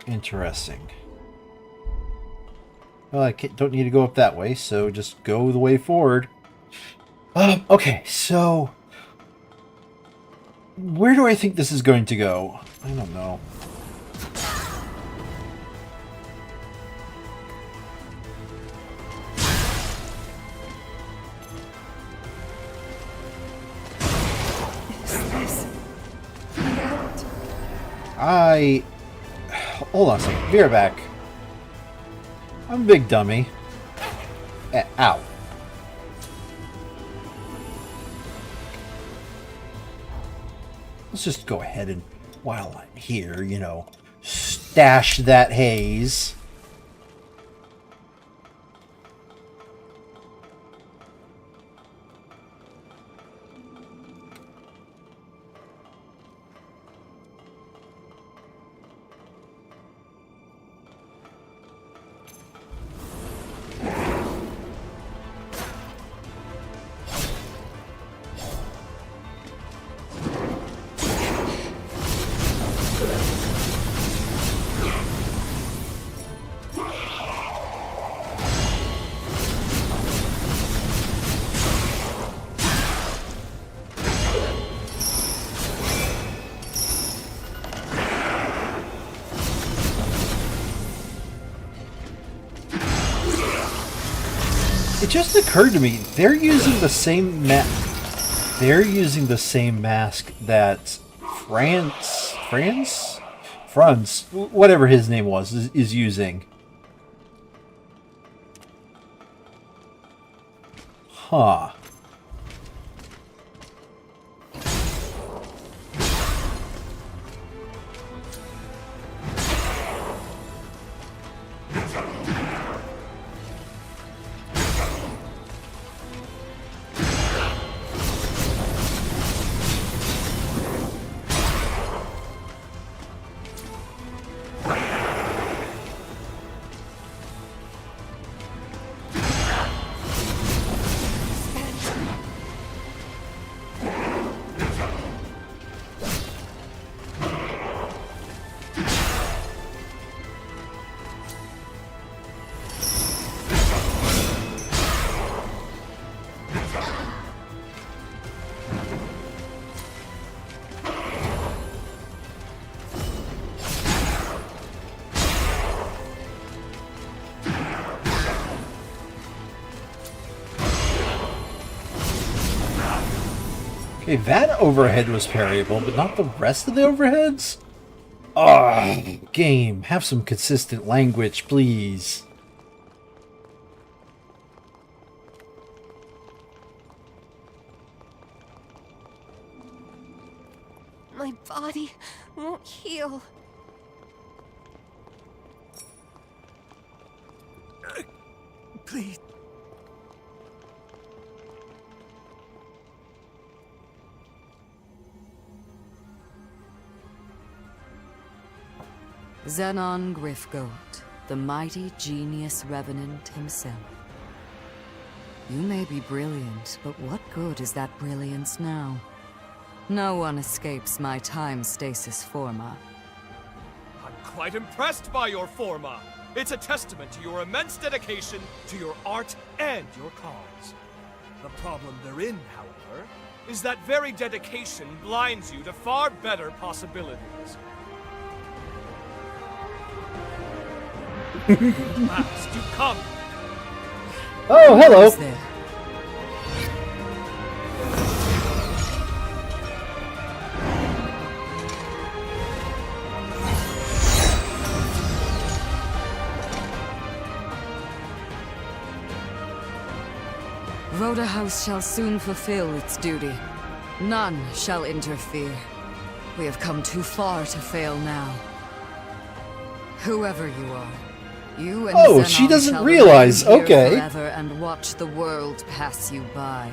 Interesting. Well, I don't need to go up that way, so just go the way forward. Okay, so where do I think this is going to go? I don't know. Hold on a second. Be right back. I'm a big dummy. Ow. Let's just go ahead and, while I'm here, you know, stash that haze. It just occurred to me they're using the same mask that Franz, whatever his name was, is using. Huh. Okay, that overhead was parryable, but not the rest of the overheads? Ah, game, have some consistent language, please. My body won't heal. Please. Xenon Griffgoat, the mighty genius revenant himself. You may be brilliant, but what good is that brilliance now? No one escapes my time stasis forma. I'm quite impressed by your forma. It's a testament to your immense dedication to your art and your cause. The problem therein, however, is that very dedication blinds you to far better possibilities. At last, you come! Oh, hello! Who's there? Rhoda House shall soon fulfill its duty. None shall interfere. We have come too far to fail now. Whoever you are, you and Oh, Xenon she doesn't shall realize, remain here okay. forever and watch the world pass you by.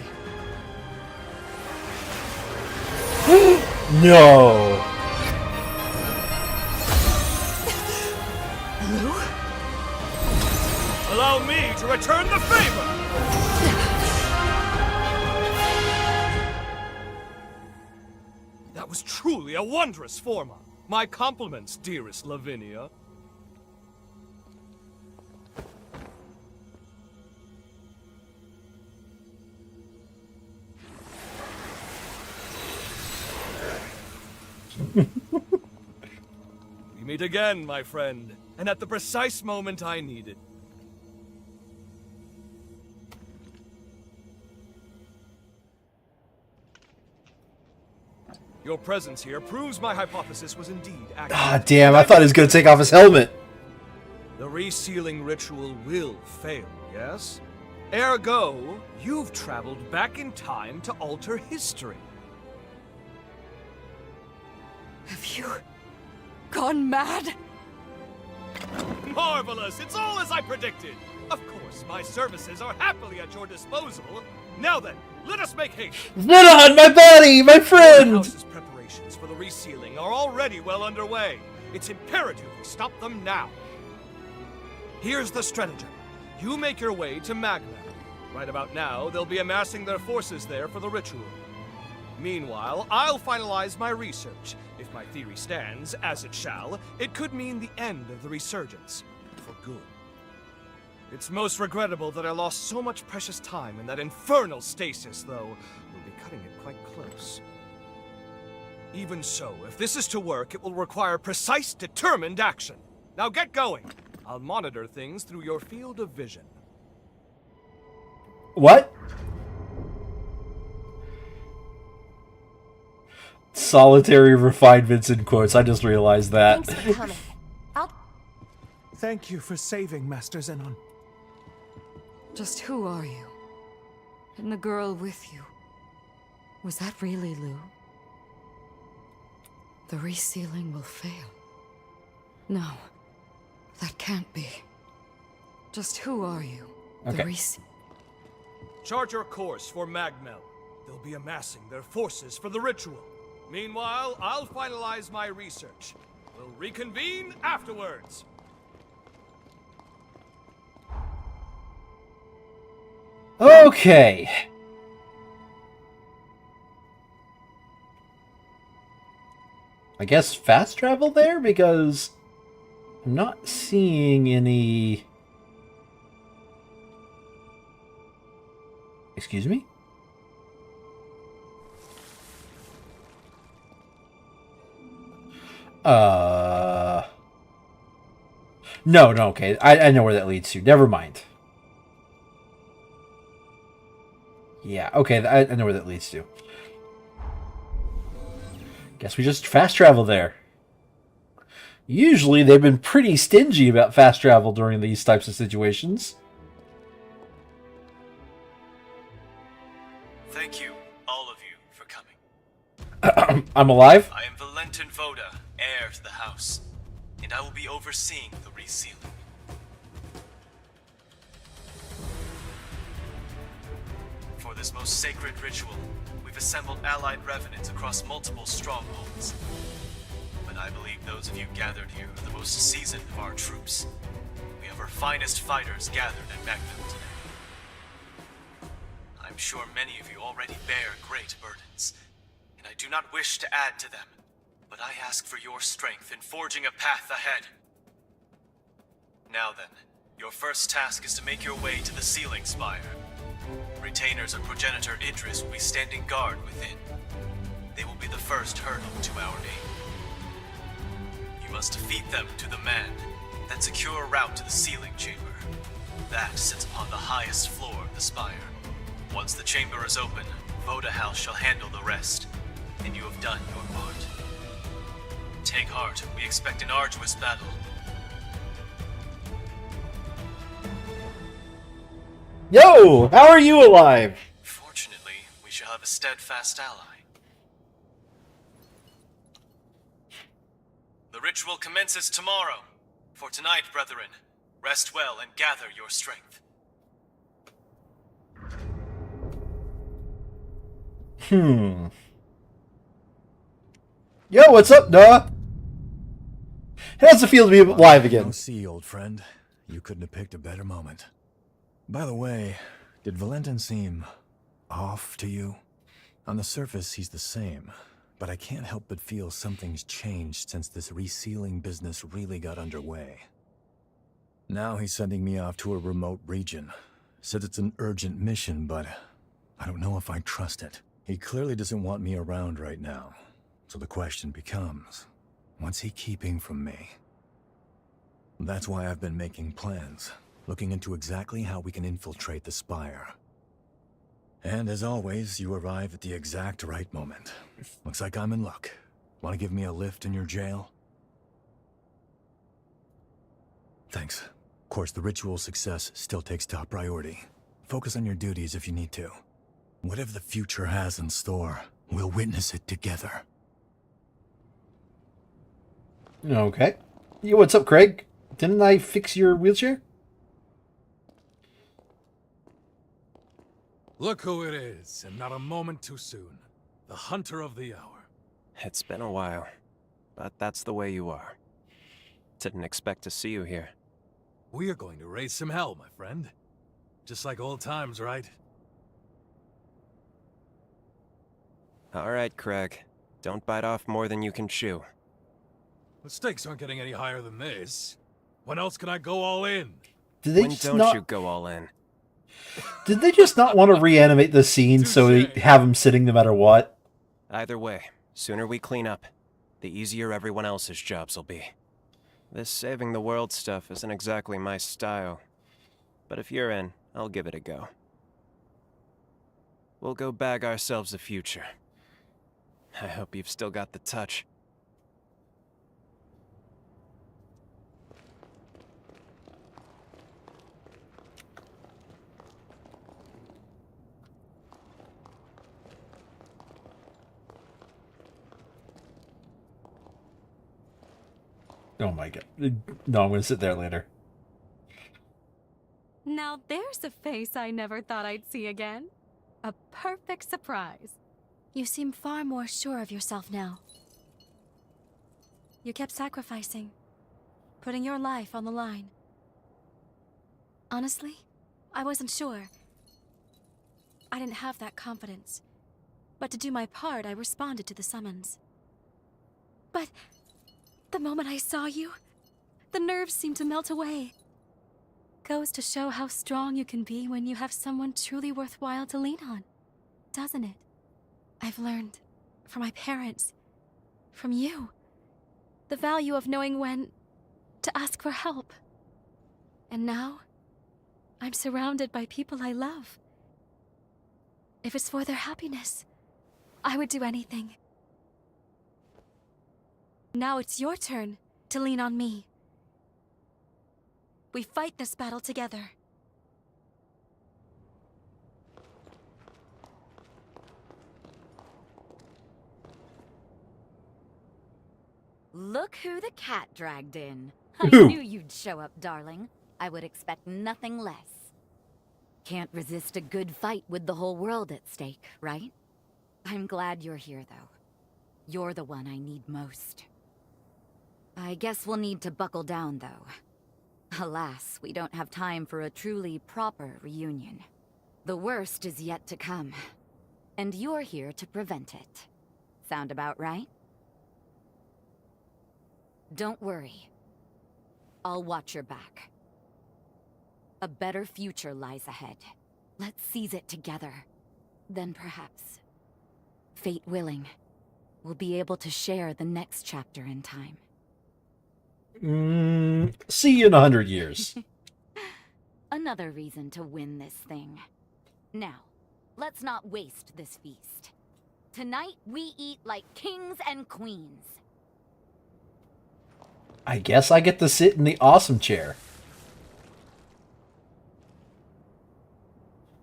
No! Allow me to return the favor! That was truly a wondrous forma. My compliments, dearest Lavinia. We meet again, my friend, and at the precise moment I needed. Your presence here proves my hypothesis was indeed accurate. Ah, damn, I thought he was gonna take off his helmet. The resealing ritual will fail, yes? Ergo, you've traveled back in time to alter history. Have you gone mad? Marvelous! It's all as I predicted! Of course, my services are happily at your disposal. Now then, let us make haste. Run on, my buddy, my The friend! house's preparations for the resealing are already well underway. It's imperative we stop them now. Here's the stratagem. You make your way to Magma. Right about now, they'll be amassing their forces there for the ritual. Meanwhile, I'll finalize my research. If my theory stands, as it shall, it could mean the end of the resurgence. For good. It's most regrettable that I lost so much precious time in that infernal stasis, though we'll be cutting it quite close. Even so, if this is to work, it will require precise, determined action. Now get going. I'll monitor things through your field of vision. What? Solitary refinements in quotes. I just realized that. Thanks for coming. Thank you for saving Master Xenon. Just who are you? And the girl with you? Was that really Lou? The resealing will fail. No, that can't be. Just who are you? Okay. Chart your course for Magmel. They'll be amassing their forces for the ritual. Meanwhile, I'll finalize my research. We'll reconvene afterwards. Okay. I guess fast travel there because I'm not seeing any. Excuse me? No, okay. I know where that leads to. Never mind. Yeah, okay, I know where that leads to. Guess we just fast travel there. Usually they've been pretty stingy about fast travel during these types of situations. Thank you, all of you, for coming. I'm alive? I am Valentin Voda, heir to the house, and I will be overseeing the resealing. For this most sacred ritual, we've assembled allied revenants across multiple strongholds. But I believe those of you gathered here are the most seasoned of our troops. We have our finest fighters gathered at Magnum today. I'm sure many of you already bear great burdens, and I do not wish to add to them, but I ask for your strength in forging a path ahead. Now then, your first task is to make your way to the ceiling spire. Retainers of Progenitor Idris will be standing guard within. They will be the first hurdle to our aim. You must defeat them to the man, then secure a route to the sealing chamber. That sits upon the highest floor of the spire. Once the chamber is open, Voda House shall handle the rest, and you have done your part. Take heart, we expect an arduous battle. Yo! How are you alive? Fortunately, we shall have a steadfast ally. The ritual commences tomorrow. For tonight, brethren, rest well and gather your strength. Yo, what's up, Noah? How's it feel to be alive again? See, old friend. You couldn't have picked a better moment. By the way, did Valentin seem off to you? On the surface, he's the same, but I can't help but feel something's changed since this resealing business really got underway. Now he's sending me off to a remote region. Said it's an urgent mission, but I don't know if I trust it. He clearly doesn't want me around right now, so the question becomes, what's he keeping from me? That's why I've been making plans. Looking into exactly how we can infiltrate the spire. And as always, you arrive at the exact right moment. Looks like I'm in luck. Want to give me a lift in your jail? Thanks. Of course, the ritual success still takes top priority. Focus on your duties if you need to. Whatever the future has in store, we'll witness it together. Okay. Yo, what's up, Craig? Didn't I fix your wheelchair? Look who it is, and not a moment too soon. The hunter of the hour. It's been a while, but that's the way you are. Didn't expect to see you here. We are going to raise some hell, my friend. Just like old times, right? All right, Craig. Don't bite off more than you can chew. The stakes aren't getting any higher than this. When else can I go all in? Did they When just don't not... you go all in? Did they just not want to reanimate the scene so they have him sitting no matter what? Either way, sooner we clean up, the easier everyone else's jobs will be. This saving the world stuff isn't exactly my style, but if you're in, I'll give it a go. We'll go bag ourselves a future. I hope you've still got the touch. Oh my god. No, I'm going to sit there later. Now there's a face I never thought I'd see again. A perfect surprise. You seem far more sure of yourself now. You kept sacrificing, putting your life on the line. Honestly, I wasn't sure. I didn't have that confidence. But to do my part, I responded to the summons. But the moment I saw you, the nerves seemed to melt away. Goes to show how strong you can be when you have someone truly worthwhile to lean on, doesn't it? I've learned from my parents, from you, the value of knowing when to ask for help. And now, I'm surrounded by people I love. If it's for their happiness, I would do anything. Now it's your turn to lean on me. We fight this battle together. Look who the cat dragged in. I Who? knew you'd show up, darling. I would expect nothing less. Can't resist a good fight with the whole world at stake, right? I'm glad you're here, though. You're the one I need most. I guess we'll need to buckle down, though. Alas, we don't have time for a truly proper reunion. The worst is yet to come, and you're here to prevent it. Sound about right? Don't worry. I'll watch your back. A better future lies ahead. Let's seize it together. Then perhaps, fate willing, we'll be able to share the next chapter in time. See you in 100 years. Another reason to win this thing. Now, let's not waste this feast. Tonight, we eat like kings and queens. I guess I get to sit in the awesome chair.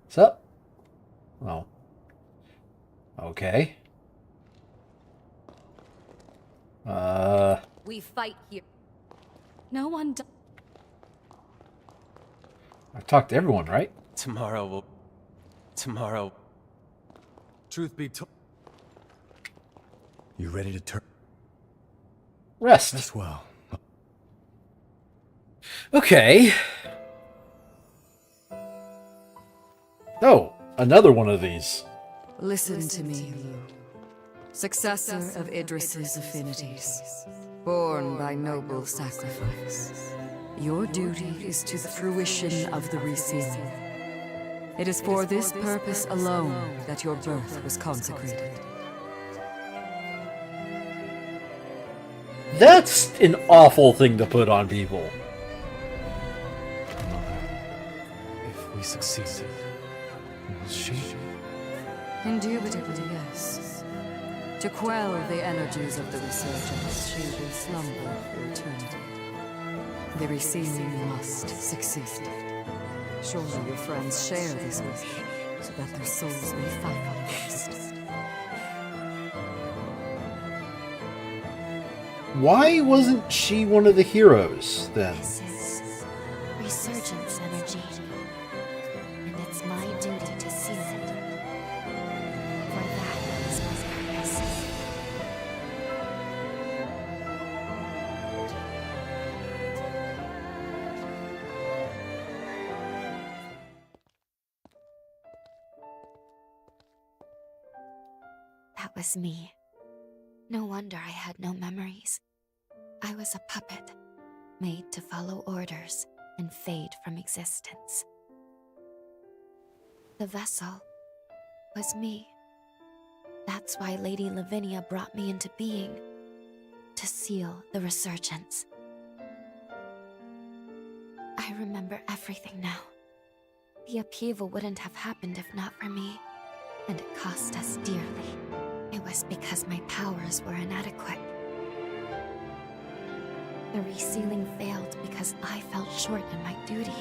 What's up? Oh. Okay. We fight here. No one I've talked to everyone, right? Tomorrow. Truth be told, You ready to turn? Rest. As well. Okay. Oh, another one of these. Listen to me, Lu. Successor of Idris's affinities. Born by noble sacrifice. Your duty is to the fruition of the resealing. It is for this purpose alone that your birth was consecrated. That's an awful thing to put on people. If we succeed, will she? Indubitably, yes. To quell the energies of the resurgence, she will slumber for eternity. The resealing must succeed. Surely your friends share this wish, so that their souls may find rest. Why wasn't she one of the heroes then? This is resurgence energy, and it's my duty to seal it. For that is my purpose. That was me. No wonder I had no memories. I was a puppet, made to follow orders and fade from existence. The vessel was me. That's why Lady Lavinia brought me into being, to seal the resurgence. I remember everything now. The upheaval wouldn't have happened if not for me, and it cost us dearly. It was because my powers were inadequate. The resealing failed because I fell short in my duty.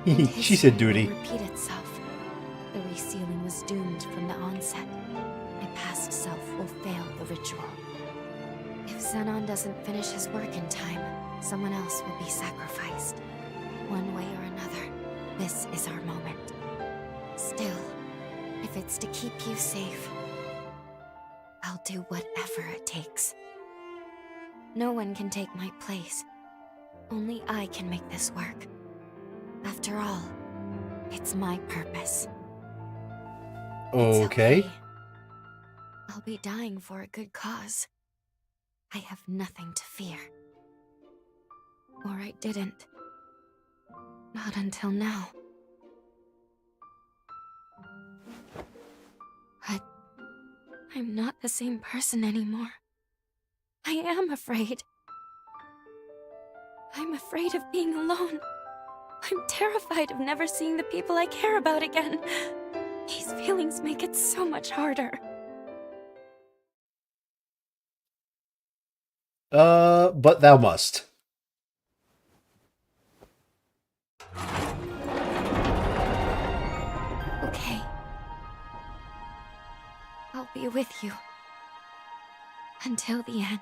And She said history duty. will repeat itself. The resealing was doomed from the onset. My past self will fail the ritual. If Xenon doesn't finish his work in time, someone else will be sacrificed. One way or another, this is our moment. Still, if it's to keep you safe, I'll do whatever it takes. No one can take my place. Only I can make this work. After all, it's my purpose. It's Okay. I'll be dying for a good cause. I have nothing to fear. Or I didn't. Not until now. But I'm not the same person anymore. I am afraid. I'm afraid of being alone. I'm terrified of never seeing the people I care about again. These feelings make it so much harder. But thou must. Okay. I'll be with you. Until the end.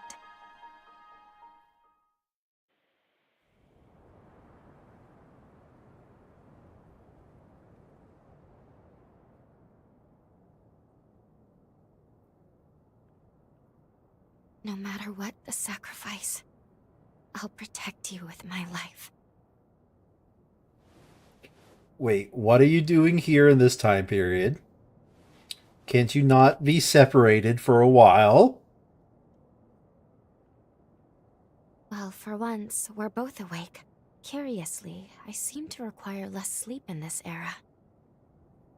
No matter what the sacrifice, I'll protect you with my life. Wait, what are you doing here in this time period? Can't you not be separated for a while? Well, for once, we're both awake. Curiously, I seem to require less sleep in this era.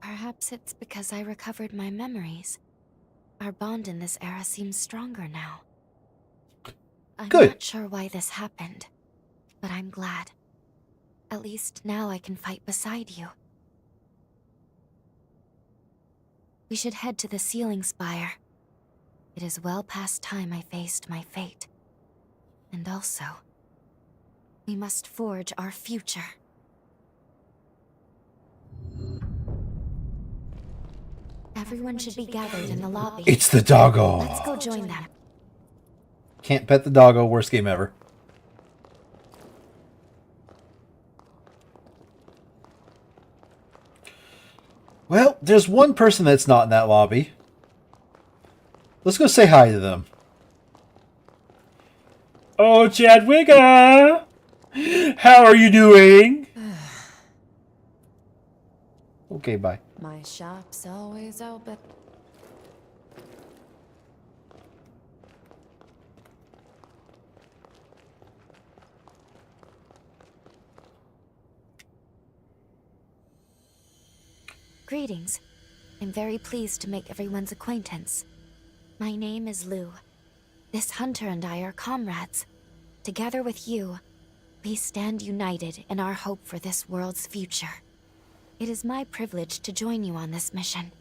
Perhaps it's because I recovered my memories. Our bond in this era seems stronger now. I'm not sure why this happened, but I'm glad. At least now I can fight beside you. We should head to the ceiling spire. It is well past time I faced my fate. And also, we must forge our future. Everyone should be gathered in the lobby. It's the doggo. Let's go join them. Can't pet the doggo. Worst game ever. Well, there's one person that's not in that lobby. Let's go say hi to them. Oh, Chadwigga! How are you doing? Okay, bye. My shop's always open. Greetings. I'm very pleased to make everyone's acquaintance. My name is Lou. This hunter and I are comrades. Together with you, we stand united in our hope for this world's future. It is my privilege to join you on this mission.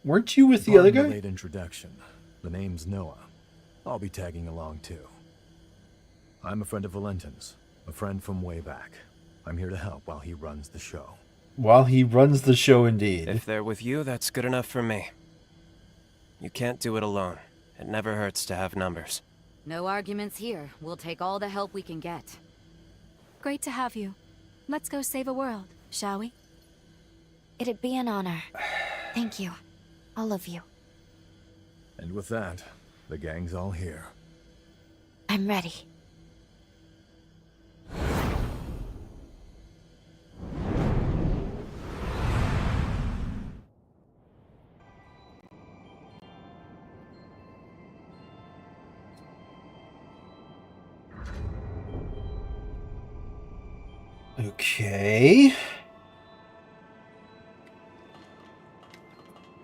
Weren't you with the other Pardon guy? the late introduction. The name's Noah. I'll be tagging along too. I'm a friend of Valentin's, a friend from way back. I'm here to help while he runs the show. While he runs the show, indeed. If they're with you, that's good enough for me. You can't do it alone. It never hurts to have numbers. No arguments here. We'll take all the help we can get. Great to have you. Let's go save a world, shall we? It'd be an honor. Thank you. All of you. And with that, the gang's all here. I'm ready. Okay.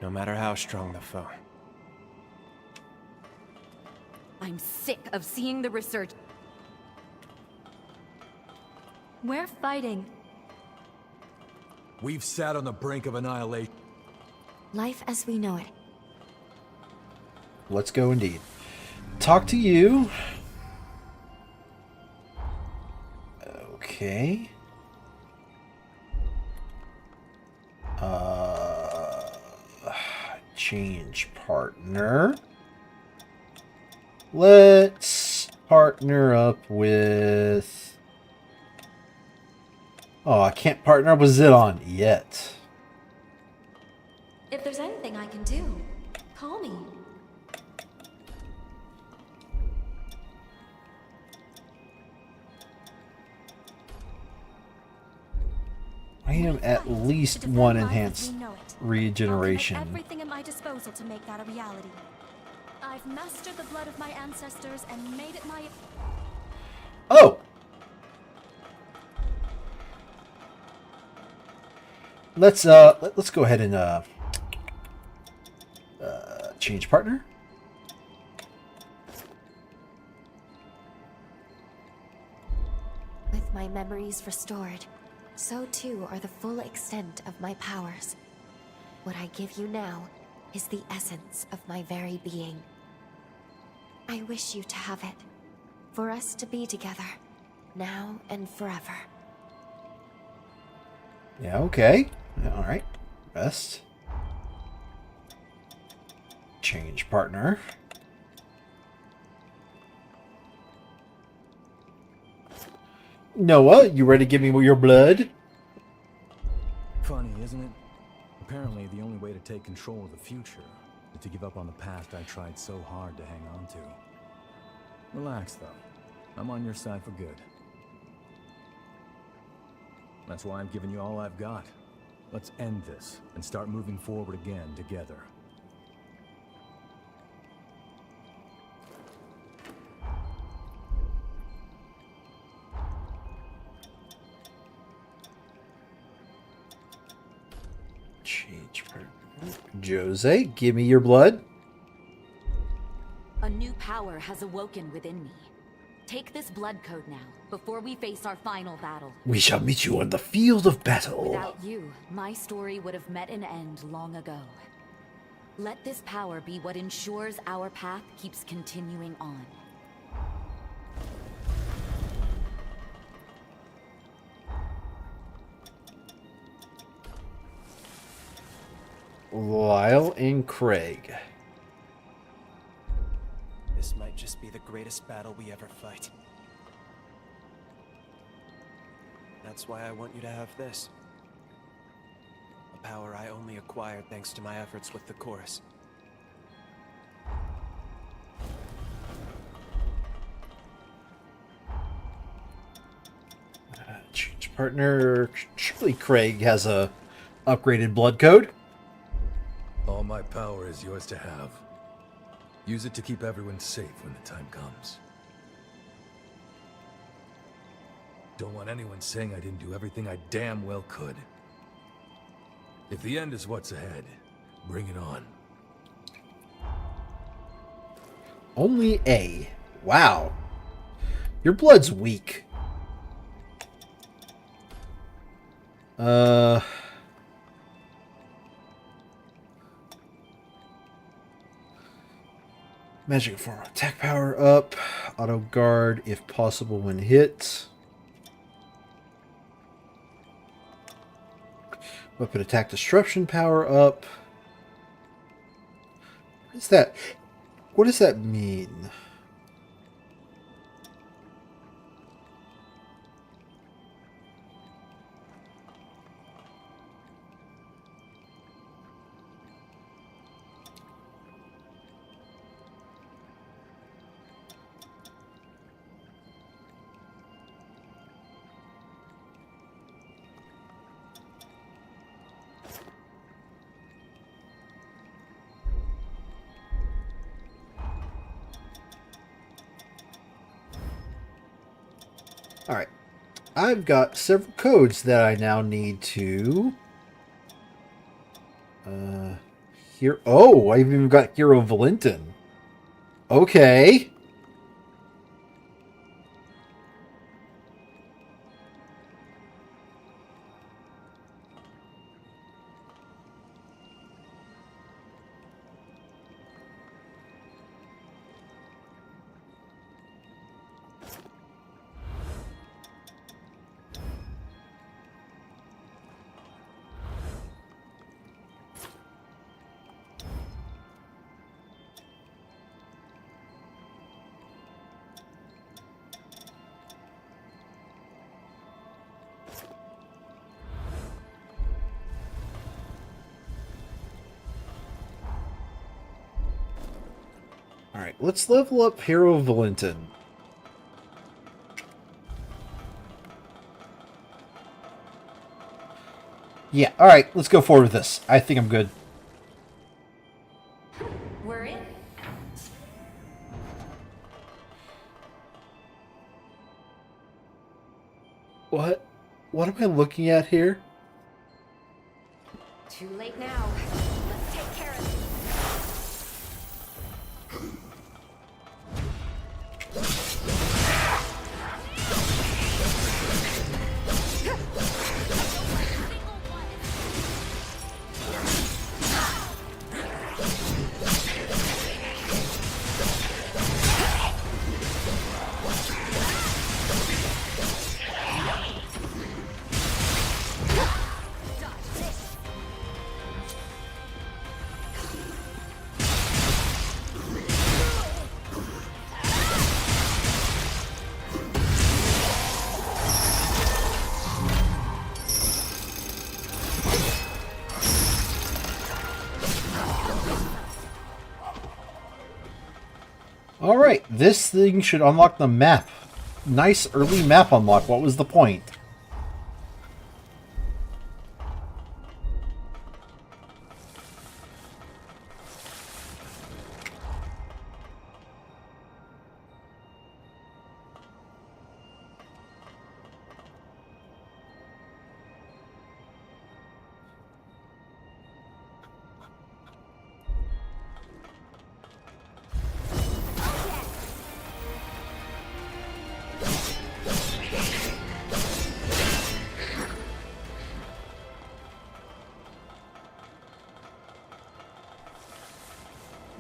No matter how strong the foe. I'm sick of seeing the research. We're fighting. We've sat on the brink of annihilation. Life as we know it. Let's go indeed. Talk to you. Okay. Change partner. Let's partner up with... Oh, I can't partner up with Zidon yet. If there's anything I can do, call me. I am at least one enhanced regeneration. Everything at my disposal to make that a reality. I've mastered the blood of my ancestors and made it my... Oh! Let's go ahead and change partner. With my memories restored, so too are the full extent of my powers. What I give you now is the essence of my very being. I wish you to have it. For us to be together. Now and forever. Yeah, okay. Alright. Rest. Change partner. Noah, you ready to give me your blood? Funny, isn't it? Apparently, the only way to take control of the future is to give up on the past I tried so hard to hang on to. Relax, though. I'm on your side for good. That's why I'm giving you all I've got. Let's end this and start moving forward again together. Change partner. Jose, give me your blood. A new power has awoken within me. Take this blood code now, before we face our final battle. We shall meet you on the field of battle. Without you, my story would have met an end long ago. Let this power be what ensures our path keeps continuing on. Lyle and Craig. This might just be the greatest battle we ever fight. That's why I want you to have this. A power I only acquired thanks to my efforts with the chorus. Change partner. Surely Craig has a upgraded blood code. All my power is yours to have. Use it to keep everyone safe when the time comes. Don't want anyone saying I didn't do everything I damn well could. If the end is what's ahead, bring it on. Only A. Wow. Your blood's weak. Magic form. Attack power up. Auto guard if possible when hit. Weapon attack disruption power up. What is that? What does that mean? Alright, I've got several codes that I now need to... Here... Oh, I've even got Hero Valentin. Okay. Alright, let's level up Hero Valentin. Yeah, alright, let's go forward with this. I think I'm good. We're in. What? What am I looking at here? Too late now. Let's take care of it. Alright, this thing should unlock the map. Nice early map unlock. What was the point?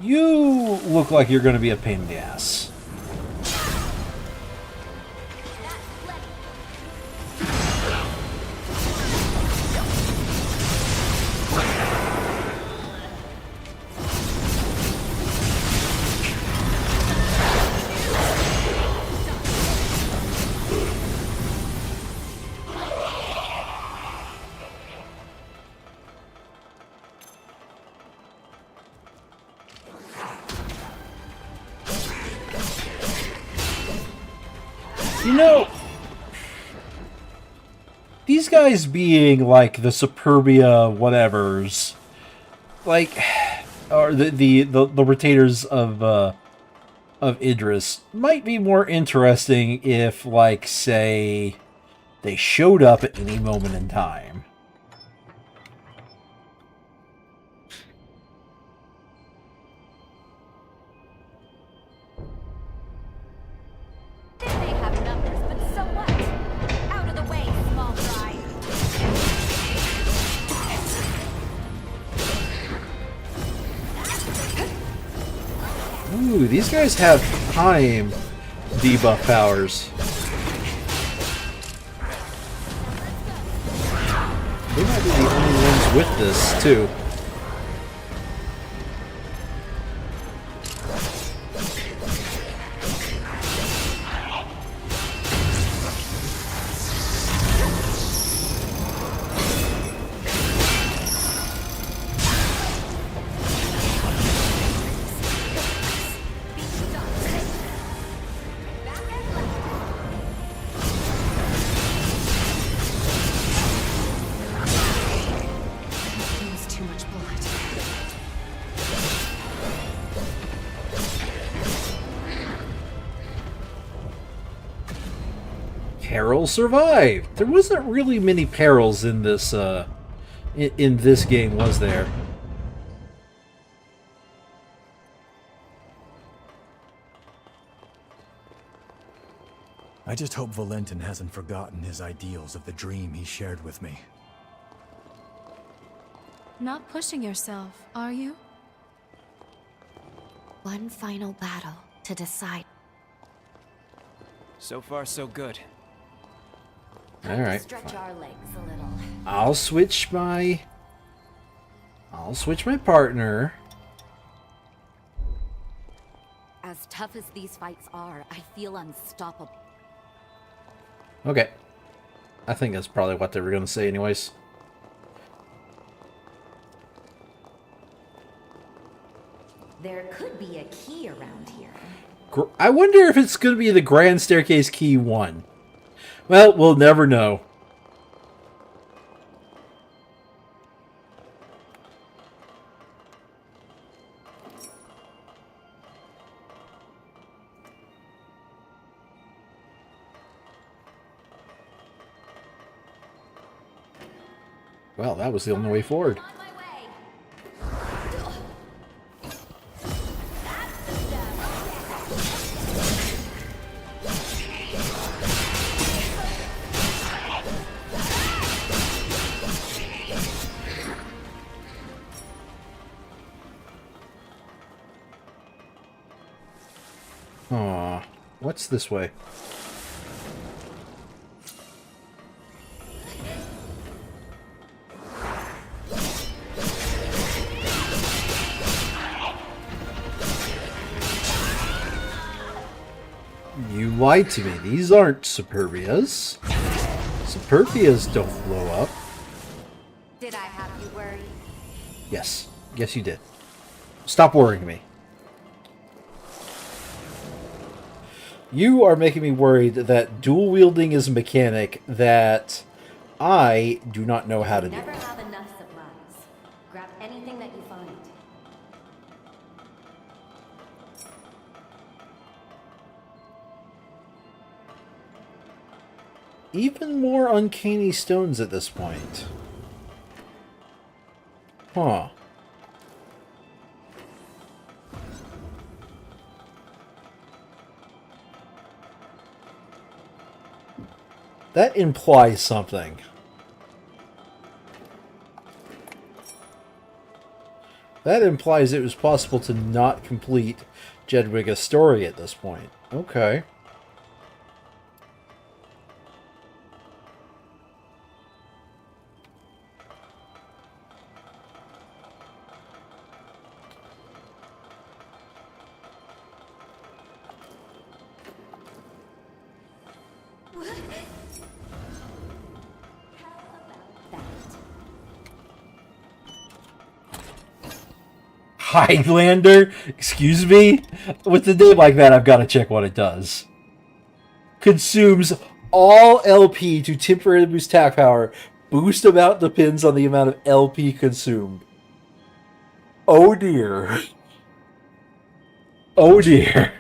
You look like you're going to be a pain in the ass. You know, these guys being like the Superbia whatevers, like, or the retainers of Idris might be more interesting if, like, say, they showed up at any moment in time. Ooh, these guys have time debuff powers. They might be the only ones with this, too. Peril survived. There wasn't really many perils in this in this game, was there? I just hope Valentin hasn't forgotten his ideals of the dream he shared with me. Not pushing yourself, are you? One final battle to decide. So far, so good. Alright. Stretch our legs a little. I'll switch my partner. As tough as these fights are, I feel unstoppable. Okay. I think that's probably what they were going to say anyways. There could be a key around here. I wonder if it's going to be the Grand Staircase Key 1. Well, we'll never know. Well, that was the only way forward. Aw, what's this way? You lied to me. These aren't Superbias. Superbias don't blow up. Did I have you worried? Yes. Yes, you did. Stop worrying me. You are making me worried that dual wielding is a mechanic that I do not know how to do. Never have enough supplies. Grab anything that you find. Even more uncanny stones at this point. Huh. That implies something. That implies it was possible to not complete Jedwig's story at this point. Okay. Highlander? Excuse me? With a name like that, I've got to check what it does. Consumes all LP to temporarily boost attack power. Boost amount depends on the amount of LP consumed. Oh dear. Oh dear.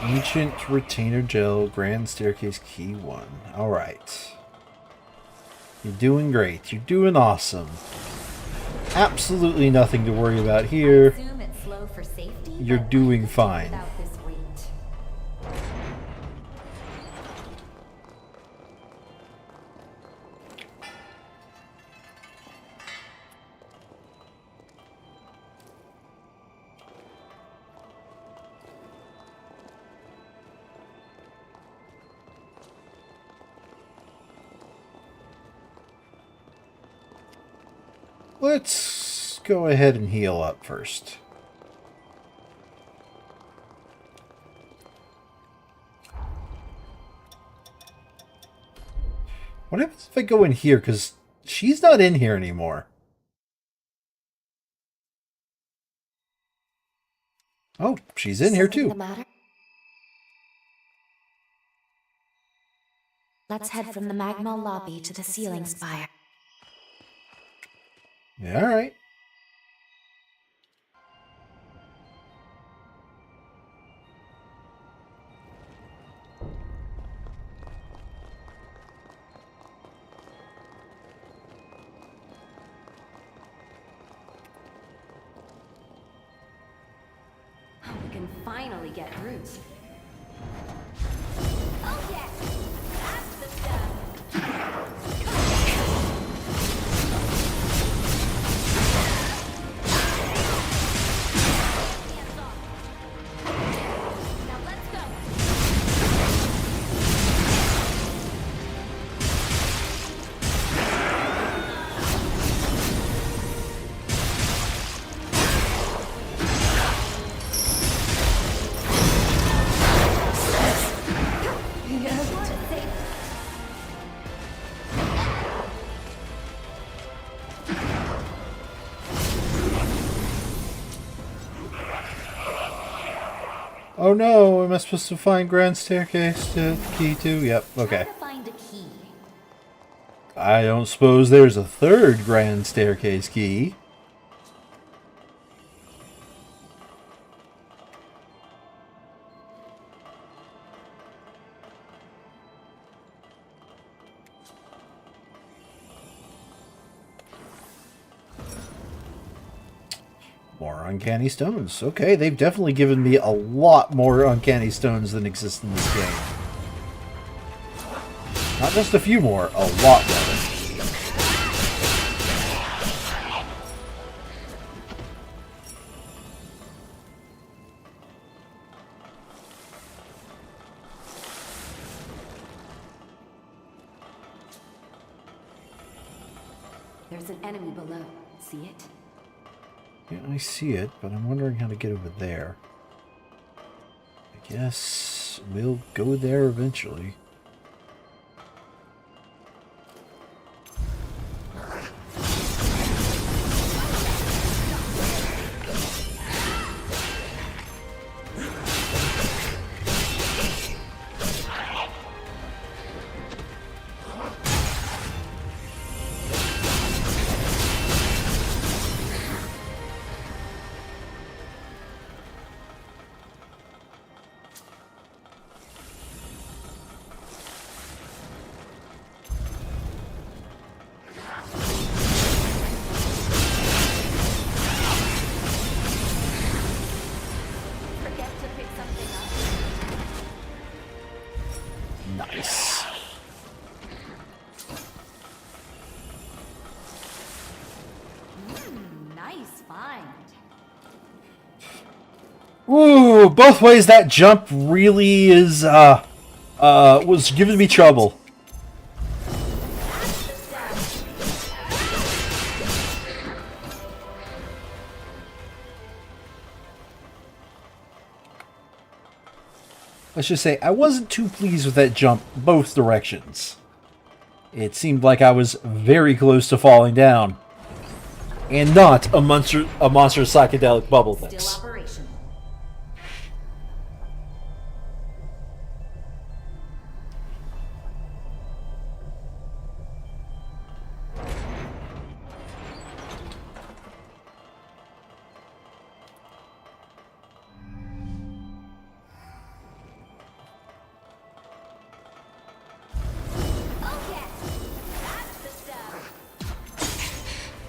Ancient Retainer Gel, Grand Staircase Key 1. Alright. You're doing great. You're doing awesome. Absolutely nothing to worry about here. You're doing fine. Let's go ahead and heal up first. What happens if I go in here? Because she's not in here anymore. Oh, she's in here too. Let's head from the magma lobby to the ceiling spire. Yeah, all right. We can finally get through. Oh yes! That's the stuff! Oh no, am I supposed to find Grand Staircase to key to? Yep, okay. I don't suppose there's a third Grand Staircase key. More uncanny stones. Okay, they've definitely given me a lot more uncanny stones than exist in this game. Not just a few more, a lot more. There's an enemy below. See it? Yeah, I see it, but I'm wondering how to get over there. I guess we'll go there eventually. Nice. Nice find. Ooh, both ways that jump really is, was giving me trouble. Let's just say I wasn't too pleased with that jump both directions. It seemed like I was very close to falling down. And not a monster psychedelic bubble mix. Still operational.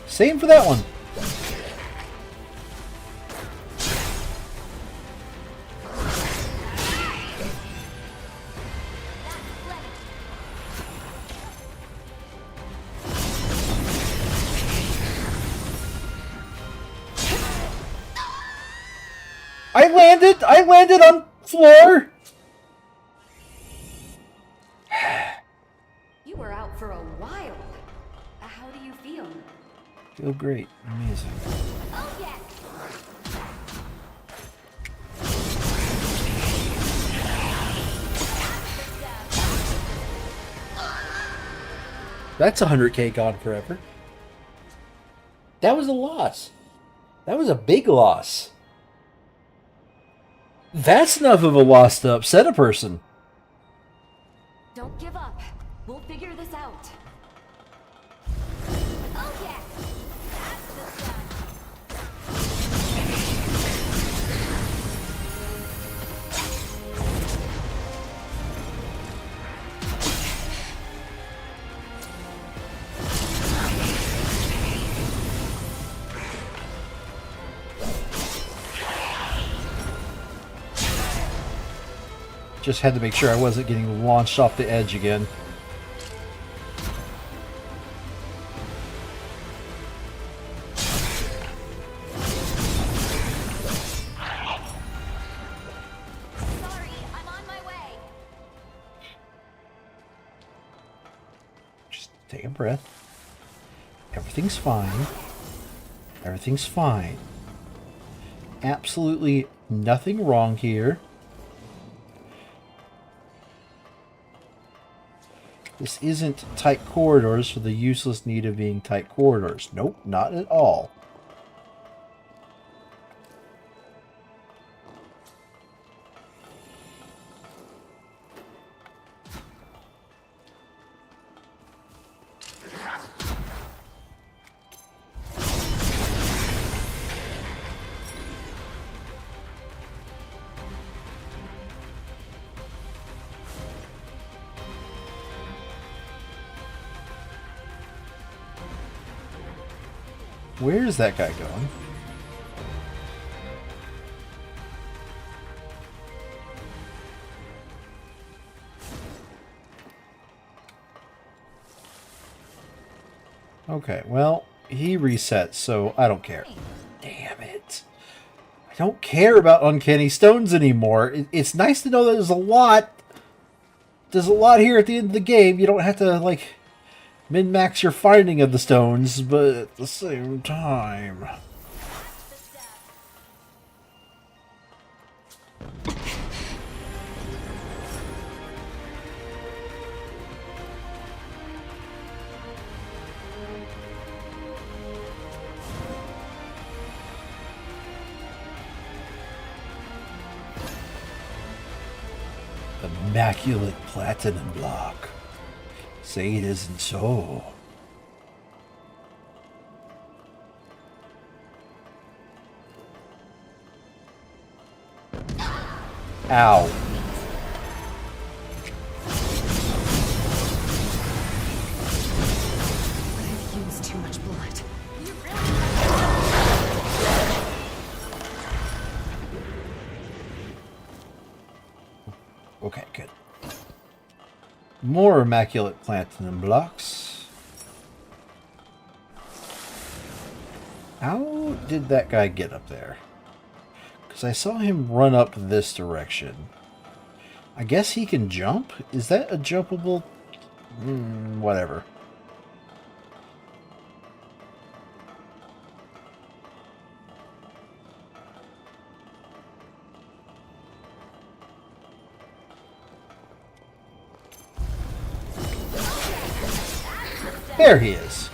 Same for that one. I landed on floor. You were out for a while. How do you feel? Feel great. Amazing. Oh yes. That's 100K gone forever. That was a loss. That was a big loss. That's enough of a loss to upset a person. Don't give up. We'll figure this out. Oh yes. That's the stuff. Just had to make sure I wasn't getting launched off the edge again. Sorry, I'm on my way. Just take a breath. Everything's fine. Everything's fine. Absolutely nothing wrong here. This isn't tight corridors for the useless need of being tight corridors. Nope, not at all. Where is that guy going? Okay, well, he resets, so I don't care. Damn it. I don't care about uncanny stones anymore. It's nice to know that there's a lot. There's a lot here at the end of the game. You don't have to, like, min-max your finding of the stones, but at the same time... Immaculate platinum block. Say it isn't so. Ow. I've used too much blood. Okay, good. More immaculate platinum blocks. How did that guy get up there? Because I saw him run up this direction. I guess he can jump? Is that a jumpable? Whatever. There he is.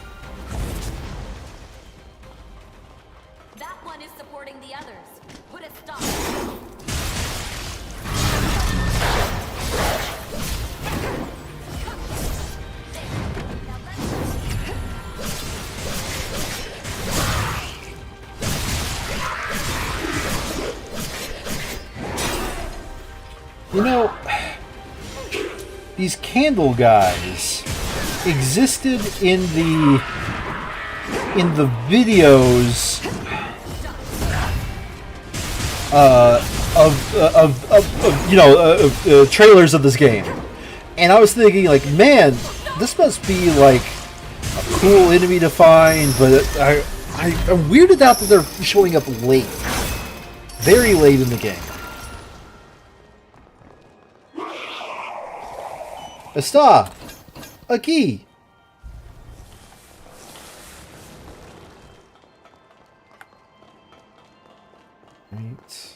That one is supporting the others. Put a stop. You know, these candle guys existed in the videos of you know trailers of this game, and I was thinking like, man, this must be like a cool enemy to find, but I'm weirded out that they're showing up late, very late in the game. Está aqui. Right.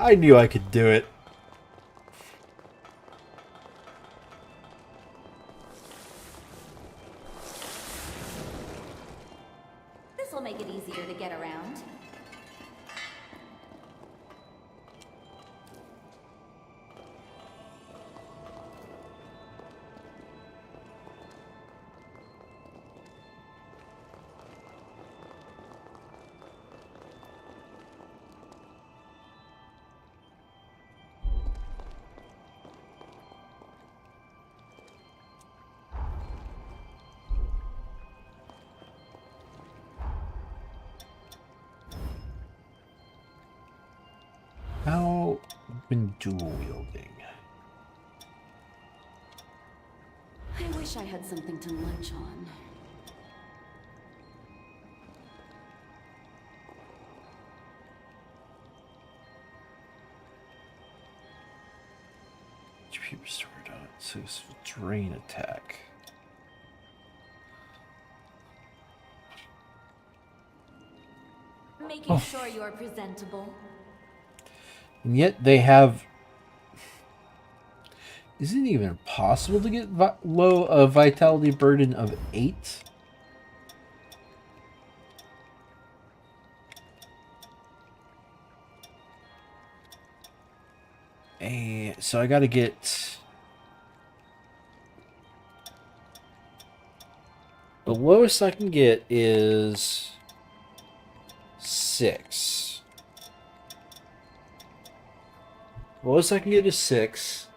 I knew I could do it. This will make it easier to get around. How been dual wielding? I wish I had something to munch on. HP restored on 6 drain attack. Making sure you're presentable. And yet they have... Isn't it even possible to get low vitality burden of 8? So I gotta get... The lowest I can get is 6. Lowest I can get is 6.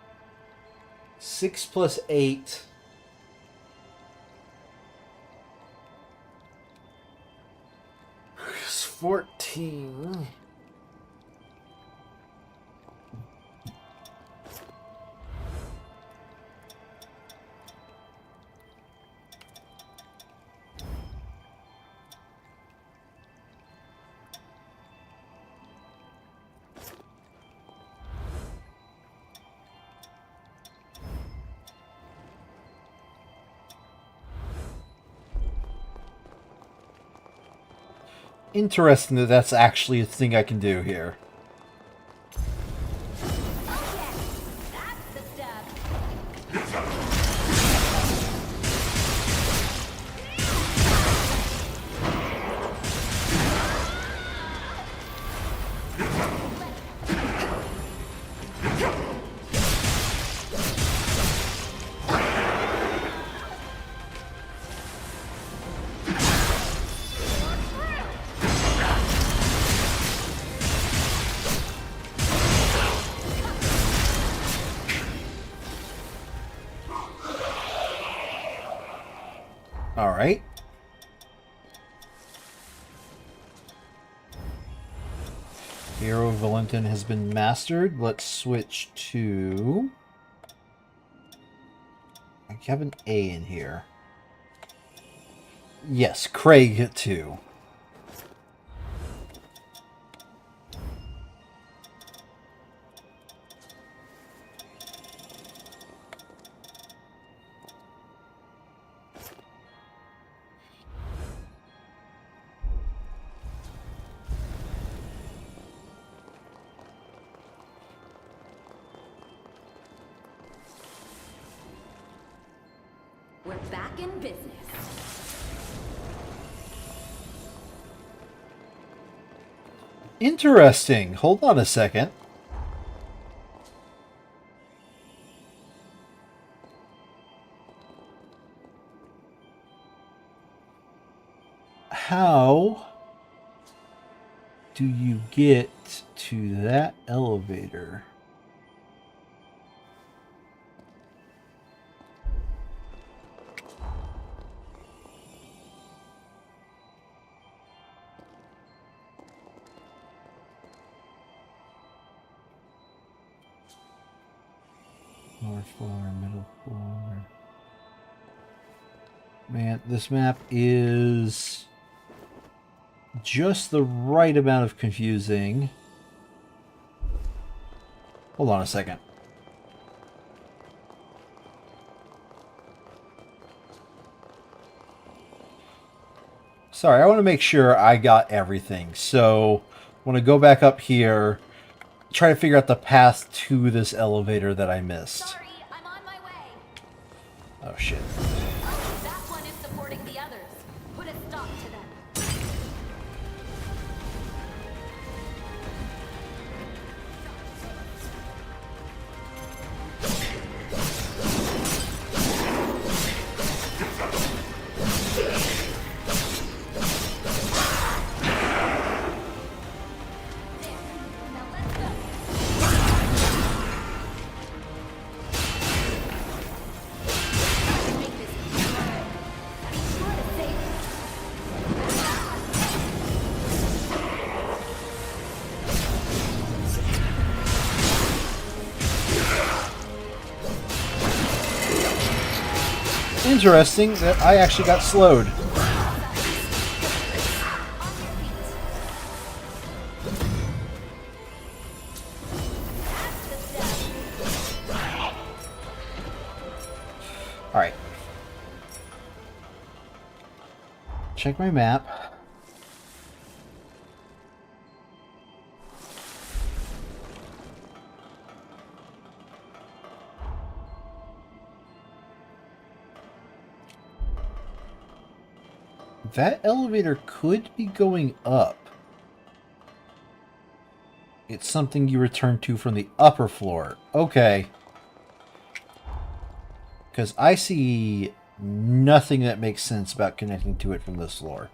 6 plus 8. Is 14. Interesting that that's actually a thing I can do here. Alright. Hero Valentin has been mastered. Let's switch to... I have an A in here. Yes, Craig too. We're back in business. Interesting. Hold on a second. How do you get to that elevator? Lower floor, middle floor. Man, this map is just the right amount of confusing. Hold on a second. Sorry, I want to make sure I got everything. So, I want to go back up here, try to figure out the path to this elevator that I missed. Sorry, I'm on my way. Oh, shit. That one is supporting the others. Put a stop to them. Interesting that I actually got slowed. Alright. Check my map. That elevator could be going up. It's something you return to from the upper floor. Okay. Because I see nothing that makes sense about connecting to it from this floor.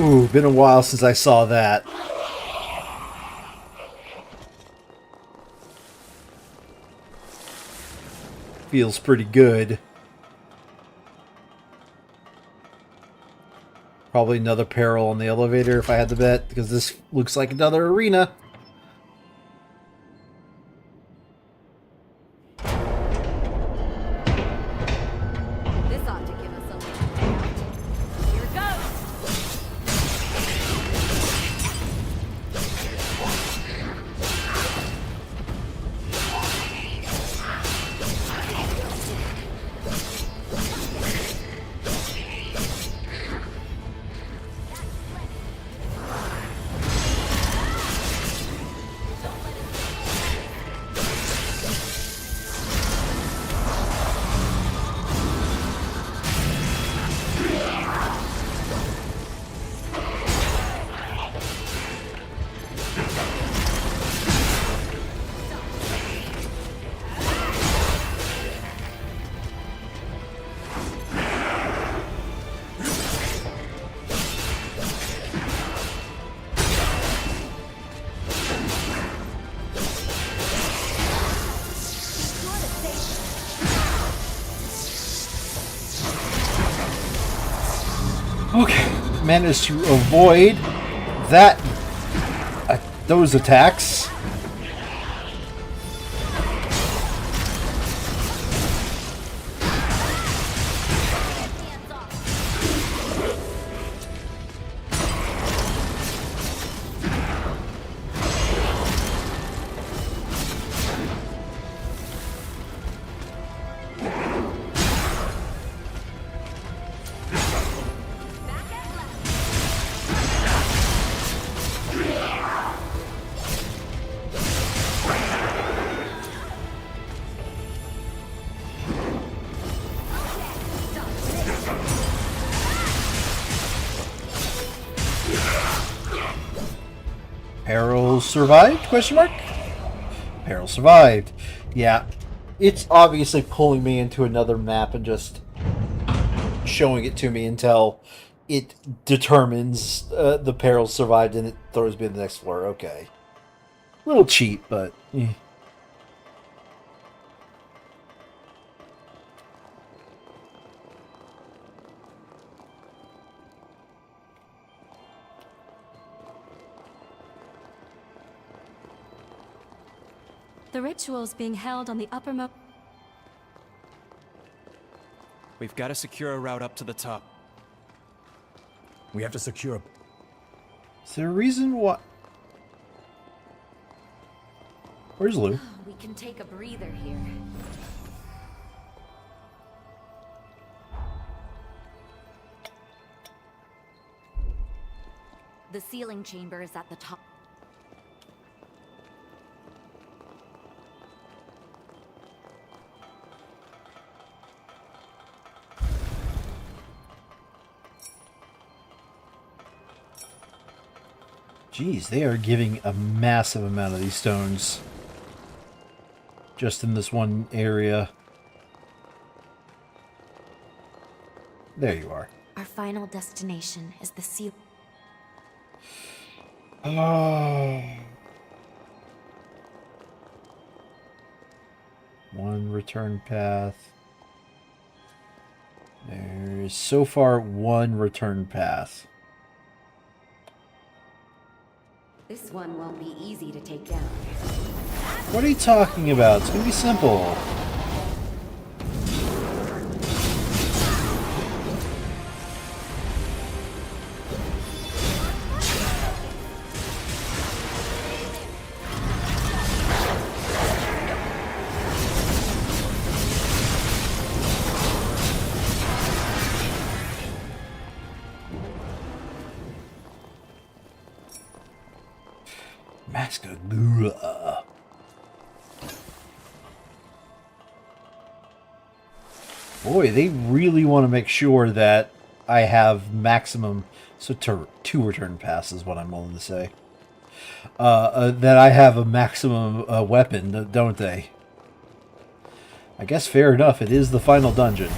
Ooh, been a while since I saw that. Feels pretty good. Probably another peril on the elevator if I had to bet, because this looks like another arena. This ought to give us a little payout. Here goes! Okay, managed to avoid that, those attacks. Peril survived? Question mark? Peril survived. Yeah, it's obviously pulling me into another map and just showing it to me until it determines the peril survived and it throws me to the next floor. Okay. A little cheap, but... The ritual's being held on the uppermost... We've got to secure a route up to the top. We have to secure... Is there a reason why... Where's Lou? We can take a breather here. The sealing chamber is at the top. Jeez, they are giving a massive amount of these stones. Just in this one area. There you are. Our final destination is the seal. Oh. One return path. There's so far one return path. This one won't be easy to take down. What are you talking about? It's gonna be simple. Mascadura. Boy, they really want to make sure that I have maximum... So two return pass is what I'm willing to say. That I have a maximum weapon, don't they? I guess fair enough. It is the final dungeon.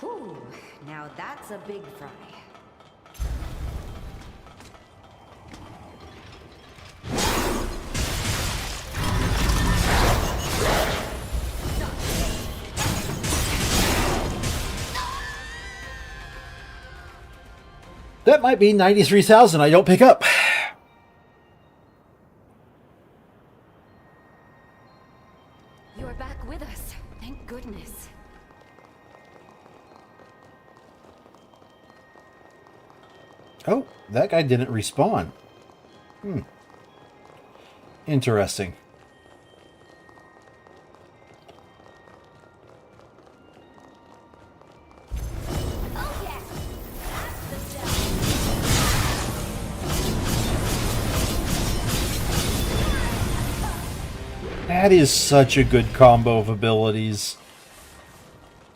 Whew, now that's a big fry. That might be 93,000 I don't pick up. You're back with us. Thank goodness. Oh, that guy didn't respawn. Interesting. Oh yeah. That's the That is such a good combo of abilities.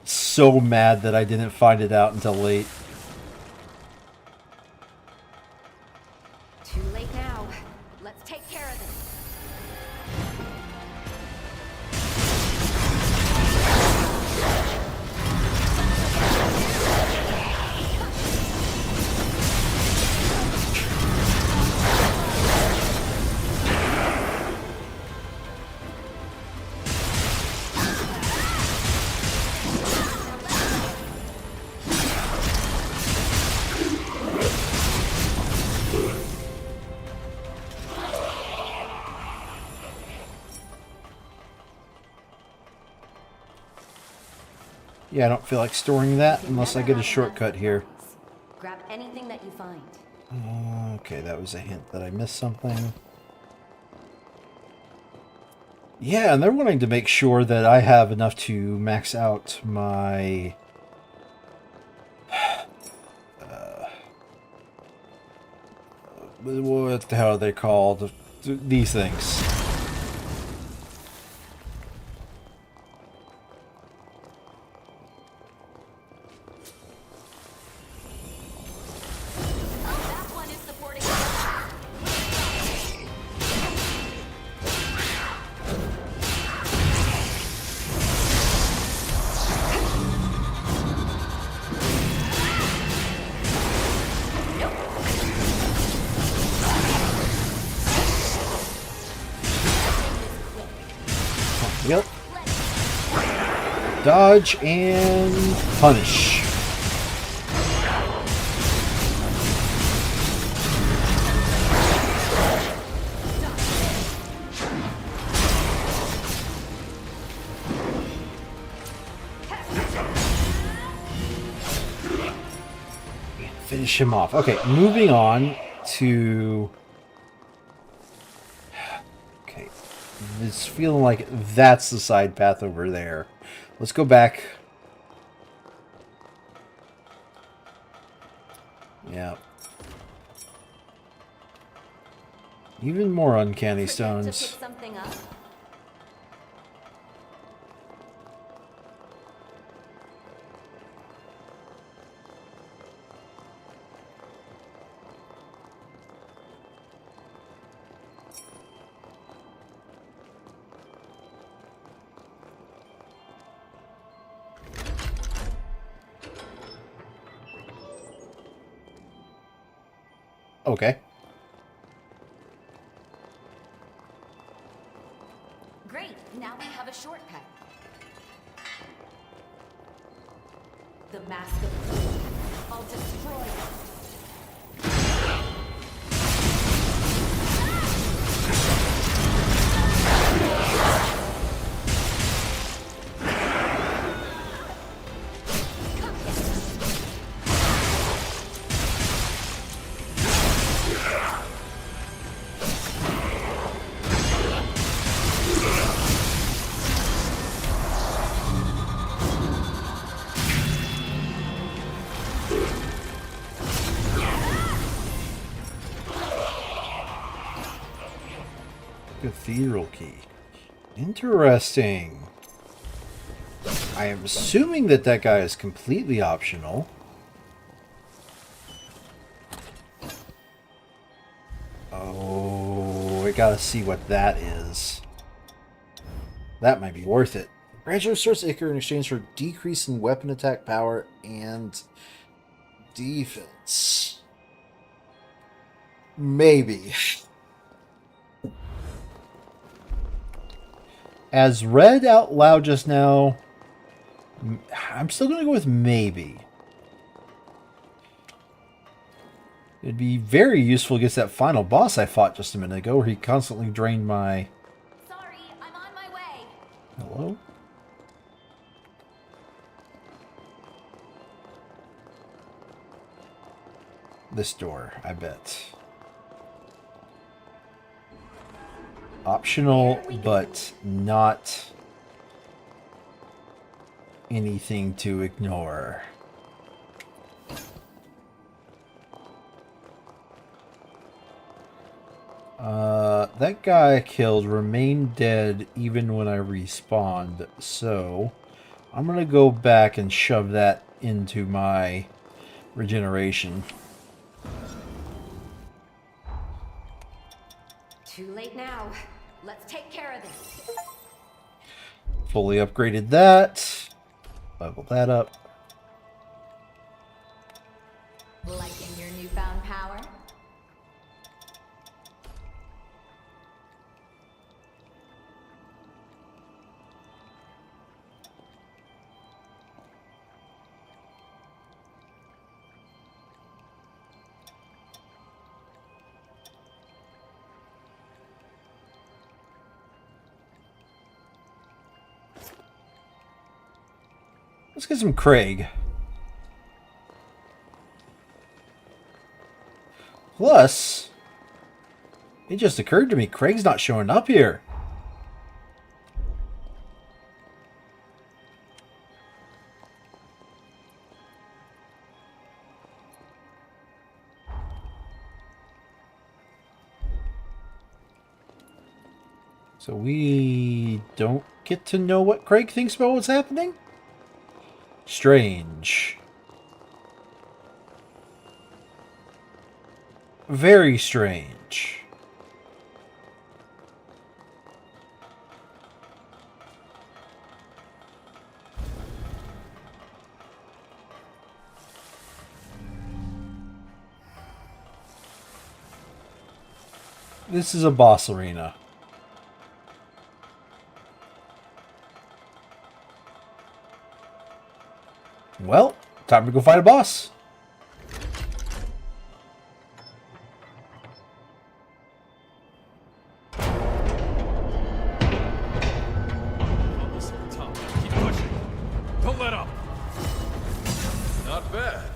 So mad that I didn't find it out until late. Too late now. Let's take care of this. Yeah, I don't feel like storing that unless I get a shortcut here. Grab anything that you find. Okay, that was a hint that I missed something. Yeah, and they're wanting to make sure that I have enough to max out my... what the hell are they called? These things. That one is supporting. Yep. Dodge and punish. Finish him off. Okay, moving on to... Okay, it's feeling like that's the side path over there. Let's go back. Yeah. Even more uncanny stones. To pick something up. Okay. Great, now we have a shortcut. The mask of blue. I'll destroy it. Cathedral key. Interesting. I am assuming that that guy is completely optional. Oh, I gotta see what that is. That might be worth it. Gradually restores Icar in exchange for decrease in weapon attack power and defense. Maybe. As read out loud just now, I'm still going to go with maybe. It'd be very useful against that final boss I fought just a minute ago, where he constantly drained my... Sorry, I'm on my way. Hello? This door, I bet. Optional, but not anything to ignore. That guy I killed remained dead even when I respawned, so I'm gonna go back and shove that into my regeneration. Too late now. Let's take care of this. Fully upgraded that. Level that up. Liking your newfound power? Let's get some Craig. Plus, it just occurred to me, Craig's not showing up here. So we don't get to know what Craig thinks about what's happening? Strange. Very strange. This is a boss arena. Well, time to go fight a boss. Keep pushing. Don't let up. Not bad.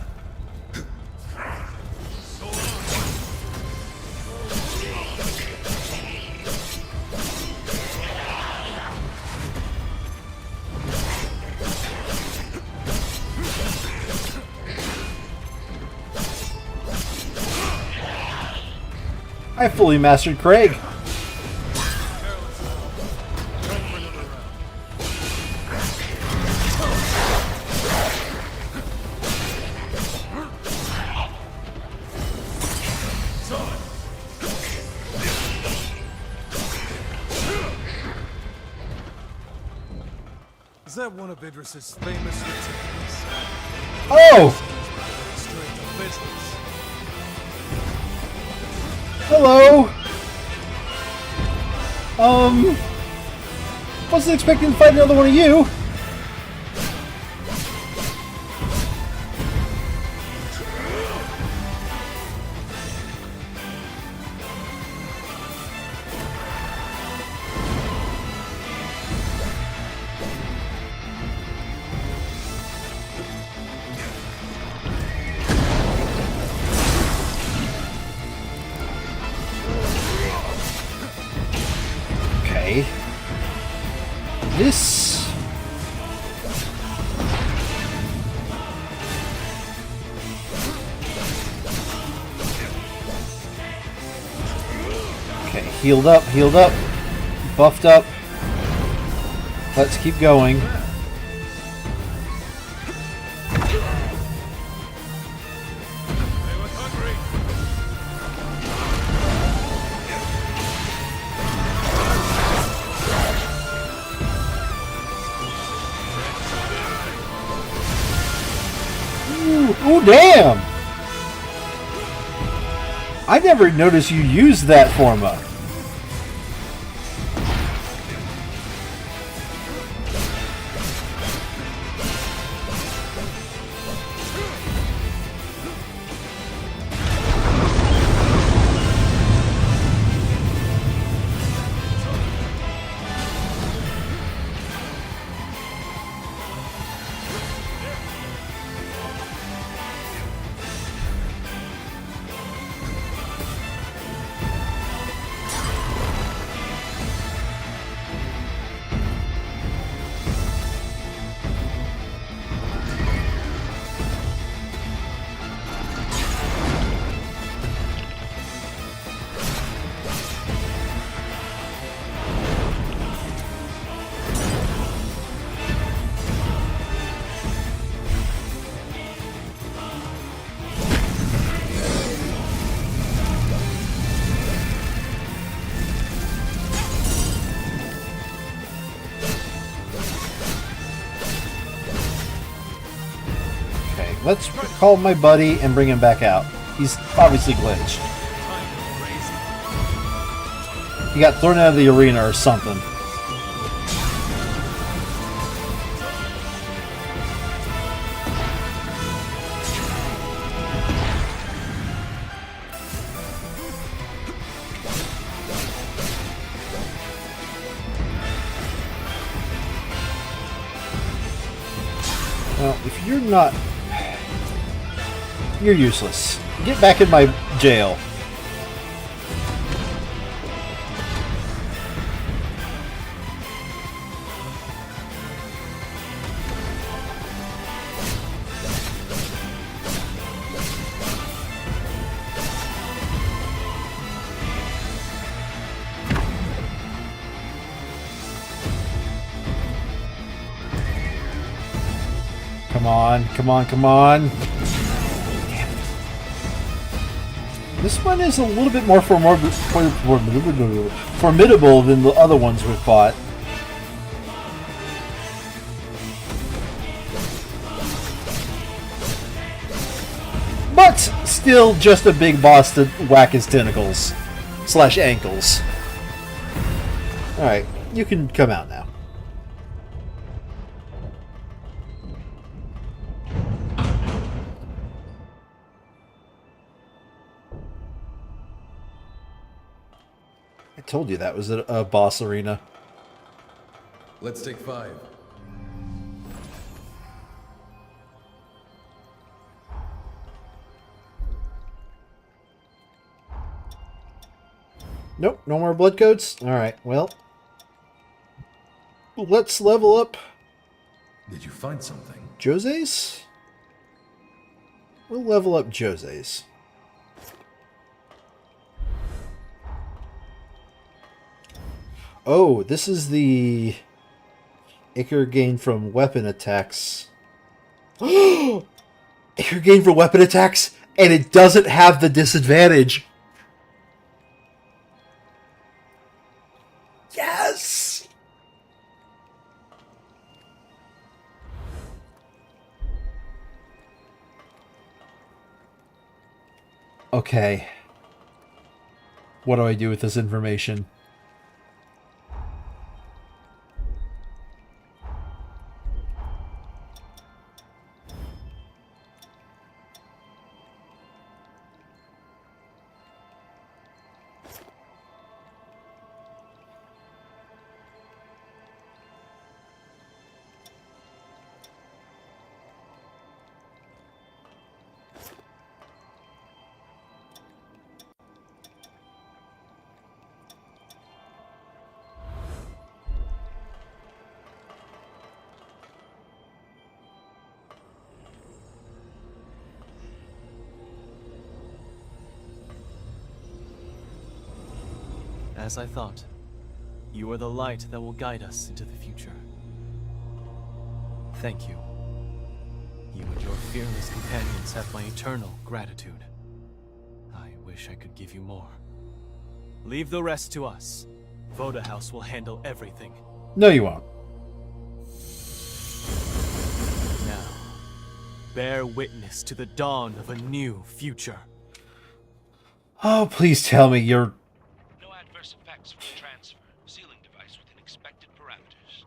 So long. I fully mastered Craig. Is that one of Idris's famous routines? Oh! Straight to business. Hello! Wasn't expecting to fight another one of you. Okay. This... Okay, healed up, buffed up. Let's keep going. Oh, damn! I never noticed you use that forma. Let's call my buddy and bring him back out. He's obviously glitched. He got thrown out of the arena or something. Well, if you're not... You're useless. Get back in my jail. Come on, come on, come on. This one is a little bit more formidable than the other ones we've fought. But still just a big boss to whack his tentacles / ankles. Alright, you can come out now. I told you that was a boss arena. Let's take 5. Nope, no more blood coats? Alright, well. Let's level up. Did you find something? Jose's? We'll level up Jose's. Oh, this is the Acre gain from weapon attacks. Acre gain from weapon attacks, and it doesn't have the disadvantage. Yes! Okay. What do I do with this information? As I thought, you are the light that will guide us into the future. Thank you. You and your fearless companions have my eternal gratitude. I wish I could give you more. Leave the rest to us. Voda House will handle everything. No, you won't. Now, bear witness to the dawn of a new future. Oh, please tell me you're... No adverse effects from the transfer. Sealing device within expected parameters.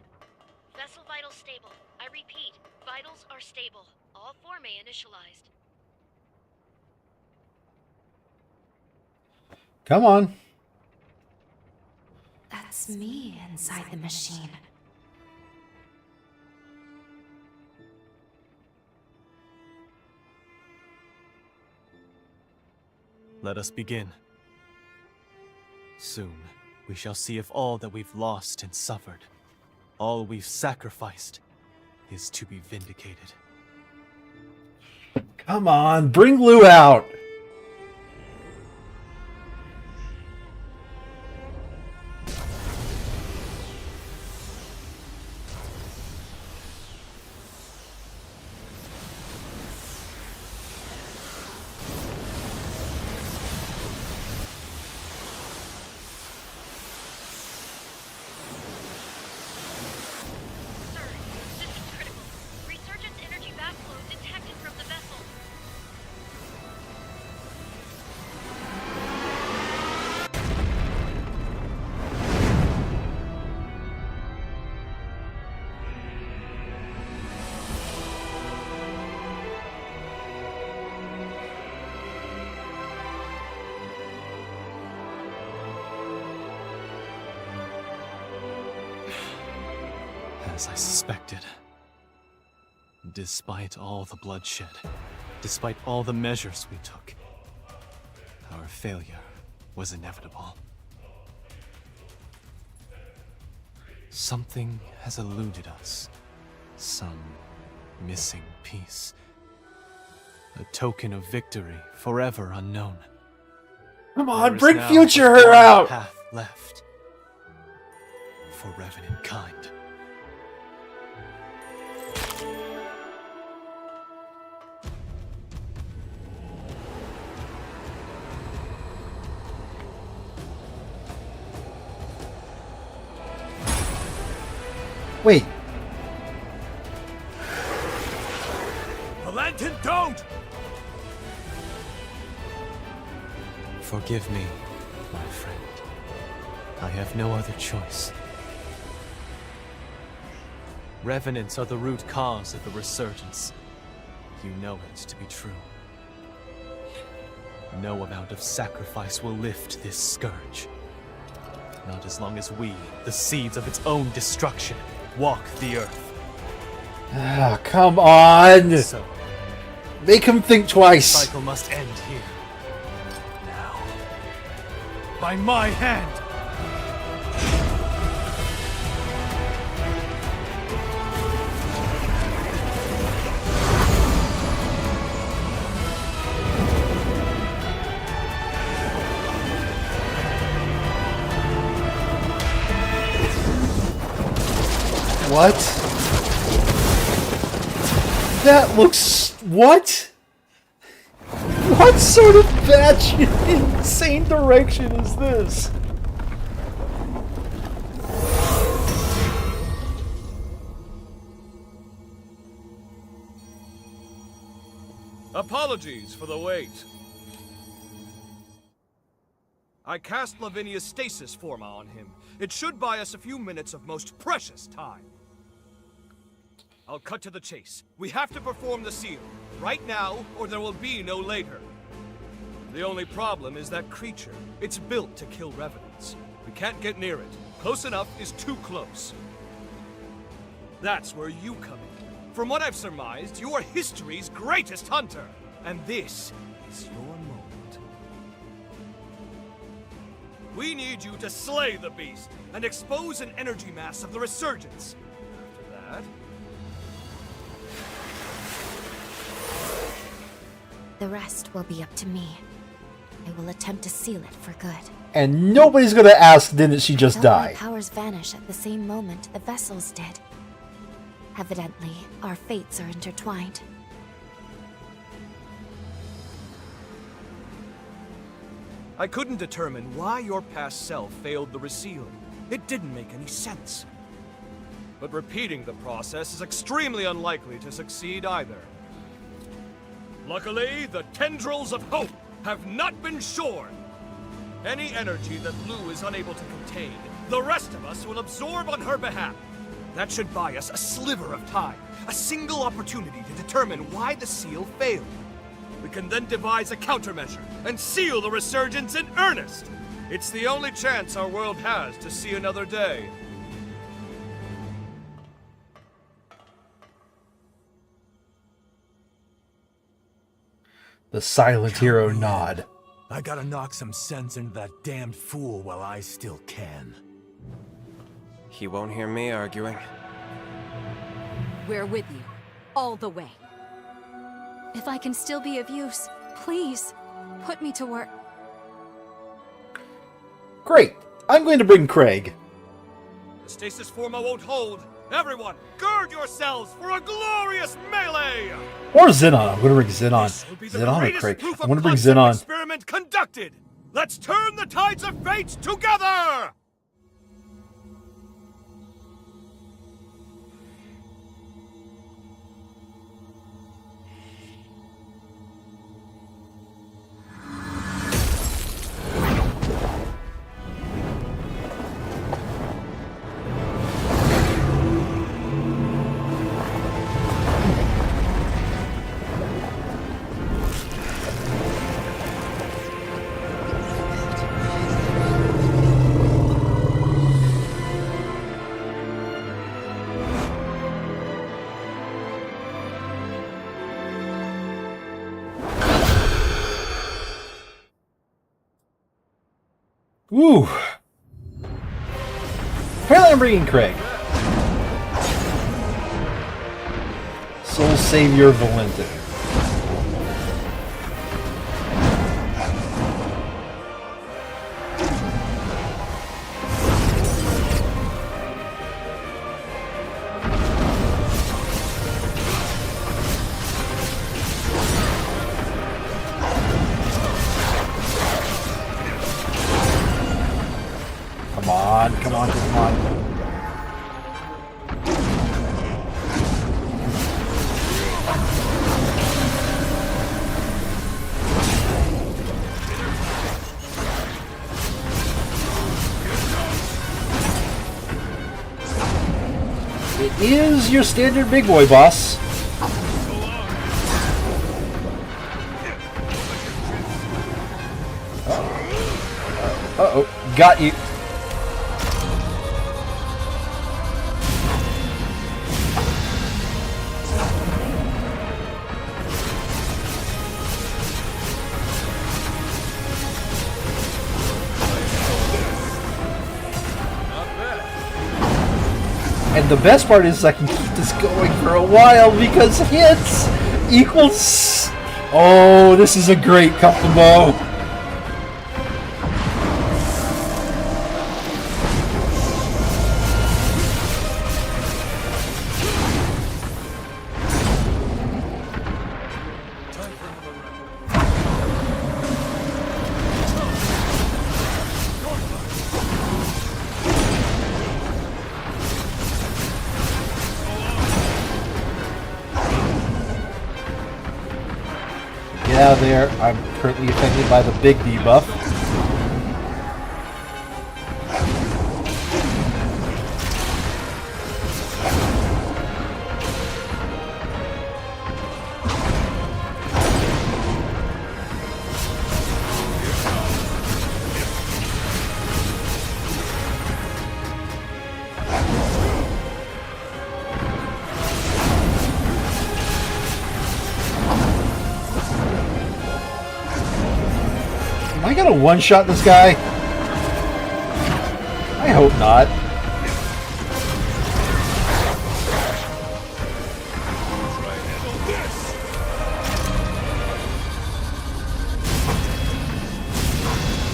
Vessel vitals stable. I repeat, vitals are stable. All 4 may initialized. Come on. That's me inside the machine. Let us begin. Soon, we shall see if all that we've lost and suffered, all we've sacrificed, is to be vindicated. Come on, bring Lou out. As I suspected. Despite all the bloodshed, despite all the measures we took, our failure was inevitable. Something has eluded us. Some missing piece. A token of victory forever unknown. Come on, There is bring now Future but her one out. path left for revenant kind. Wait. Valentin, don't! Forgive me, my friend. I have no other choice. Revenants are the root cause of the resurgence. You know it to be true. No amount of sacrifice will lift this scourge. Not as long as we, the seeds of its own destruction, walk the earth. Ah, come on! So, make him think the twice. cycle must end here. Now. By my hand! What? That looks... What? What sort of batshit insane direction is this? Apologies for the wait. I cast Lavinia's stasis forma on him. It should buy us a few minutes of most precious time. I'll cut to the chase. We have to perform the seal, right now, or there will be no later. The only problem is that creature. It's built to kill revenants. We can't get near it. Close enough is too close. That's where you come in. From what I've surmised, you are history's greatest hunter. And this is your moment. We need you to slay the beast and expose an energy mass of the resurgence. After that... The rest will be up to me. I will attempt to seal it for good. And nobody's gonna ask, didn't she just die? My powers vanish at the same moment the vessels did. Evidently, our fates are intertwined. I couldn't determine why your past self failed the resealing. It didn't make any sense. But repeating the process is extremely unlikely to succeed either. Luckily, the tendrils of hope have not been shorn. Any energy that Lou is unable to contain, the rest of us will absorb on her behalf. That should buy us a sliver of time, a single opportunity to determine why the seal failed. We can then devise a countermeasure and seal the resurgence in earnest. It's the only chance our world has to see another day. The silent hero nod. I gotta knock some sense into that damned fool while I still can. He won't hear me arguing. We're with you, all the way. If I can still be of use, please, put me to work. Great. I'm going to bring Craig. The stasis forma won't hold. Everyone, gird yourselves for a glorious melee! Or Xenon. I'm going to bring Xenon. This will be the Xenon or greatest Craig? proof I'm of going to bring concept Xenon. experiment conducted. Let's turn the tides of fate together! Woo! Apparently I'm bringing Craig. Soul Savior Valentin. Come on, come on, come on. It is your standard big boy boss. Uh-oh, got you. And the best part is I can keep this going for a while because hits equals... Oh, this is a great combo. Get out of there. I'm currently affected by the big debuff. Am I gonna one-shot this guy? I hope not.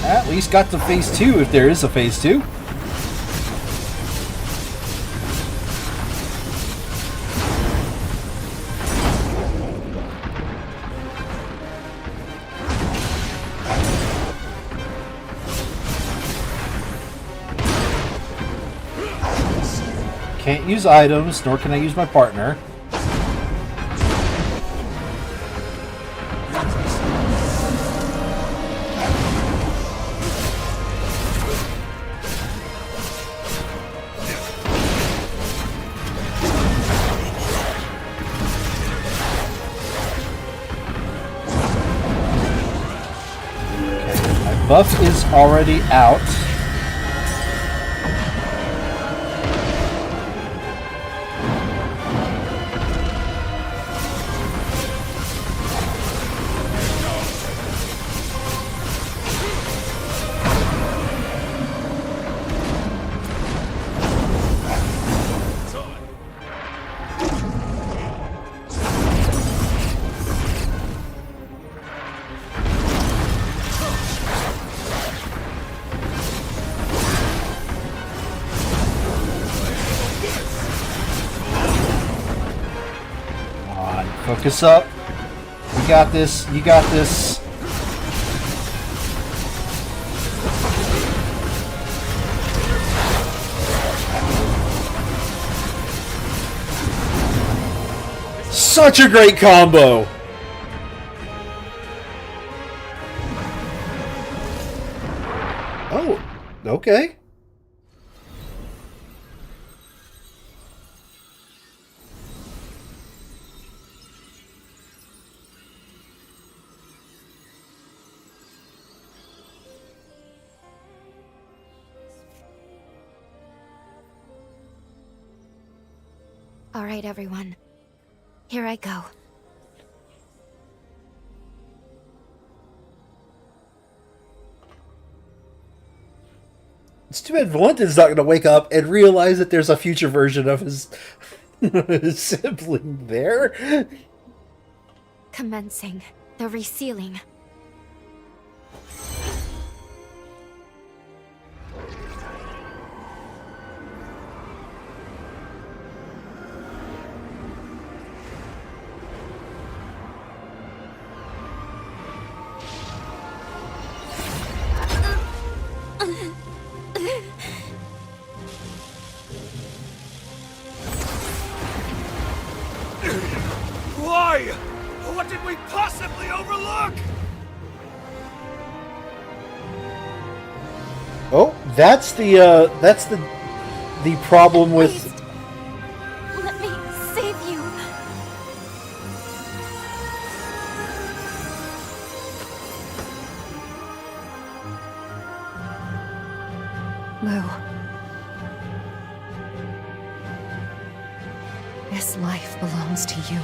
At least got to phase 2 if there is a phase 2. Can't use items, nor can I use my partner. buff is already out. Focus up. You got this. You got this. Such a great combo. Oh, okay. All right, everyone. Here I go. It's too bad Valentin's not going to wake up and realize that there's a future version of his, his sibling there. Commencing the resealing. Why? What did we possibly overlook? Oh, that's the problem with. Please, let me save you. Lou. This life belongs to you.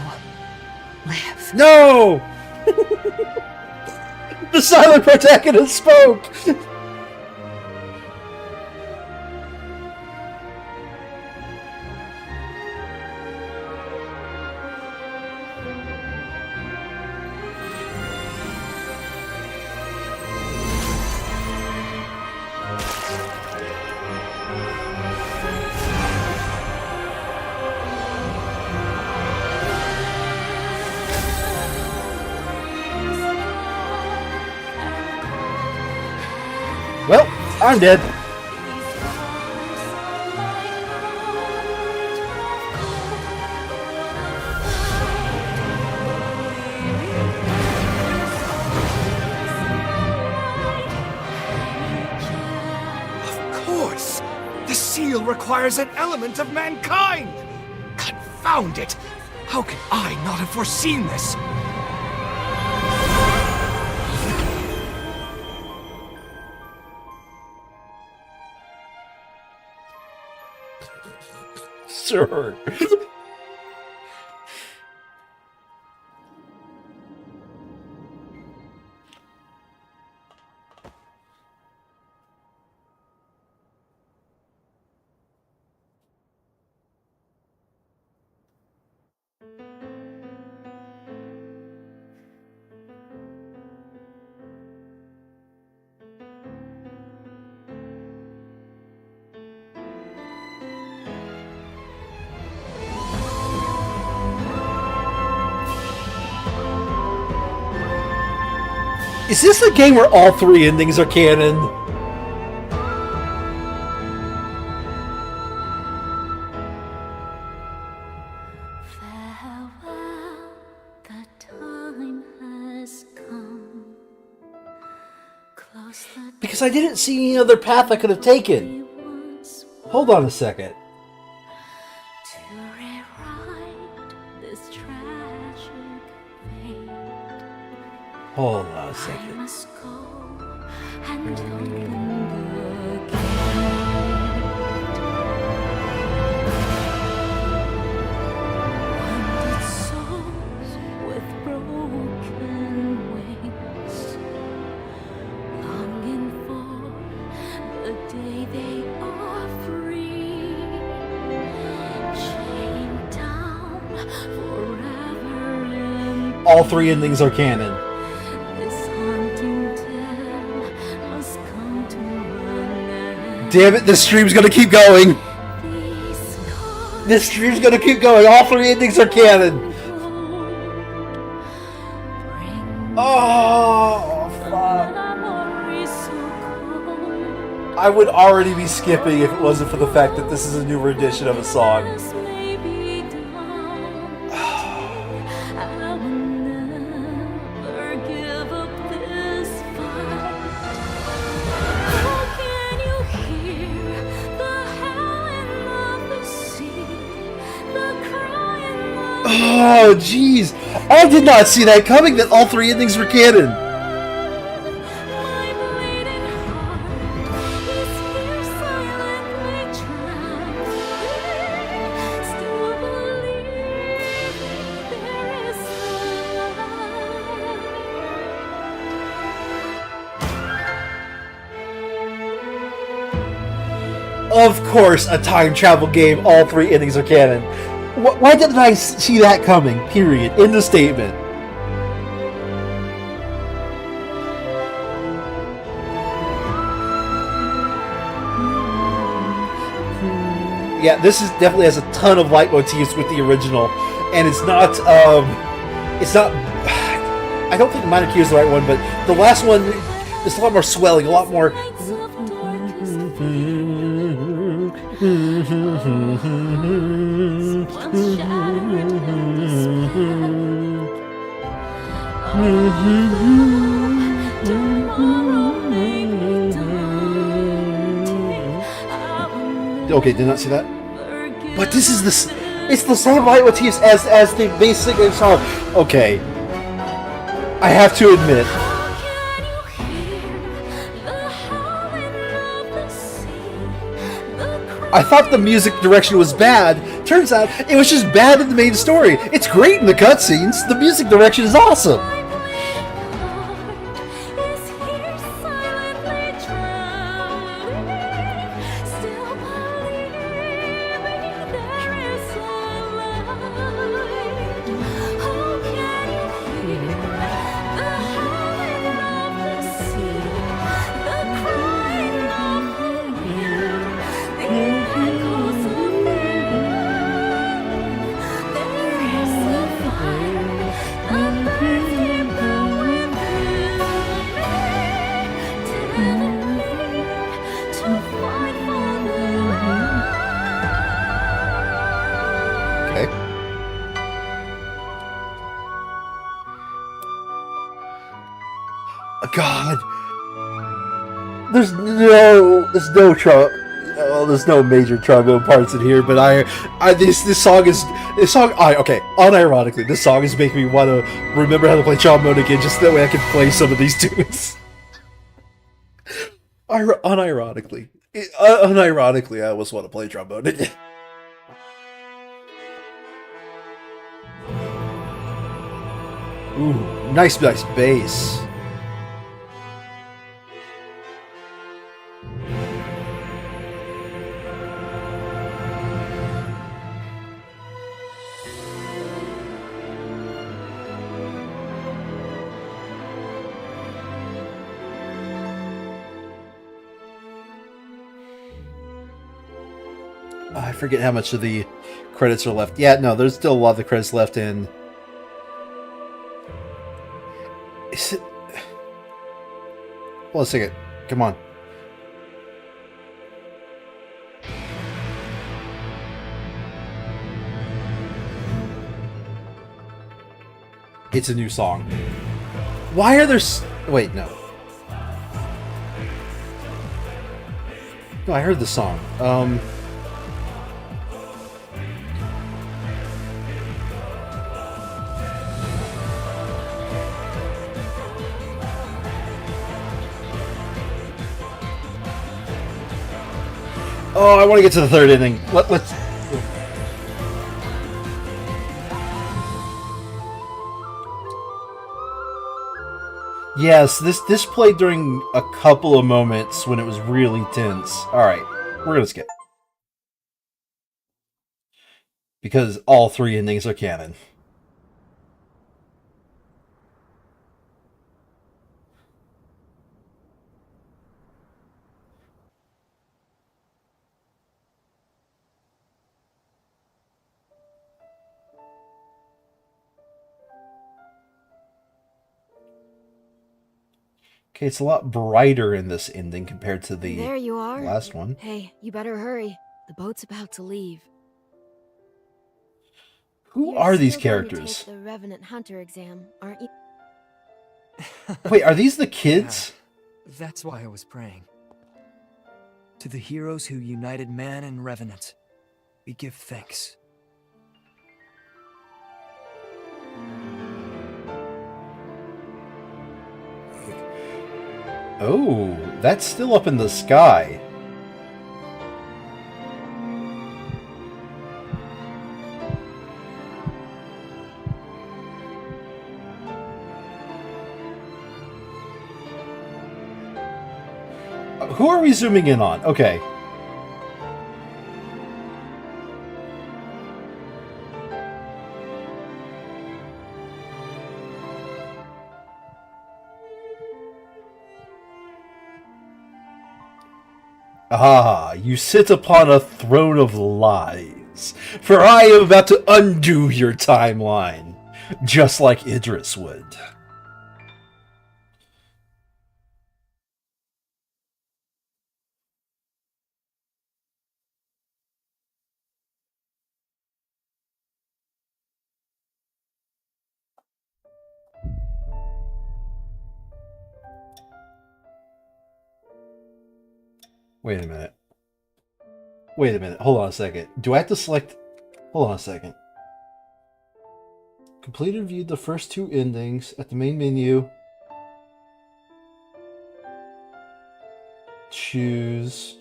Live. No! The silent protagonist spoke! Well, I'm dead. Of course! The seal requires an element of mankind! Confound it! How could I not have foreseen this? Sure. Is this a game where all three endings are canon? Farewell, the time has come. Close the Because I didn't see any other path I could have taken. Hold on a second. to rewrite this tragic fate. Hold on a second. I must go and All 3 endings are canon. Damn it, this stream's gonna keep going. This stream's gonna keep going. All 3 endings are canon. Oh, fuck. I would already be skipping if it wasn't for the fact that this is a new rendition of a song. Oh, jeez. I did not see that coming, that all 3 endings were canon. Of course, a time travel game, all 3 endings are canon. Why didn't I see that coming? Period. End of statement. Yeah, this is definitely has a ton of leitmotifs with the original, and it's not. I don't think minor key is the right one, but the last one is a lot more swelling, a lot more. Okay, did not see that. But this is it's the same leitmotifs as the basic song. Okay, I have to admit. I thought the music direction was bad. Turns out it was just bad in the main story. It's great in the cutscenes. The music direction is awesome. God, there's no major trombone parts in here, but this song unironically, this song is making me want to remember how to play trombone again, just that way I can play some of these tunes. Unironically, I almost want to play trombone again. Ooh, nice bass. I forget how much of the credits are left. Yeah, no, there's still a lot of the credits left in. Is it? Hold on a second. Come on. It's a new song. Why are there? Wait, no. No, I heard the song. Oh, I want to get to the third inning. Let's. Yes, this played during a couple of moments when it was really tense. Alright, we're gonna skip. Because all 3 endings are canon. Okay, it's a lot brighter in this ending compared to the There you are. last one. Hey, you better hurry. The boat's about to leave. Who You're are these still going to characters? take the Revenant Hunter exam, aren't you? Wait, are these the kids? Yeah, that's why I was praying. To the heroes who united man and Revenant, we give thanks. Oh, that's still up in the sky. Who are we zooming in on? Okay. Ah, you sit upon a throne of lies, for I am about to undo your timeline, just like Idris would. Wait a minute. Wait a minute. Hold on a second. Do I have to select... Hold on a second. Completed and viewed the first 2 endings at the main menu. Choose...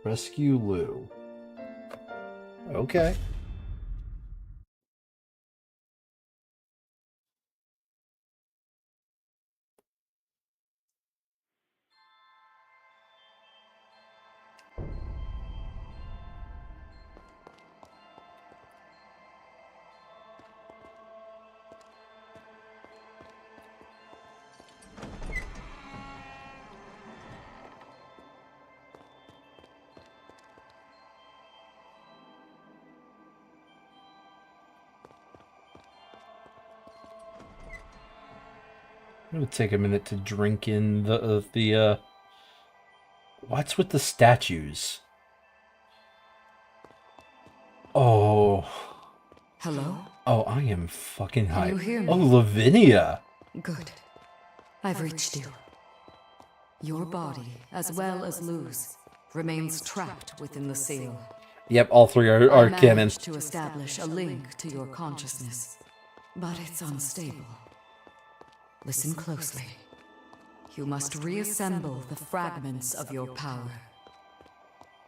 Rescue Lou. Okay. I'm gonna take a minute to drink in the what's with the statues? Oh. Hello? Oh, I am fucking hyped. Can you hear me? Oh, Lavinia. Good. I've reached you. Your body, as well as Lou's, remains trapped within the seal. Yep, all 3 are I canon. managed to establish a link to your consciousness, but it's unstable. Listen closely. You must reassemble the fragments of your power.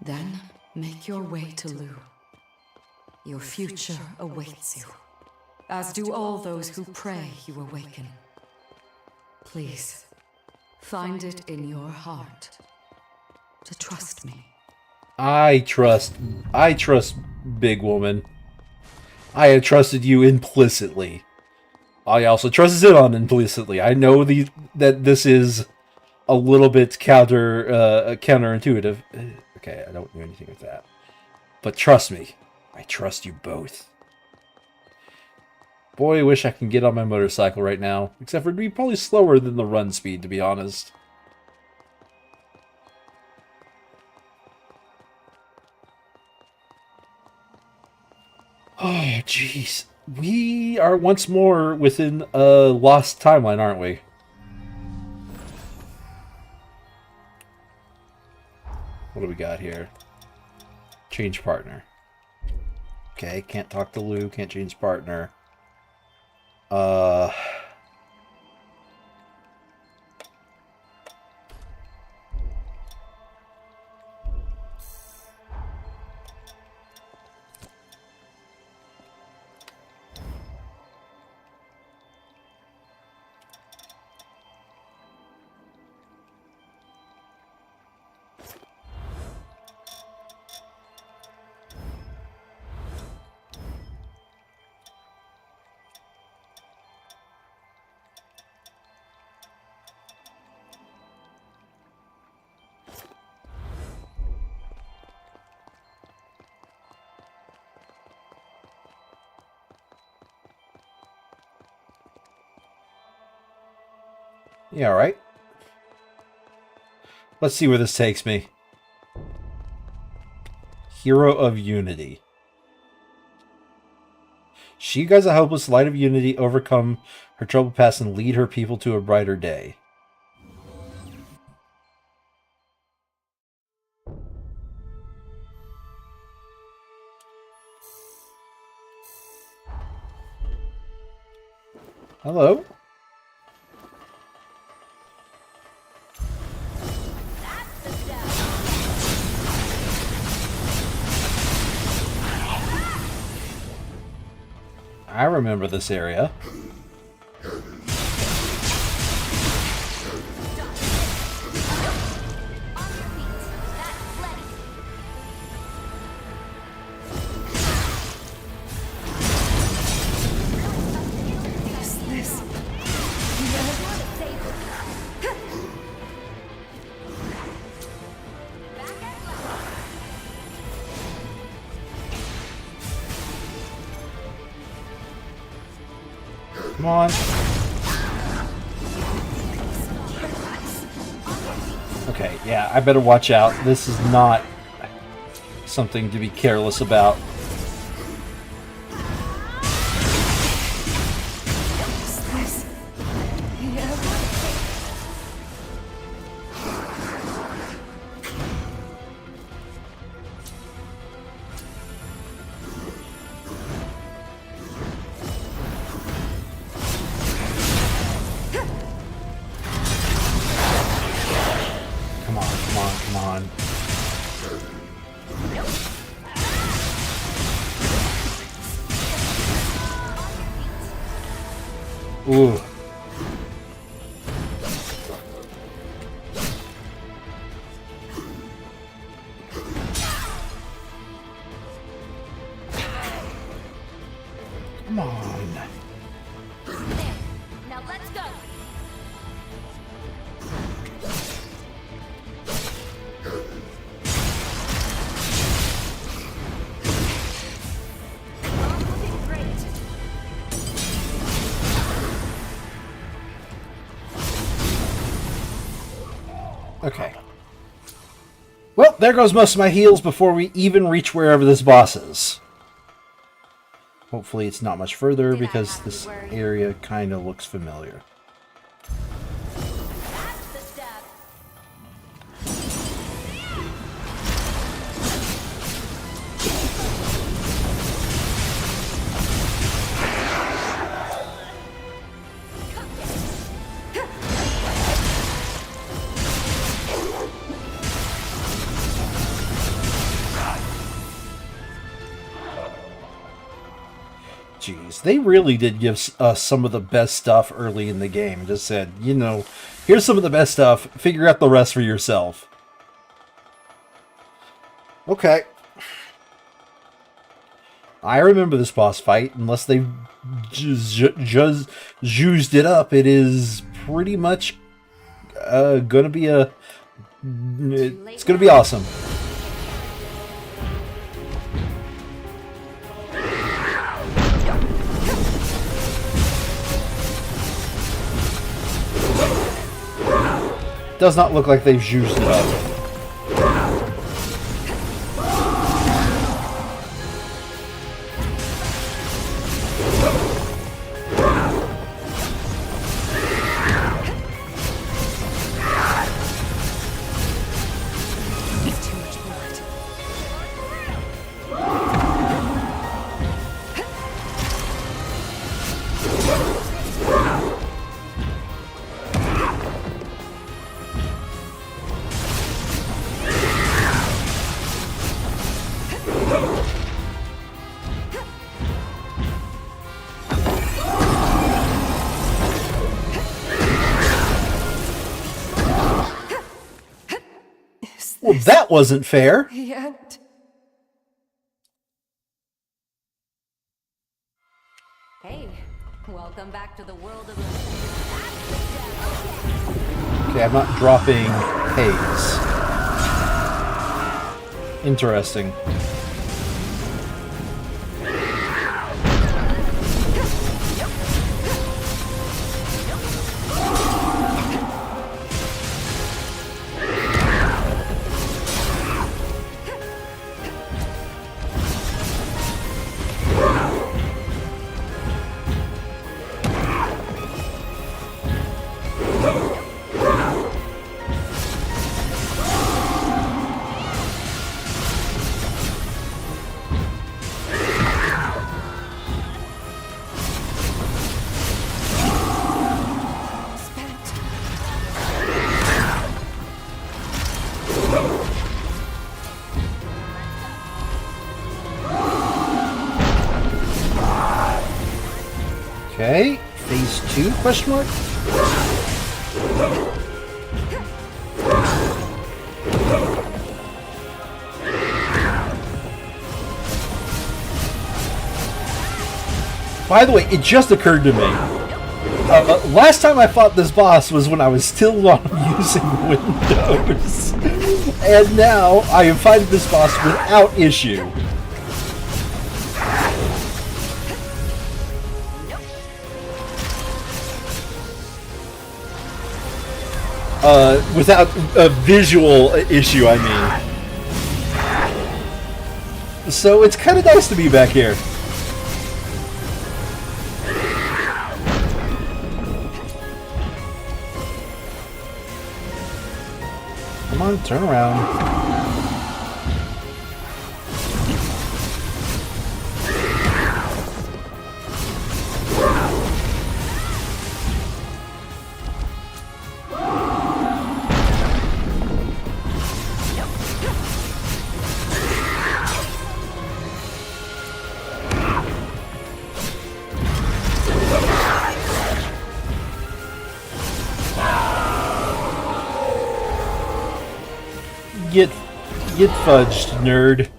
Then make your way to Lou. Your future awaits you, as do all those who pray you awaken. Please, find it in your heart to trust me. I trust Big Woman. I have trusted you implicitly. I also trust Zidon implicitly. I know that this is a little bit counterintuitive. Okay, I don't do anything with that. But trust me, I trust you both. Boy, I wish I could get on my motorcycle right now. Except for it'd be probably slower than the run speed, to be honest. Oh, jeez. We are once more within a lost timeline, aren't we? What do we got here? Change partner. Okay, can't talk to Lou, can't change partner. Yeah, alright. Let's see where this takes me. Hero of Unity. She guides a hopeless light of unity, overcome her troubled past, and lead her people to a brighter day. Hello? I remember this area. Come on. Okay, yeah, I better watch out. This is not something to be careless about. Ooh. Come on. There. Now let's go. Looking great. Okay. Well, there goes most of my heals before we even reach wherever this boss is. Hopefully it's not much further because this area kind of looks familiar. That's the step. Jeez, they really did give us some of the best stuff early in the game. Just said, you know, here's some of the best stuff. Figure out the rest for yourself. Okay. I remember this boss fight. Unless they've just juiced it up, it is pretty much gonna be a... It's gonna be awesome. Does not look like they've juiced it up. Well, that wasn't fair. Yet. Hey, welcome back to the world of... Okay, I'm not dropping haze. Interesting. Okay, phase 2, question mark? By the way, it just occurred to me. Last time I fought this boss was when I was still using Windows. And now I am fighting this boss without issue. Without a visual issue, I mean. So it's kind of nice to be back here. Come on, turn around. Get fudged, nerd.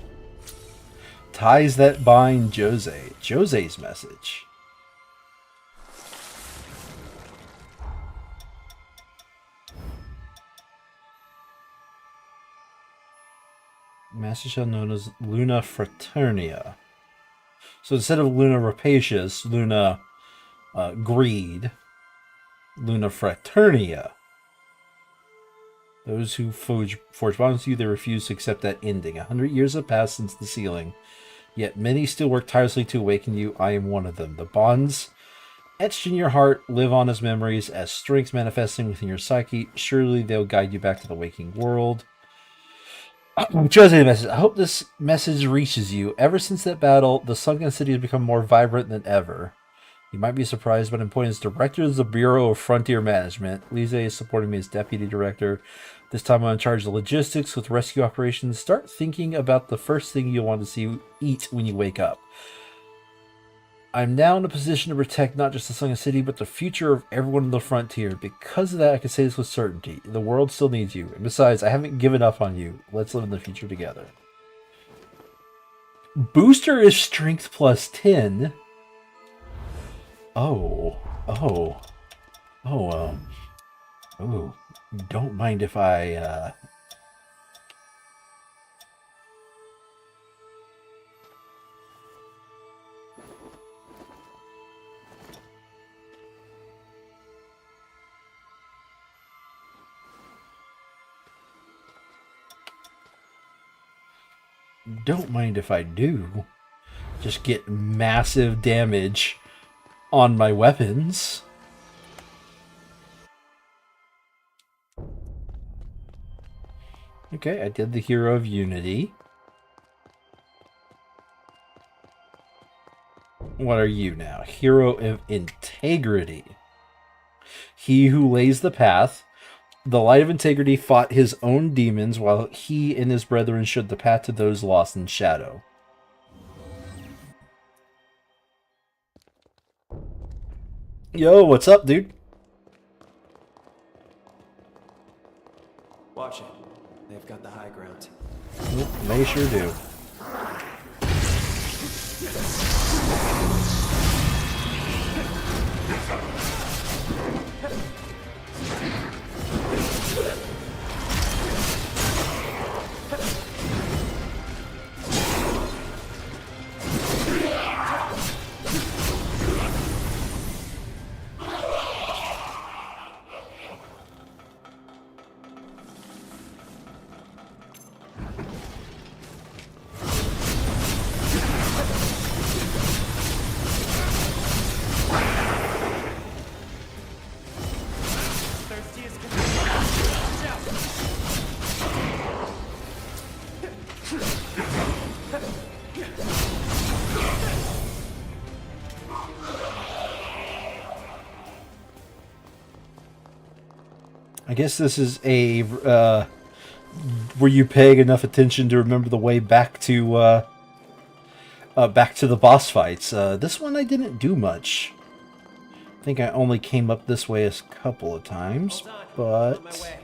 Ties that bind Jose. Jose's message. Message known as Luna Fraternia. So instead of Luna Rapacious, Luna Greed, Luna Fraternia. Those who forge bonds with you, they refuse to accept that ending. 100 years have passed since the sealing, yet many still work tirelessly to awaken you. I am one of them. The bonds etched in your heart live on as memories, as strengths manifesting within your psyche. Surely they'll guide you back to the waking world. Jose message. I hope this message reaches you. Ever since that battle, the sunken city has become more vibrant than ever. You might be surprised, but I'm appointed as director of the Bureau of Frontier Management. Lise is supporting me as deputy director. This time I'm in charge of logistics with rescue operations. Start thinking about the first thing you'll want to eat when you wake up. I'm now in a position to protect not just the sunken city, but the future of everyone on the frontier. Because of that, I can say this with certainty. The world still needs you. And besides, I haven't given up on you. Let's live in the future together. Booster is strength plus 10. Oh, don't mind if I, don't mind if I do. Just get massive damage on my weapons. Okay, I did the Hero of Unity. What are you now? Hero of Integrity. He who lays the path. The Light of Integrity fought his own demons while he and his brethren showed the path to those lost in shadow. Yo, what's up, dude? Watch it. They've got the high ground. Yep, they sure do. I guess this is a were you paying enough attention to remember the way back to the boss fights. This one I didn't do much. I think I only came up this way a couple of times, but...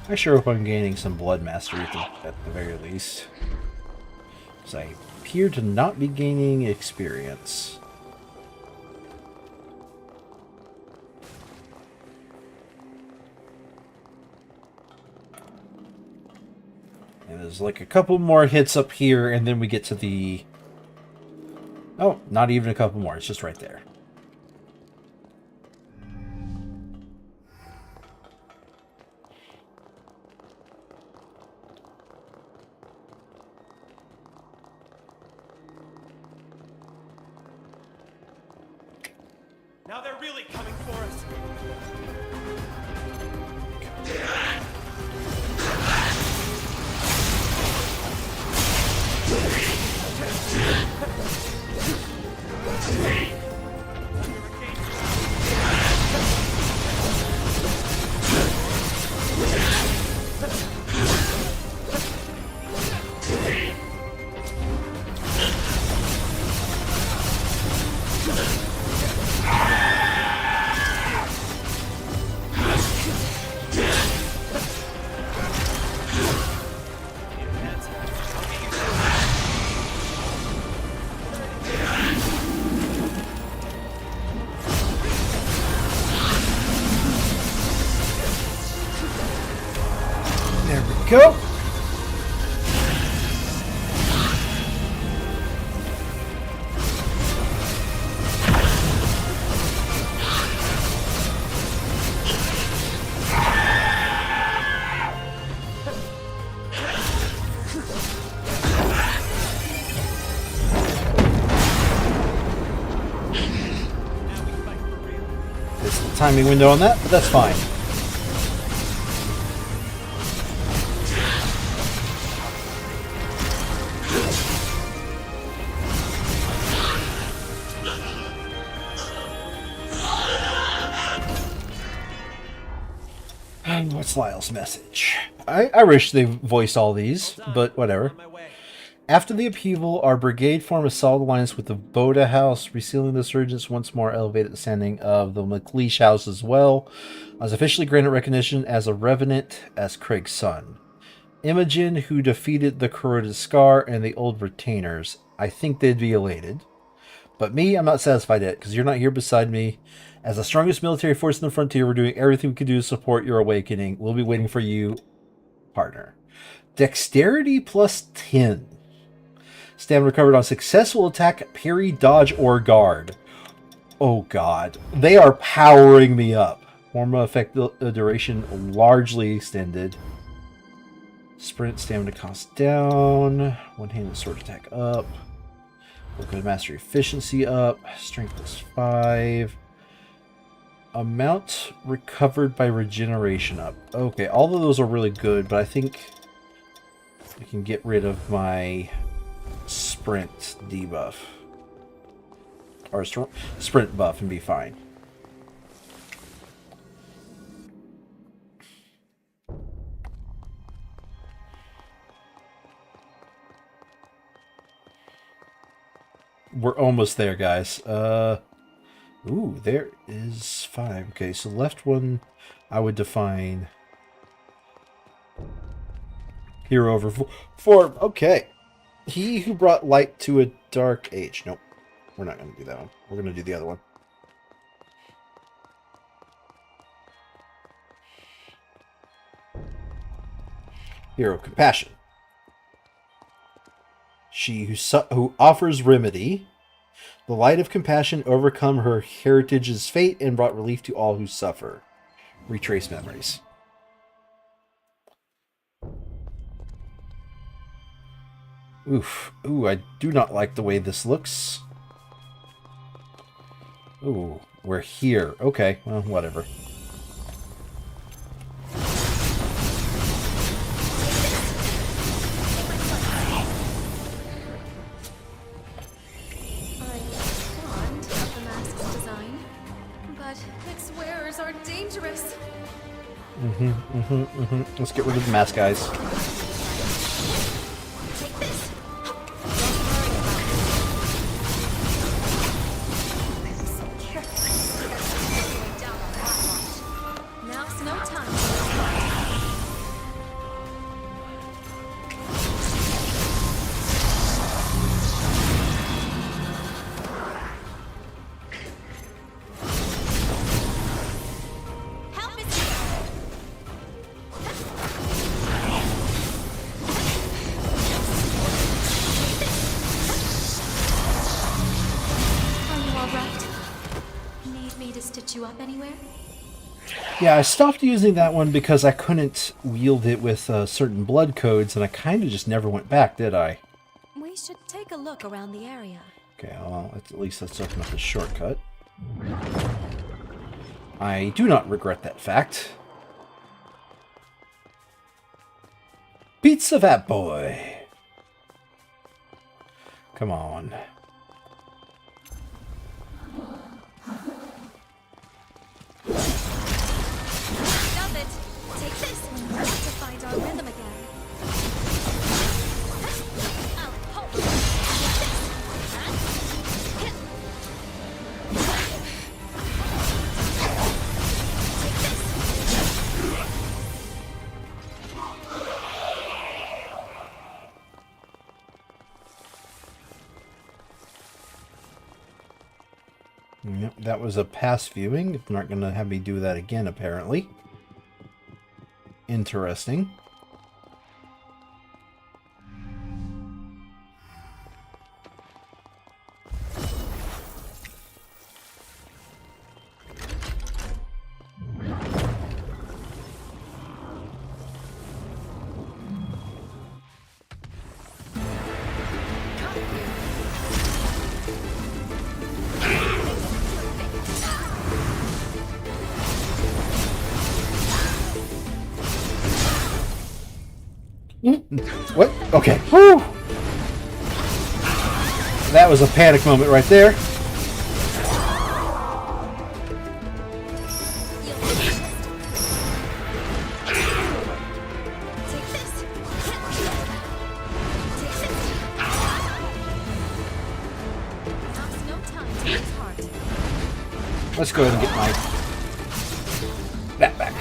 I sure hope I'm gaining some blood mastery at the very least. Because I appear to not be gaining experience. And there's like a couple more hits up here, and then we get to the... Oh, not even a couple more. It's just right there. Now they're really coming for us. Go! It's the timing window on that, but that's fine. What's Lyle's message? I wish they voiced all these, but whatever. After the upheaval, our brigade formed a solid alliance with the Boda House, resealing the surgeons once more elevated the standing of the McLeish House as well. I was officially granted recognition as a revenant as Craig's son. Imogen, who defeated the corroded Scar and the old retainers. I think they'd be elated. But me, I'm not satisfied yet, because you're not here beside me. As the strongest military force in the frontier, we're doing everything we can do to support your awakening. We'll be waiting for you, partner. Dexterity plus 10. Stamina recovered on successful attack, parry, dodge, or guard. Oh god. They are powering me up. Warm effect duration largely extended. Sprint stamina cost down. One-handed sword attack up. Local mastery efficiency up. Strength plus 5. Amount recovered by regeneration up. Okay, all of those are really good, but I think I can get rid of my sprint debuff. Or sprint buff and be fine. We're almost there, guys. Ooh, there is 5. Okay, so left one I would define hero over form. Okay. He who brought light to a dark age. Nope. We're not going to do that one. We're going to do the other one. Hero compassion. She who offers remedy. The light of compassion overcome her heritage's fate and brought relief to all who suffer. Retrace memories. Oof. Ooh, I do not like the way this looks. Ooh, we're here. Okay, well, whatever. Let's get rid of the mask, guys. up anywhere? Yeah, I stopped using that one because I couldn't wield it with certain blood codes, and I kind of just never went back, did I? We should take a look around the area. Okay, well, at least let's open up the shortcut. I do not regret that fact. Pizza Fat Boy. Come on. Love it. Take this. To find our rhythm again. I'll hold. Take this. Yep, that was a past viewing. They're not going to have me do that again, apparently. Interesting. What? Okay. Woo! That was a panic moment right there. Let's go ahead and get my bat back.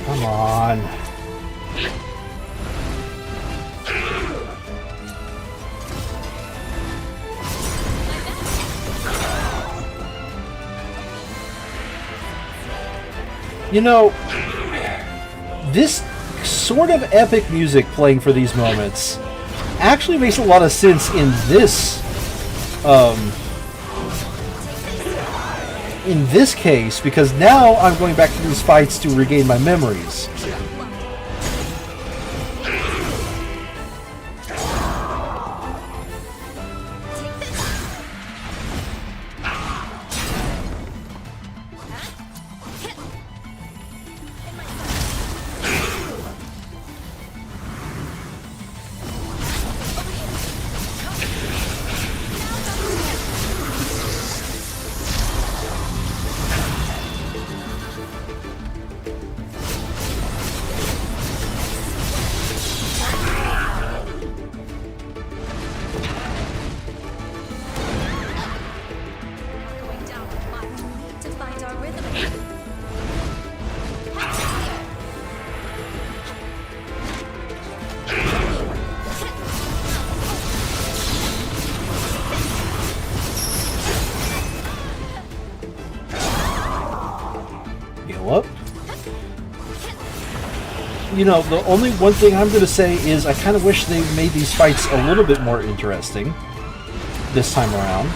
Come on. You know, this sort of epic music playing for these moments actually makes a lot of sense in this case, because now I'm going back to these fights to regain my memories. You know, the only one thing I'm going to say is I kind of wish they made these fights a little bit more interesting this time around.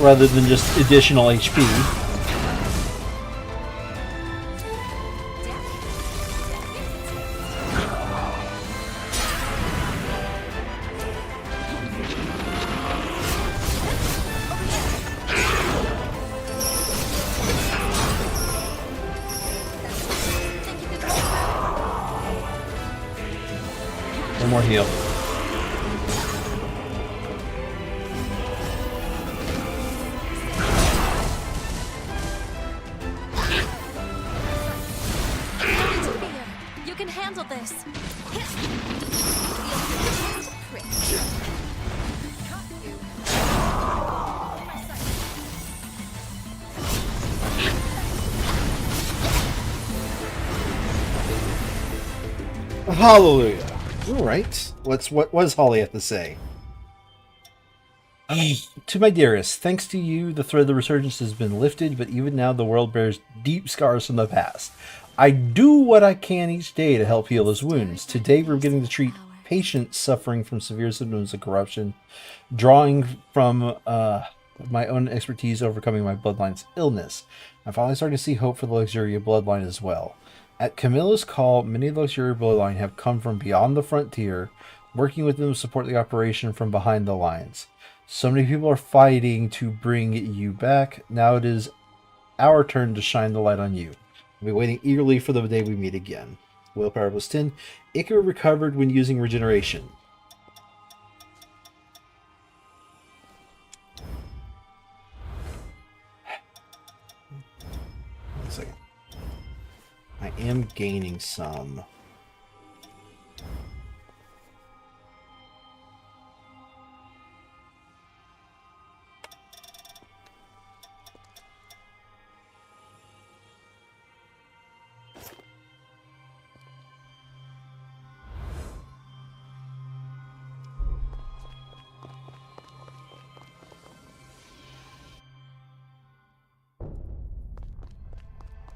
Rather than just additional HP. One more heal. You can handle this. Hallelujah. All right. What does Holly have to say? To my dearest, thanks to you, the threat of the resurgence has been lifted, but even now the world bears deep scars from the past. I do what I can each day to help heal his wounds. Today we're beginning to treat patients suffering from severe symptoms of corruption, drawing from my own expertise overcoming my bloodline's illness. I'm finally starting to see hope for the Luxuria bloodline as well. At Camilla's call, many of the Luxuria bloodline have come from beyond the frontier, working with them to support the operation from behind the lines. So many people are fighting to bring you back. Now it is our turn to shine the light on you. I'll be waiting eagerly for the day we meet again. Willpower plus 10. Icar recovered when using regeneration. One second. I am gaining some.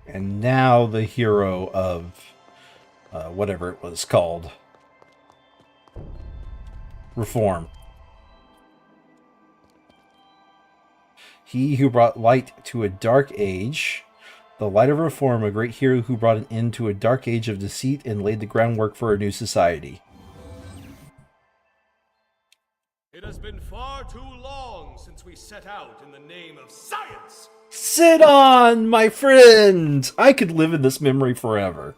And now the hero of whatever it was called. Reform. He who brought light to a dark age. The light of reform, a great hero who brought an end to a dark age of deceit and laid the groundwork for a new society. It has been far too long since we set out in the name of science. Sit on, my friend! I could live in this memory forever.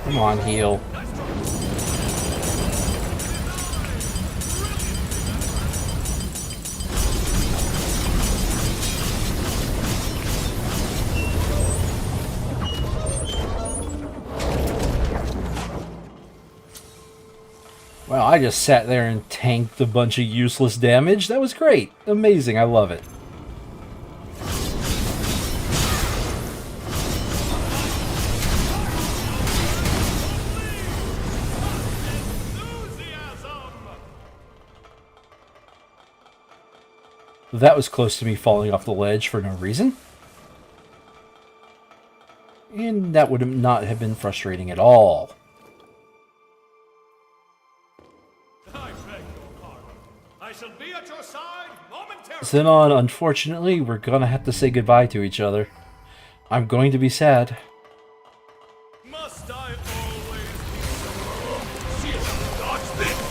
Come on, heal. Wow, I just sat there and tanked a bunch of useless damage. That was great. Amazing. I love it. That was close to me falling off the ledge for no reason. And that would not have been frustrating at all. Xenon, unfortunately, we're gonna have to say goodbye to each other. I'm going to be sad. Must I always be so? Dodge this!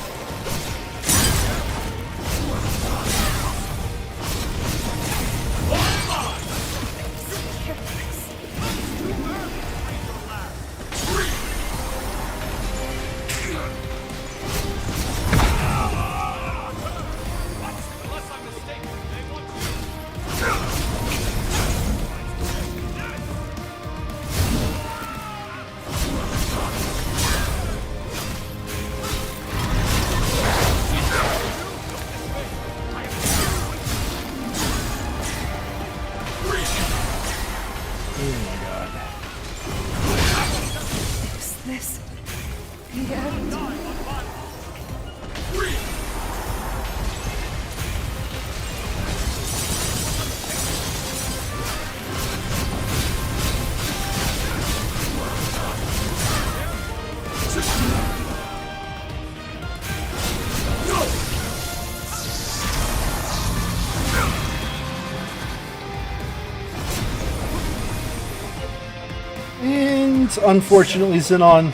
And unfortunately, Xenon,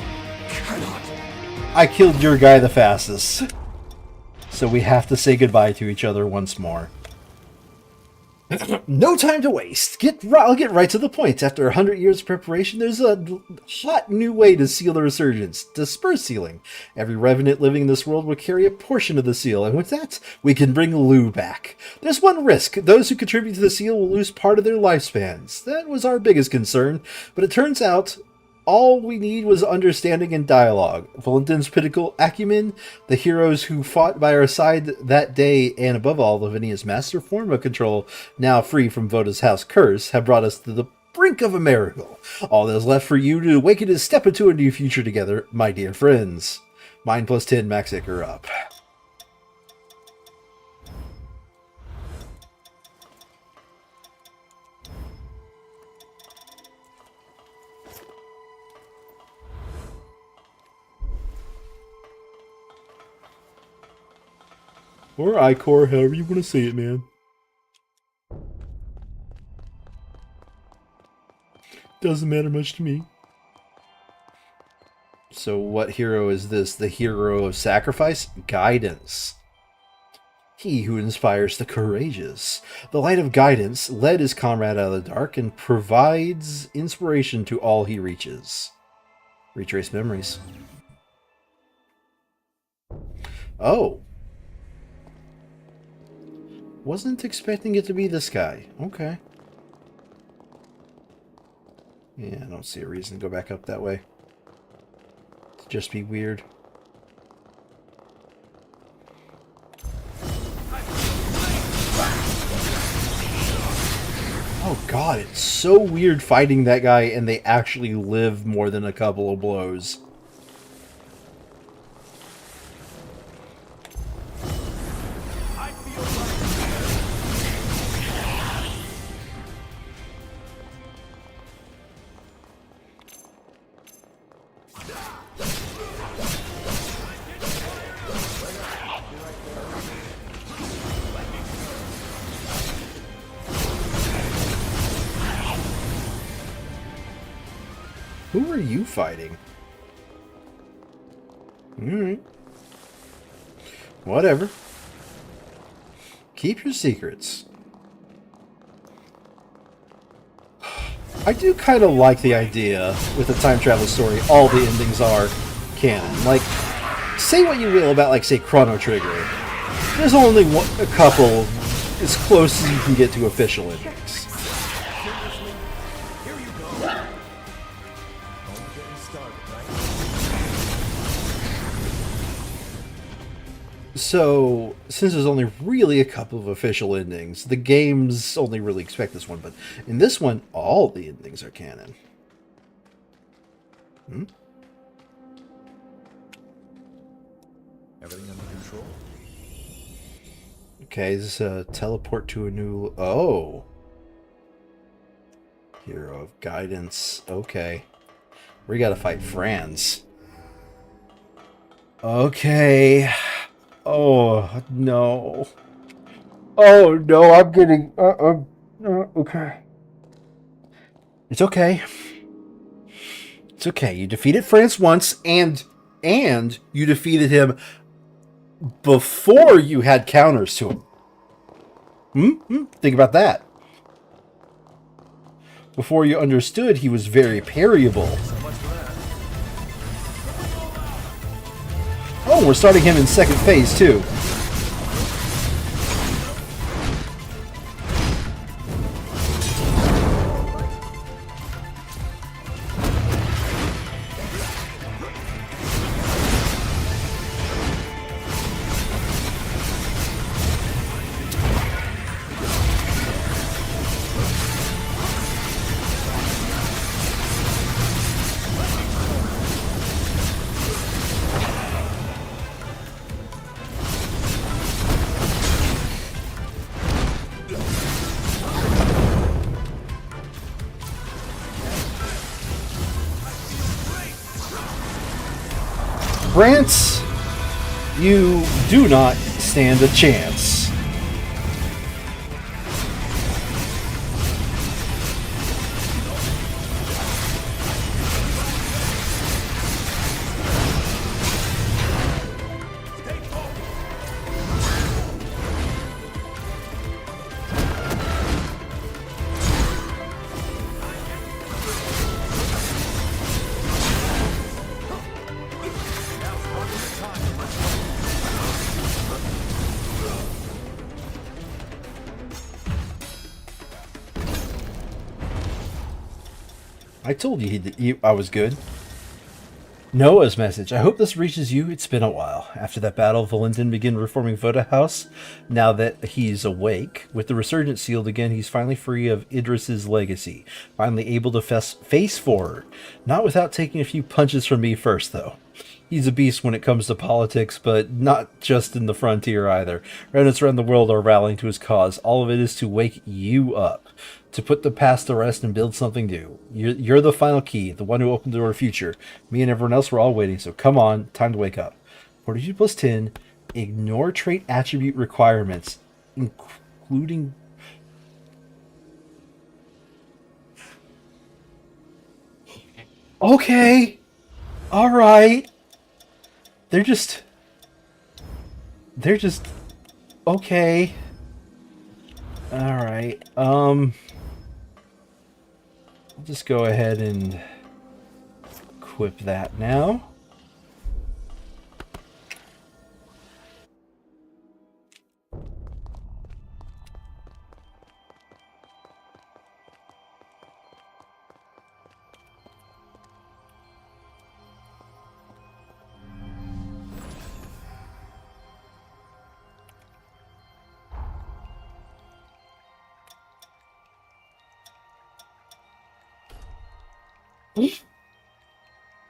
I killed your guy the fastest. So we have to say goodbye to each other once more. No time to waste. I'll get right to the point. After 100 years of preparation, there's a hot new way to seal the resurgence. Disperse sealing. Every revenant living in this world will carry a portion of the seal, and with that, we can bring Lou back. There's one risk. Those who contribute to the seal will lose part of their lifespans. That was our biggest concern, but it turns out all we need was understanding and dialogue. Valentin's pinnacle acumen, the heroes who fought by our side that day, and above all, Lavinia's master form of control, now free from Voda's house curse, have brought us to the brink of a miracle. All that is left for you to awaken is step into a new future together, my dear friends. Mine plus 10, Max Icker up. Or Icor, however you want to say it, man. Doesn't matter much to me. So what hero is this? The hero of sacrifice? Guidance. He who inspires the courageous. The light of guidance led his comrade out of the dark and provides inspiration to all he reaches. Retrace memories. Oh. Wasn't expecting it to be this guy. Okay. Yeah, I don't see a reason to go back up that way. It'd just be weird. Oh god, it's so weird fighting that guy and they actually live more than a couple of blows. Who are you fighting? Alright. Whatever. Keep your secrets. I do kind of like the idea with a time travel story, all the endings are canon. Like, say what you will about, like, say, Chrono Trigger. There's only a couple as close as you can get to official endings. So, since there's only really a couple of official endings, the games only really expect this one, but in this one, all the endings are canon. Hmm? Everything under control? Okay, this is a teleport to a new... Oh! Hero of Guidance. Okay. We gotta fight Franz. Okay... Oh, no. Oh, no, I'm getting... okay. It's okay. It's okay. You defeated France once, and you defeated him before you had counters to him. Think about that. Before you understood, he was very parryable. Oh, we're starting him in second phase, too. France, you do not stand a chance. I told you I was good. Noah's message. I hope this reaches you. It's been a while. After that battle, Valentin began reforming Voda House. Now that he's awake, with the resurgence sealed again, he's finally free of Idris's legacy. Finally able to face forward. Not without taking a few punches from me first, though. He's a beast when it comes to politics, but not just in the frontier either. Remnants around the world are rallying to his cause. All of it is to wake you up. To put the past to rest and build something new. You're the final key, the one who opened the door to future. Me and everyone else were all waiting, so come on, time to wake up. 42 plus 10, ignore trait attribute requirements, including... Okay! Alright! They're just... Okay. Alright, I'll just go ahead and equip that now.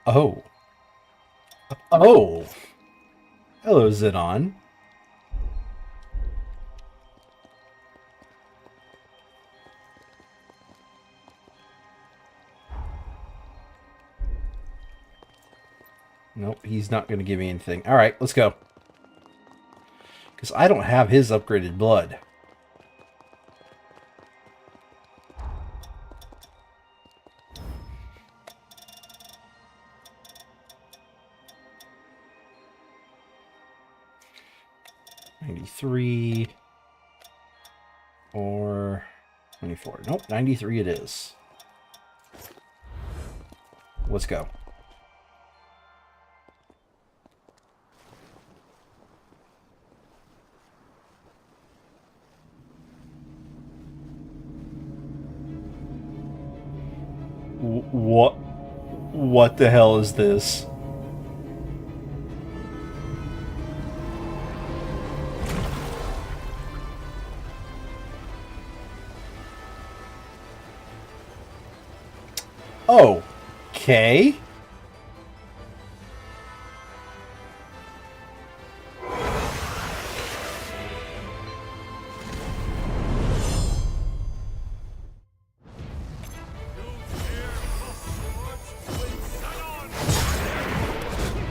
Oh. Oh. Hello, Zidon. Nope, he's not going to give me anything. All right, let's go. Because I don't have his upgraded blood. .93 or 24. Nope, 93 it is. Let's go. What the hell is this? Okay.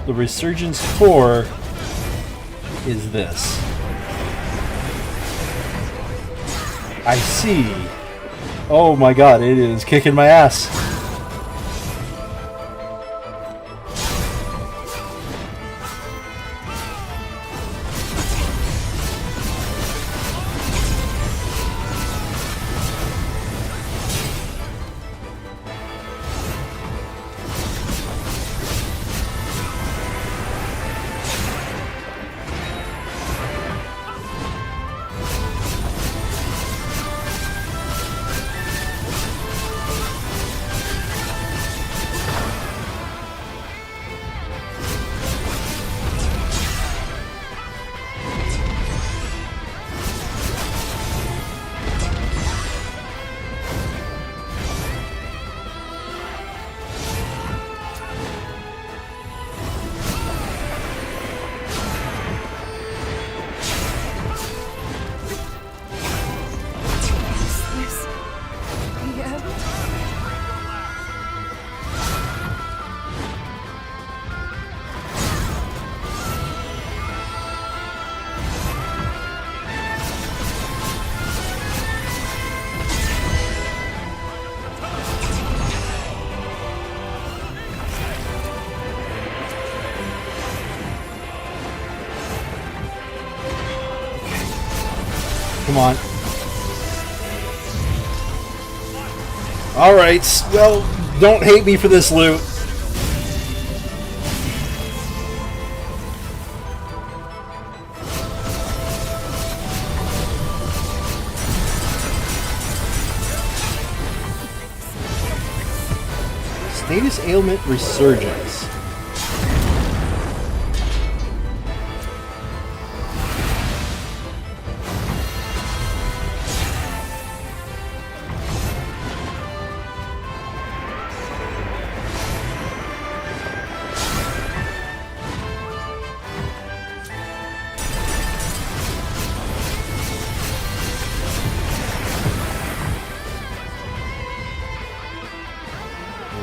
The Resurgence 4 is this. I see. Oh my god, it is kicking my ass. Come on. Alright, well, don't hate me for this loot. Hiatus ailment resurgence.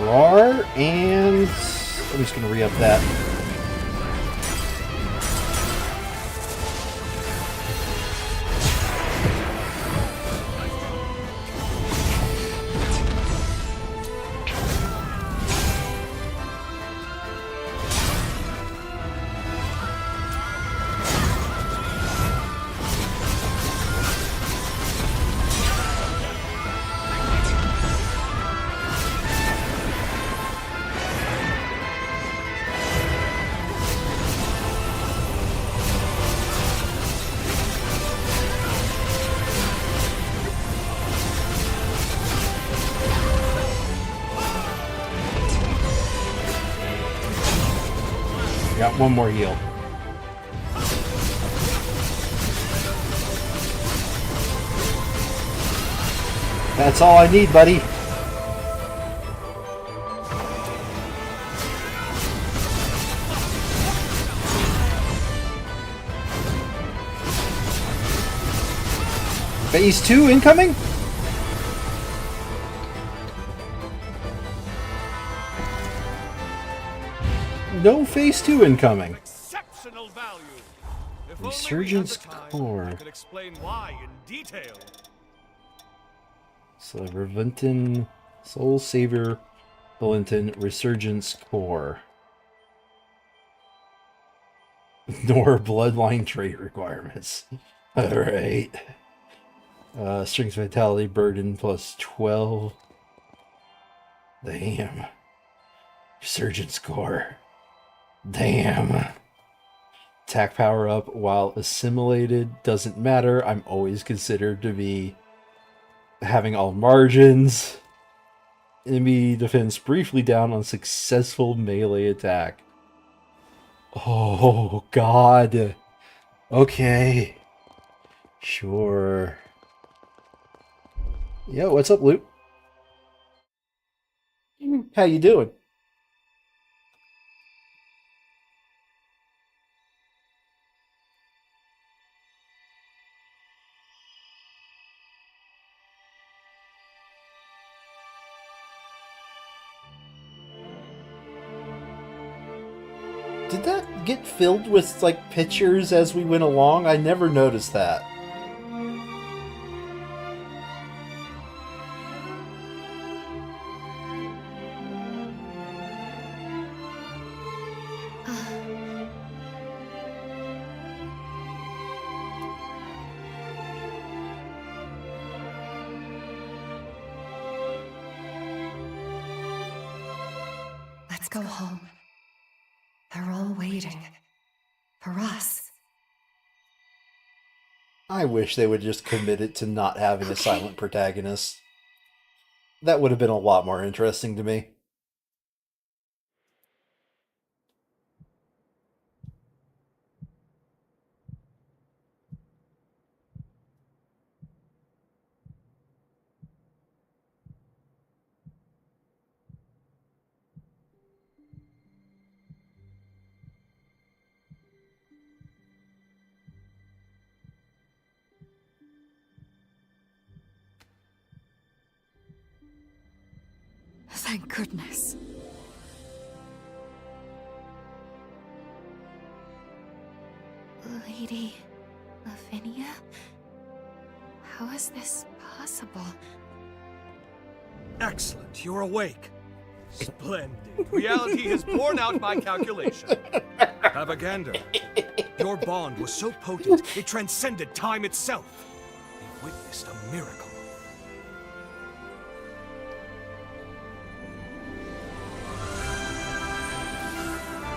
Roar, and I'm just going to re-up that. Got one more heal. That's all I need, buddy. Phase 2 incoming? No Phase 2 incoming. Exceptional value. If Resurgence only we had the time, Core. I could explain why in detail. So Valentin, Soul Savior, Valentin, Resurgence Core. Nor bloodline trait requirements. Alright. Strength Vitality Burden plus 12. Damn. Resurgence Core. Damn. Attack power up while assimilated. Doesn't matter. I'm always considered to be having all margins. Enemy defense briefly down on successful melee attack. Oh, God. Okay. Sure. Yo, what's up, Luke? How you doing? Did that get filled with, like, pictures as we went along? I never noticed that. Let's go home. They're all waiting. For us. I wish they would just commit it to not having a silent protagonist. That would have been a lot more interesting to me. Thank goodness. Lady Lavinia? How is this possible? Excellent, you're awake. Splendid. Reality has borne out my calculation. Have a gander. Your bond was so potent, it transcended time itself. We witnessed a miracle.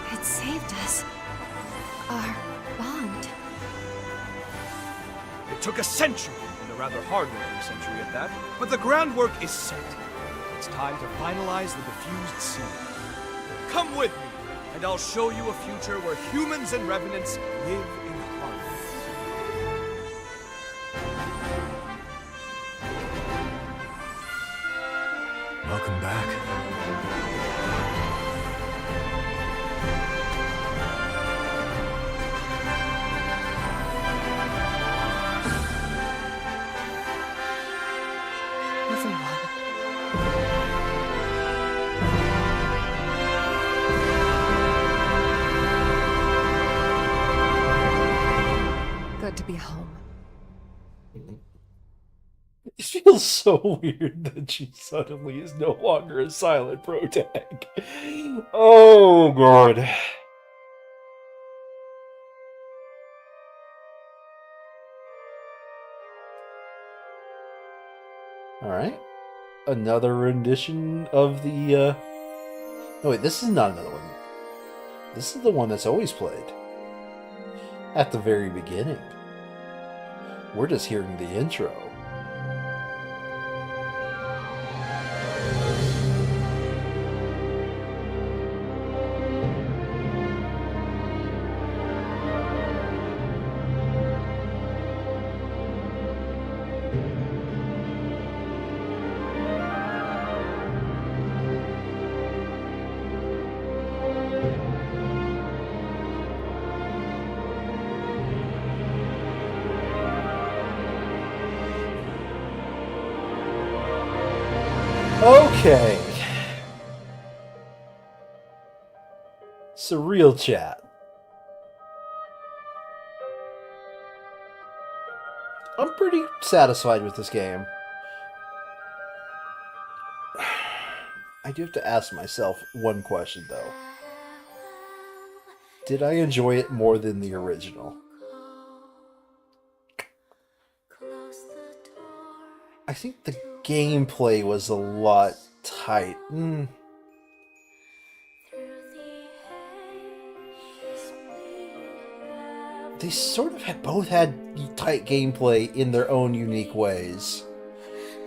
It saved us. Our bond. It took a century, and a rather hard-working century at that, but the groundwork is set. It's time to finalize the diffused seed. Come with me, and I'll show you a future where humans and revenants live in harmony. Welcome back. Good to be home. It feels so weird that she suddenly is no longer a silent protag. Oh, God. Alright. Another rendition of the, No, wait, this is not another one. This is the one that's always played. At the very beginning. We're just hearing the intro. Okay. Surreal chat. I'm pretty satisfied with this game. I do have to ask myself one question, though. Did I enjoy it more than the original? I think the gameplay was a lot tight. They sort of both had tight gameplay in their own unique ways.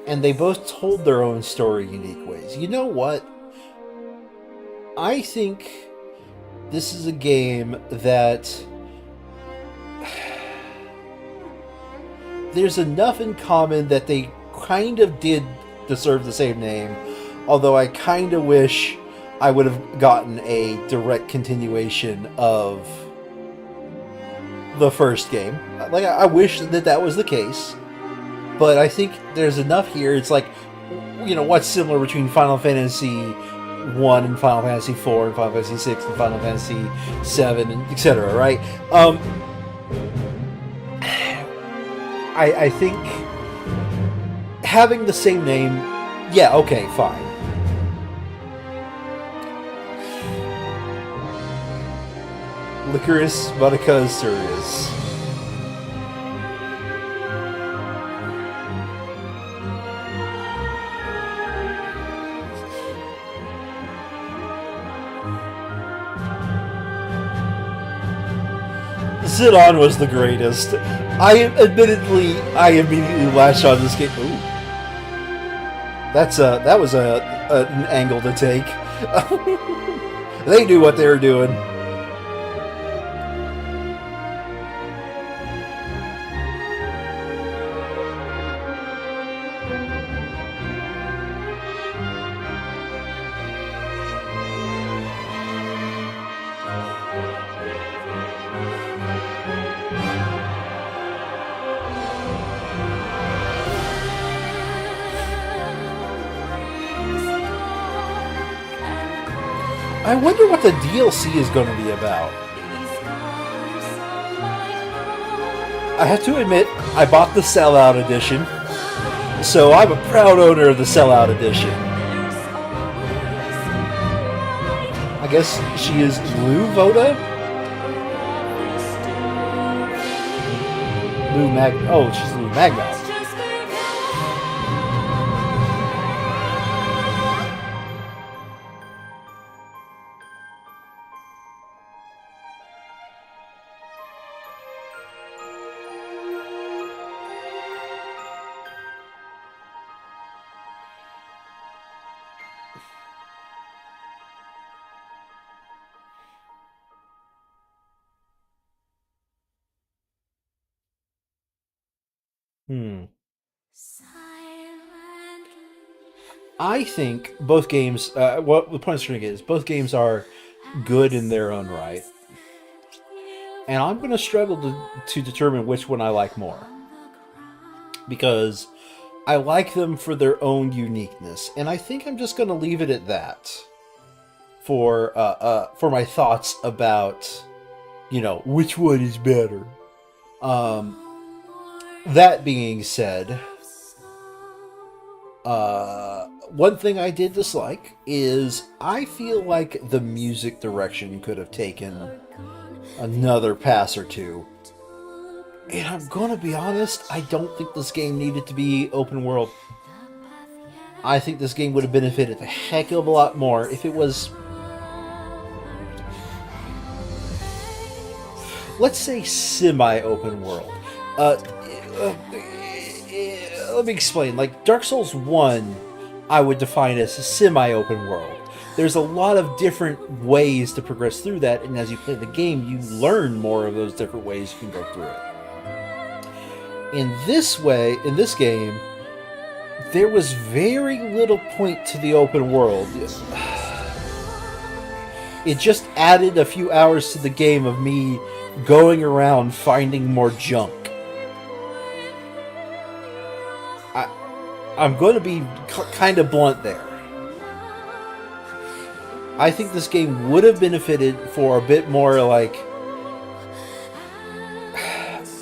And they both told their own story unique ways. You know what? I think this is a game that there's enough in common that they kind of did deserve the same name, although I kind of wish I would have gotten a direct continuation of the first game. Like, I wish that that was the case, but I think there's enough here. It's like, you know, what's similar between Final Fantasy 1 and Final Fantasy 4 and Final Fantasy 6 and Final Fantasy 7 and etc., right? I think having the same name, yeah, okay, fine. Licorice, Vodka, Sirius. Zidane was the greatest. I immediately latched on this game. Ooh. That was an angle to take. They knew what they were doing. I wonder what the DLC is going to be about. I have to admit, I bought the Sellout Edition, so I'm a proud owner of the Sellout Edition. I guess she is Lou Voda? Oh, she's Lou Magna. I think both games, what the point of string is, both games are good in their own right. And I'm going to struggle to determine which one I like more. Because I like them for their own uniqueness. And I think I'm just going to leave it at that. For my thoughts about, which one is better. That being said, one thing I did dislike is I feel like the music direction could have taken another pass or two. And I'm gonna be honest, I don't think this game needed to be open world. I think this game would have benefited a heck of a lot more if it was, let's say, semi-open world. Let me explain. Like, Dark Souls 1, I would define as a semi-open world. There's a lot of different ways to progress through that, and as you play the game, you learn more of those different ways you can go through it. In this game, there was very little point to the open world. It just added a few hours to the game of me going around finding more junk. I'm going to be kind of blunt there. I think this game would have benefited for a bit more, like,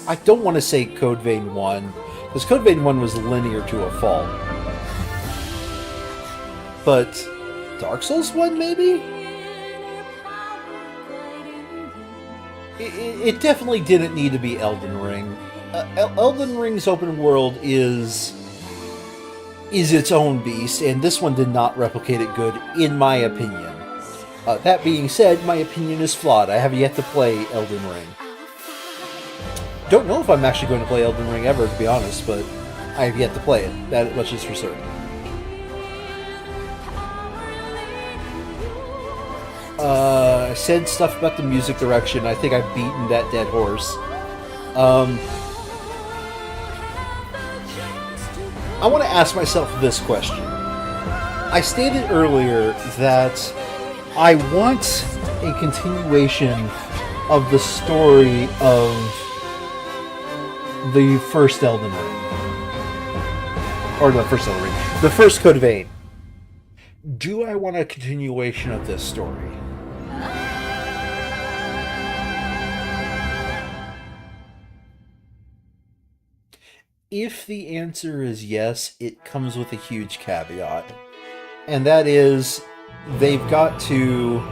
I don't want to say Code Vein 1, because Code Vein 1 was linear to a fault. But Dark Souls 1, maybe? It definitely didn't need to be Elden Ring. Elden Ring's open world is its own beast, and this one did not replicate it good, in my opinion. That being said, my opinion is flawed. I have yet to play Elden Ring. Don't know if I'm actually going to play Elden Ring ever, to be honest, but I have yet to play it. That much is for certain. I said stuff about the music direction. I think I've beaten that dead horse. I want to ask myself this question. I stated earlier that I want a continuation of the story of the first Elden Ring. Or the first Elden Ring. The first Code Vein. Do I want a continuation of this story? If the answer is yes, it comes with a huge caveat. And that is, they've got to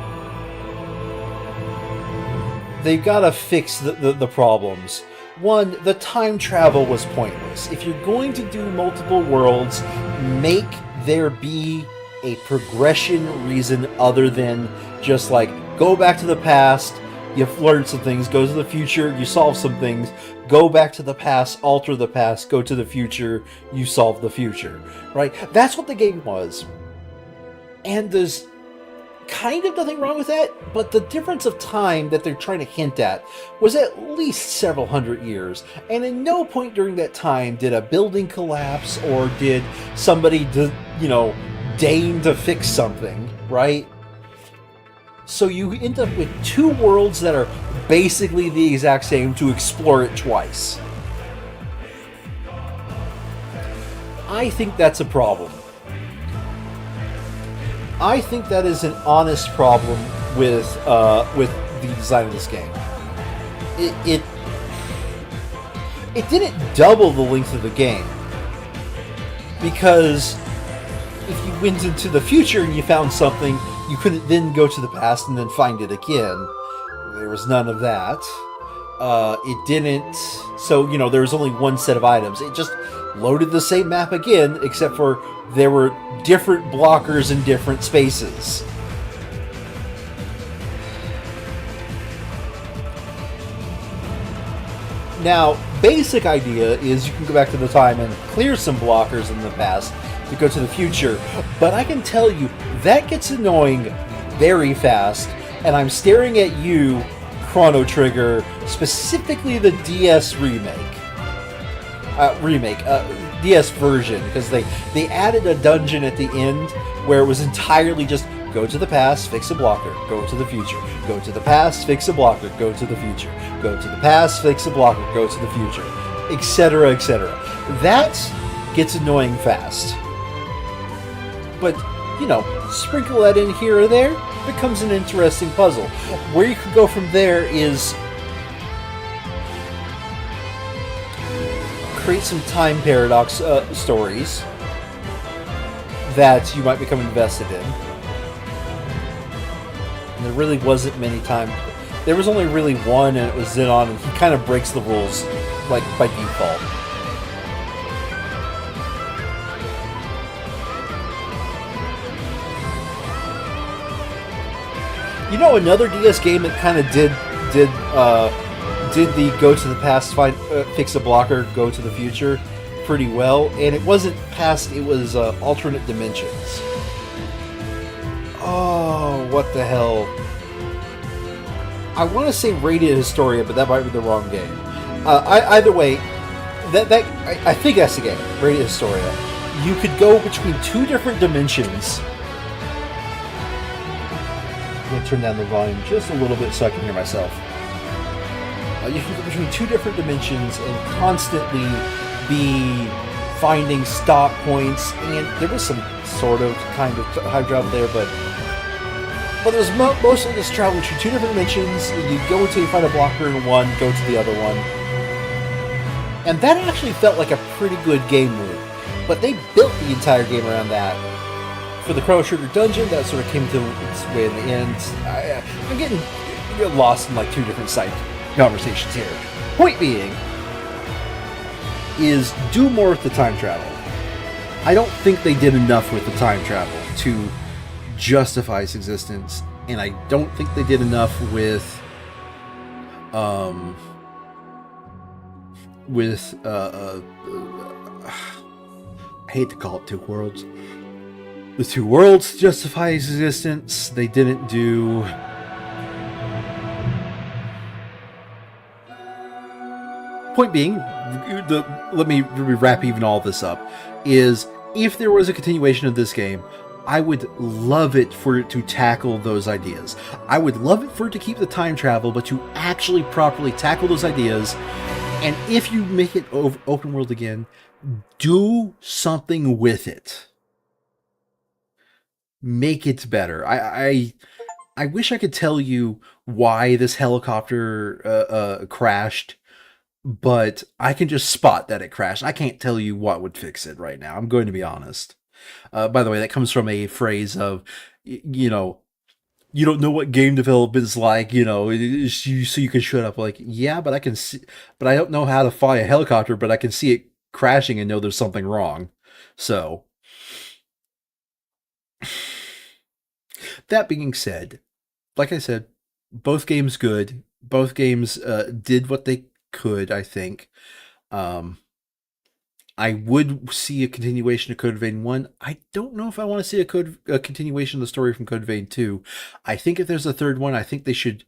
fix the problems. One, the time travel was pointless. If you're going to do multiple worlds, make there be a progression reason other than just like, go back to the past, you've learned some things, go to the future, you solve some things, go back to the past, alter the past, go to the future, you solve the future, right? That's what the game was. And there's kind of nothing wrong with that, but the difference of time that they're trying to hint at was at least several hundred years, and in no point during that time did a building collapse or did somebody, deign to fix something, right? So you end up with two worlds that are basically the exact same to explore it twice. I think that's a problem. I think that is an honest problem with the design of this game. It didn't double the length of the game, because if you went into the future and you found something, you couldn't then go to the past and then find it again. There was none of that. It didn't... So, there was only one set of items. It just loaded the same map again, except for there were different blockers in different spaces. Now, basic idea is you can go back to the time and clear some blockers in the past to go to the future, but I can tell you, that gets annoying very fast, and I'm staring at you, Chrono Trigger, specifically the DS remake. remake, DS version, because they added a dungeon at the end where it was entirely just go to the past, fix a blocker, go to the future, go to the past, fix a blocker, go to the future, go to the past, fix a blocker, go to the future, etc., etc. That gets annoying fast. But, you know, sprinkle that in here or there, becomes an interesting puzzle. Where you can go from there is create some time paradox stories that you might become invested in. And there really wasn't many time. There was only really one, and it was Xenon, and he kind of breaks the rules, like, by default. You know, another DS game that kind of did the go to the past, fix a blocker, go to the future pretty well, and it wasn't past, it was alternate dimensions. Oh, what the hell. I want to say Radiant Historia, but that might be the wrong game. Either way, I think that's the game, Radiant Historia. You could go between two different dimensions. I'm going to turn down the volume just a little bit so I can hear myself. You can go between two different dimensions and constantly be finding stop points, and there was some sort of kind of time travel there, but there was mostly just traveling between two different dimensions. You go until you find a blocker in one, go to the other one. And that actually felt like a pretty good game loop, but they built the entire game around that. For the Chrono Trigger dungeon, that sort of came to its way in the end. I'm getting lost in like two different side conversations here. Point being is do more with the time travel. I don't think they did enough with the time travel to justify its existence, and I don't think they did enough with I hate to call it Two Worlds. The Two Worlds justify its existence. They didn't do point being, let me wrap even all this up, is if there was a continuation of this game, I would love it for it to tackle those ideas. I would love it for it to keep the time travel, but to actually properly tackle those ideas. And if you make it open world again, do something with it. Make it better. I wish I could tell you why this helicopter crashed, but I can just spot that it crashed. I can't tell you what would fix it right now. I'm going to be honest. By the way, that comes from a phrase of, you know, you don't know what game development's like, you know, so you can shut up. Like, yeah, but I can see, but I don't know how to fly a helicopter, but I can see it crashing and know there's something wrong. So, that being said, like I said, both games good. Both games did what they could, I think. I would see a continuation of Code Vein 1. I don't know if I want to see a continuation of the story from Code Vein 2. I think if there's a third one, I think they should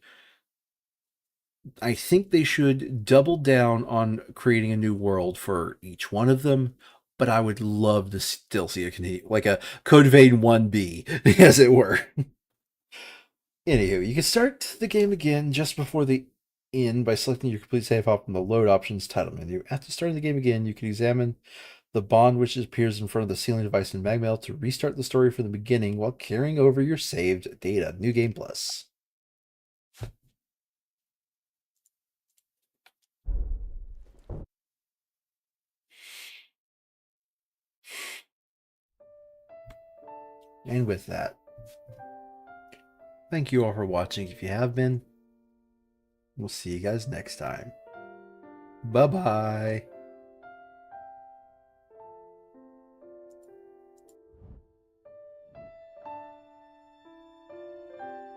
double down on creating a new world for each one of them. But I would love to still see a Code Vein 1B, as it were. Anywho, you can start the game again just before the end by selecting your complete save file from the load options title menu. After starting the game again, you can examine the bond which appears in front of the sealing device in Magmail to restart the story from the beginning while carrying over your saved data. New Game Plus. And with that, thank you all for watching. If you have been, we'll see you guys next time. Bye-bye.